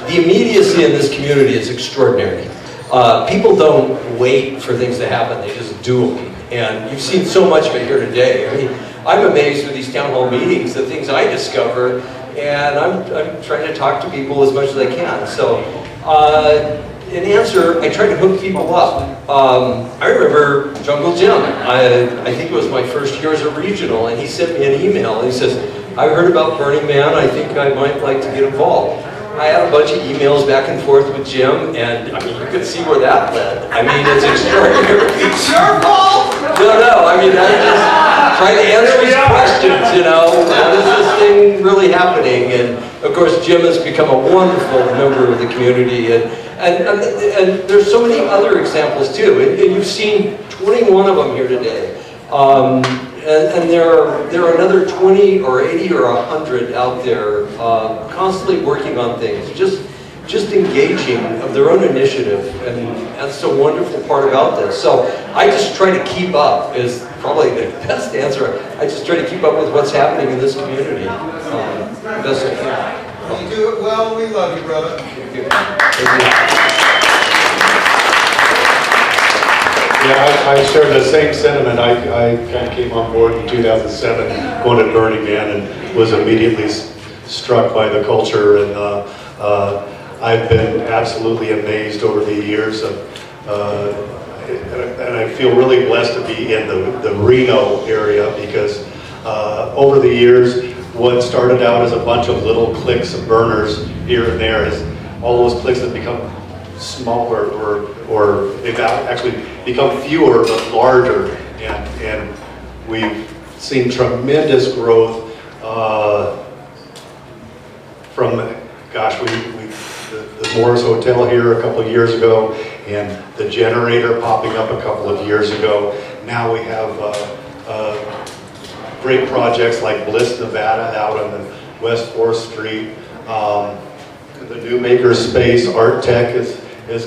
The immediacy in this community is extraordinary. People don't wait for things to happen, they just do them. And you've seen so much of it here today. I mean, I'm amazed with these town hall meetings, the things I discover, and I'm trying to talk to people as much as I can. So, in answer, I try to hook people up. I remember Jungle Jim. I think it was my first year as a regional, and he sent me an email, and he says, I heard about Burning Man, I think I might like to get involved. I had a bunch of emails back and forth with Jim, and I mean, you could see where that led. I mean, it's extraordinary. It's your fault! No, I mean, I'm just trying to answer his questions, what is this thing really happening? And of course, Jim has become a wonderful member of the community, and there's so many other examples too, and you've seen 21 of them here today. And there are another 20 or 80 or 100 out there constantly working on things, just engaging of their own initiative, and that's the wonderful part about this. So I just try to keep up, is probably the best answer. I just try to keep up with what's happening in this community, best I can. You do it well, we love you, brother. Thank you. Yeah, I share the same sentiment. I kind of came on board in 2007, going to Burning Man, and was immediately struck by the culture. And I've been absolutely amazed over the years of, and I feel really blessed to be in the Reno area, because over the years, what started out as a bunch of little cliques of burners here and there is all those cliques have become smaller, or they've actually become fewer but larger, and we've seen tremendous growth from, the Morris Hotel here a couple of years ago, and the generator popping up a couple of years ago. Now we have great projects like Bliss, Nevada, out on the West 4th Street. The new makerspace, Art Tech is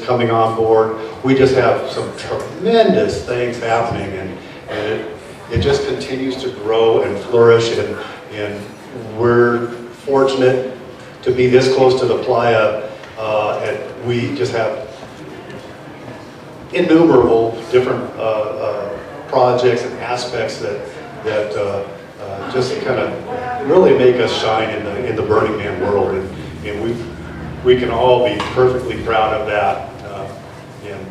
coming on board. We just have some tremendous things happening, and it just continues to grow and flourish, and we're fortunate to be this close to the playa, and we just have innumerable different projects and aspects that just kind of really make us shine in the Burning Man world, and we can all be perfectly proud of that. And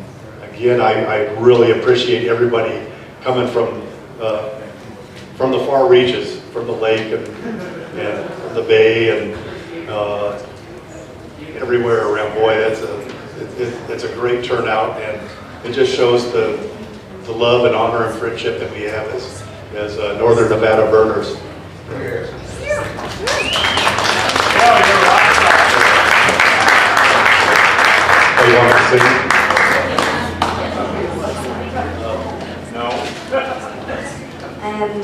again, I really appreciate everybody coming from the far reaches, from the lake and from the bay and everywhere around. Boy, it's a great turnout, and it just shows the love and honor and friendship that we have as Northern Nevada burners. Oh, you want me to sing? No. And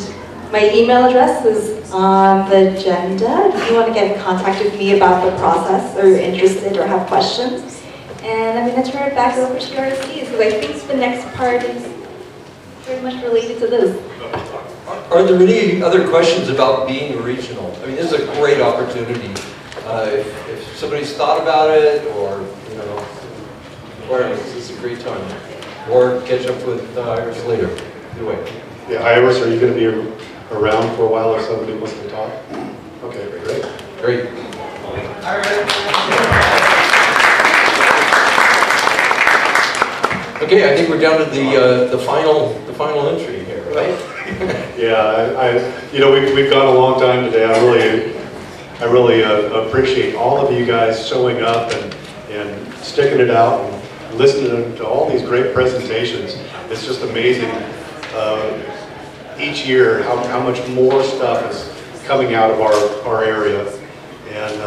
my email address is on the agenda. If you want to get in contact with me about the process, or you're interested or have questions. And I'm going to turn it back over to RCs, because I think the next part is very much related to this. Are there any other questions about being regional? I mean, this is a great opportunity. If somebody's thought about it, or whatever, this is a great time. Or catch up with Iris later. Either way. Yeah, Iris, are you going to be around for a while if somebody wants to talk? Okay, great. Great. Okay, I think we're down to the final entry here, right? Yeah, we've gone a long time today. I really appreciate all of you guys showing up and sticking it out and listening to all these great presentations. It's just amazing each year how much more stuff is coming out of our area. And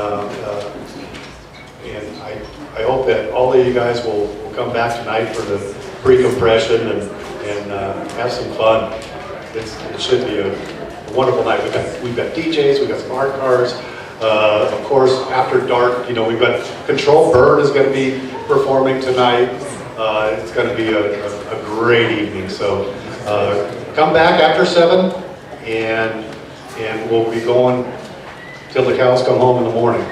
I hope that all of you guys will come back tonight for the pre-compression and have some fun. It should be a wonderful night. We've got DJs, we've got some art cars. Of course, after dark, we've got Control Bird is going to be performing tonight. It's going to be a great evening. So come back after 7, and we'll be going till the cows come home in the morning.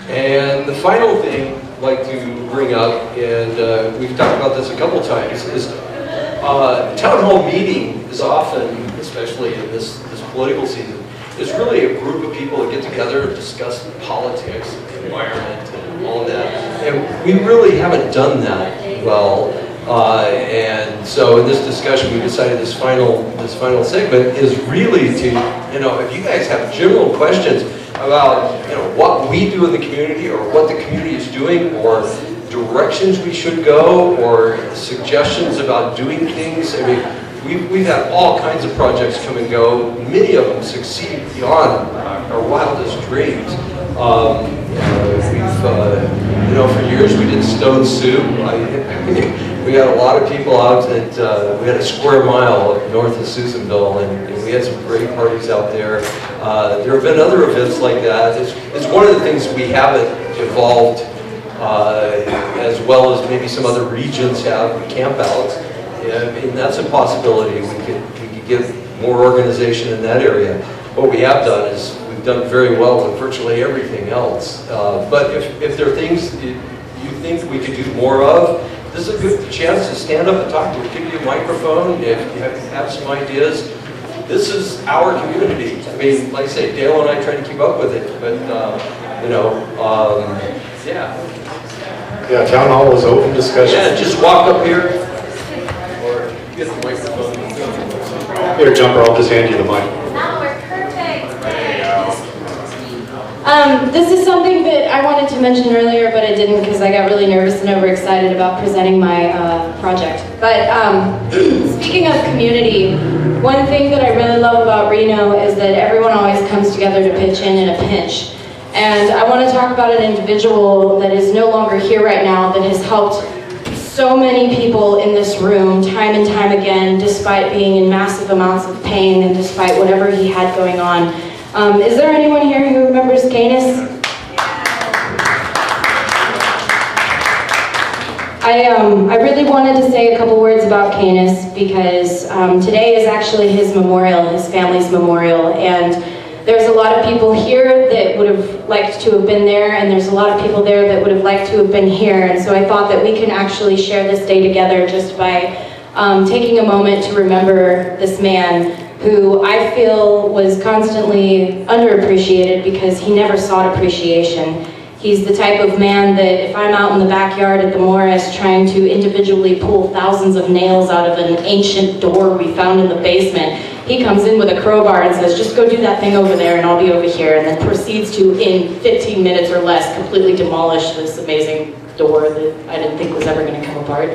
And the final thing I'd like to bring up, and we've talked about this a couple times, is town hall meeting is often, especially in this political season, is really a group of people that get together and discuss politics, the environment, and all of that. And we really haven't done that well. And so in this discussion, we decided this final segment is really to, if you guys have general questions about, what we do in the community or what the community is doing or directions we should go or suggestions about doing things. I mean, we've had all kinds of projects come and go. Many of them succeed beyond our wildest dreams. For years we did Stone Soup. We had a lot of people out at, we had a square mile up north of Susanville, and we had some great parties out there. There have been other events like that. It's one of the things we haven't evolved as well as maybe some other regions have, camp outs. And that's a possibility. We could get more organization in that area. What we have done is we've done very well with virtually everything else. But if there are things you think we could do more of, this is a good chance to stand up and talk. We'll give you a microphone if you have some ideas. This is our community. I mean, like I say, Dale and I try to keep up with it, but yeah. Yeah, town hall is open discussion. Yeah, just walk up here or get the microphone. Here, Jumper, I'll just hand you the mic. This is something that I wanted to mention earlier, but I didn't because I got really nervous and overexcited about presenting my project. But speaking of community, one thing that I really love about Reno is that everyone always comes together to pitch in a pinch. And I want to talk about an individual that is no longer here right now that has helped so many people in this room time and time again, despite being in massive amounts of pain and despite whatever he had going on. Is there anyone here who remembers Canis? I really wanted to say a couple words about Canis because today is actually his memorial, his family's memorial, and there's a lot of people here that would have liked to have been there, and there's a lot of people there that would have liked to have been here, and so I thought that we can actually share this day together just by taking a moment to remember this man who I feel was constantly underappreciated because he never sought appreciation. He's the type of man that if I'm out in the backyard at the Morris trying to individually pull thousands of nails out of an ancient door we found in the basement, he comes in with a crowbar and says, just go do that thing over there and I'll be over here, and then proceeds to, in 15 minutes or less, completely demolish this amazing door that I didn't think was ever going to come apart.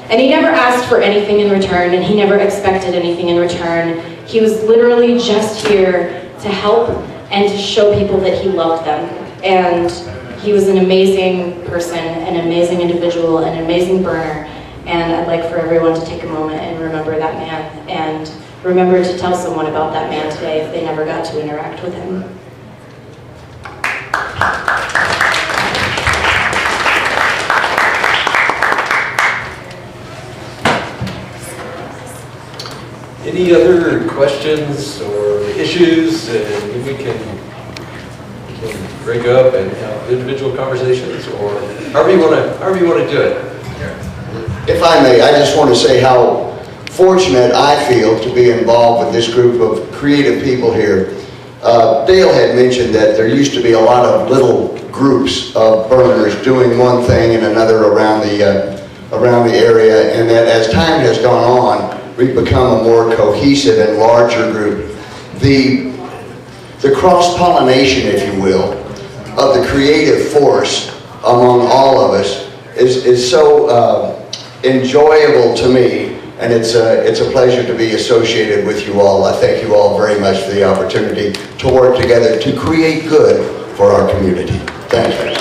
And he never asked for anything in return, and he never expected anything in return. He was literally just here to help and to show people that he loved them. And he was an amazing person, an amazing individual, an amazing burner. And I'd like for everyone to take a moment and remember that man, and remember to tell someone about that man today if they never got to interact with him. Any other questions or issues that we can bring up and have individual conversations, or however you want to do it? If I may, I just want to say how fortunate I feel to be involved with this group of creative people here. Dale had mentioned that there used to be a lot of little groups of burners doing one thing and another around the area, and that as time has gone on, we've become a more cohesive and larger group. The the cross-pollination, if you will, of the creative force among all of us is so enjoyable to me, and it's a pleasure to be associated with you all. I thank you all very much for the opportunity to work together to create good for our community. Thank you.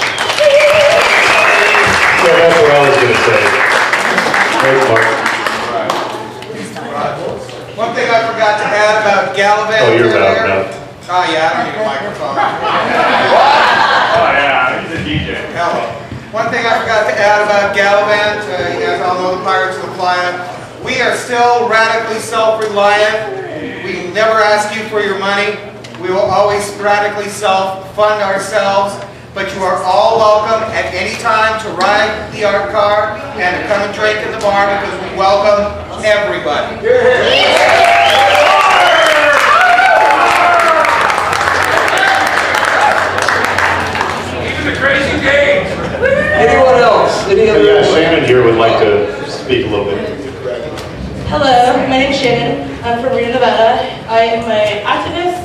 Yeah, that's what I was going to say. Thanks, Mark. One thing I forgot to add about Gallivant. Oh, you're about now. Oh yeah, I don't need a microphone. Oh yeah, he's a DJ. Hello. One thing I forgot to add about Gallivant, you guys all know the Pirates of the Playa. We are still radically self-reliant. We never ask you for your money. We will always radically self-fund ourselves. But you are all welcome at any time to ride the art car and to come and drink in the bar because we welcome everybody. Even the crazy Dave. Anyone else? Any other? Yeah, Shannon here would like to speak a little bit. Hello, my name is Shannon. I'm from Reno, Nevada. I am an activist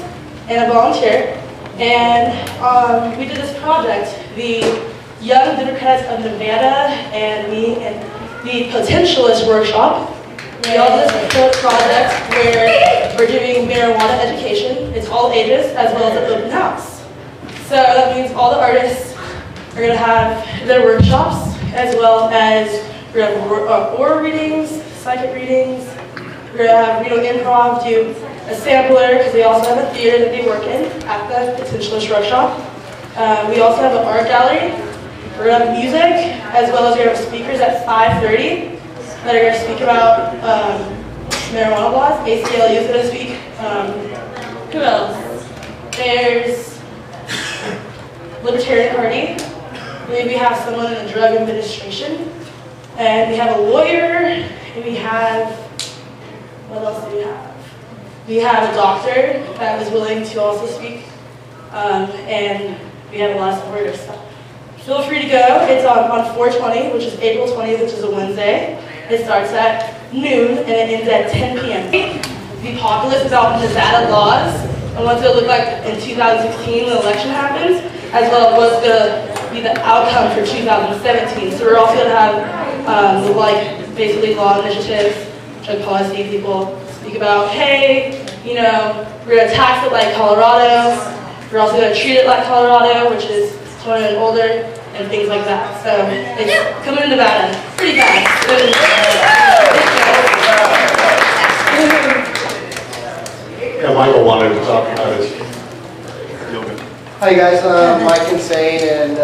and a volunteer. And we did this project, the Young Democrats of Nevada and me, and the Potentialist Workshop. We all did this project where we're doing marijuana education. It's all ages, as well as an open house. So that means all the artists are going to have their workshops, as well as we're going to have oral readings, psychic readings. We're going to have improv, do a sampler, because they also have a theater that they work in at the Potentialist Workshop. We also have an art gallery. We're going to have music, as well as we're going to have speakers at 5:30 that are going to speak about marijuana laws. ACLU is going to speak. Who else? There's Libertarian Party. I believe we have someone in the drug administration. And we have a lawyer. And we have, what else do we have? We have a doctor that was willing to also speak, and we have a lot of supporters. So feel free to go. It's on 4/20, which is April 20th, which is a Wednesday. It starts at noon and it ends at 10 p.m. The populace about Nevada laws and what's going to look like in 2016 when the election happens, as well as what's going to be the outcome for 2017. So we're also going to have basically law initiatives, drug policy people. Speak about, hey, we're going to tax it like Colorado. We're also going to treat it like Colorado, which is 20 and older, and things like that. So it's coming to Nevada pretty fast. Yeah, Michael wanted to talk about his yoga. Hi guys, Mike and Zane, and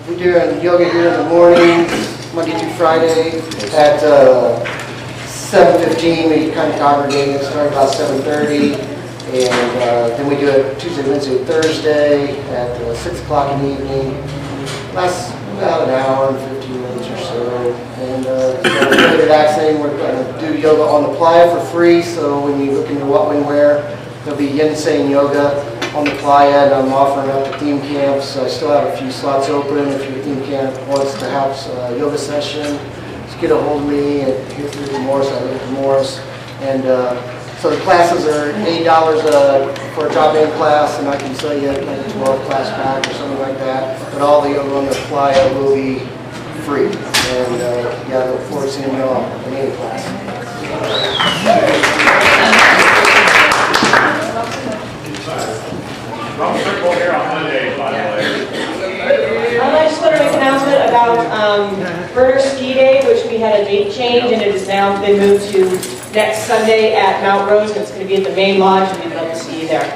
we're doing yoga here in the morning, Monday through Friday at 7:15. We kind of congregate and start about 7:30, and then we do it Tuesday, Wednesday, Thursday at 6 o'clock in the evening. Lasts about an hour and 15 minutes or so, and it's really relaxing. We're going to do yoga on the playa for free, so when you look into what we wear, there'll be yin sane yoga on the playa, and I'm offering up the theme camps. I still have a few slots open. If your theme camp wants to have a yoga session, just get a hold of me and here through Morris. I live in Morris, and so the classes are $8 for a drop-in class, and I can sell you like a 12-class pack or something like that. But all the yoga on the playa will be free, and yeah, I look forward to seeing you all in any class. Wrong circle here on Monday, by the way. I just want to make an announcement about Burner Ski Day, which we had a date change, and it has now been moved to next Sunday at Mount Rose, and it's going to be at the main lodge, and we'd love to see you there.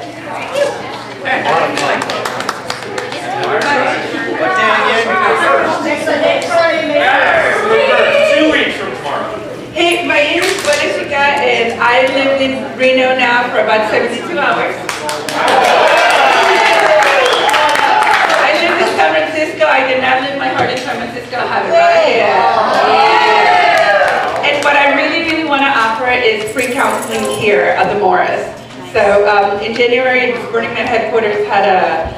What day again? Next Sunday, May 2 weeks from tomorrow. Hey, my name is Jessica, and I lived in Reno now for about 72 hours. I lived in San Francisco. I did not live my heart in San Francisco. I have it right here. And what I really, really want to offer is free counseling here at the Morris. So in January, Burning Man headquarters had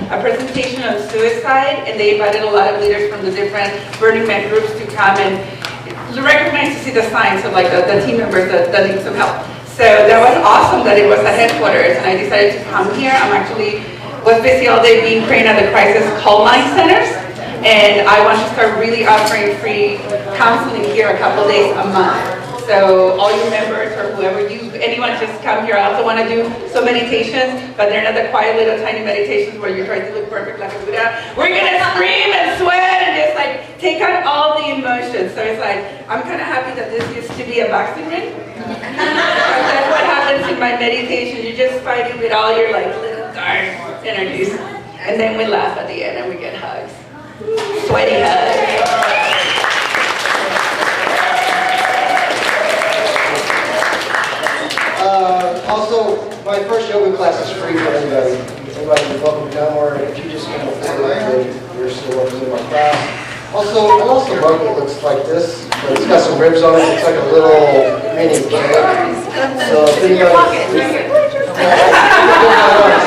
a presentation on suicide, and they invited a lot of leaders from the different Burning Man groups to come and recognize to see the signs of like the team members that need some help. So So that was awesome that it was at headquarters, and I decided to come here. I'm actually was busy all day being trained at the crisis call line centers, and I want to start really offering free counseling here a couple days a month. So all you members or whoever anyone just come here. I also want to do some meditations, but they're not the quiet little tiny meditations where you try to look perfect like a Buddha. We're gonna scream and sweat and just like take out all the emotions. So it's like, I'm kind of happy that this used to be a boxing ring. That's what happens in my meditation. You're just fighting with all your like little dark energies. And then we laugh at the end and we get hugs. Sweaty hugs. Also, my first yoga class is free for everybody. Everybody is welcome to come, or if you just come forward, you're still welcome to my class. Also, I lost a mug that looks like this, but it's got some ribs on it. It's like a little mini cake. So if anybody...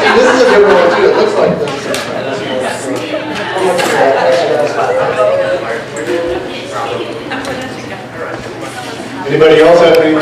See, this is a different one too. It looks like this. How much is that? Anybody else have any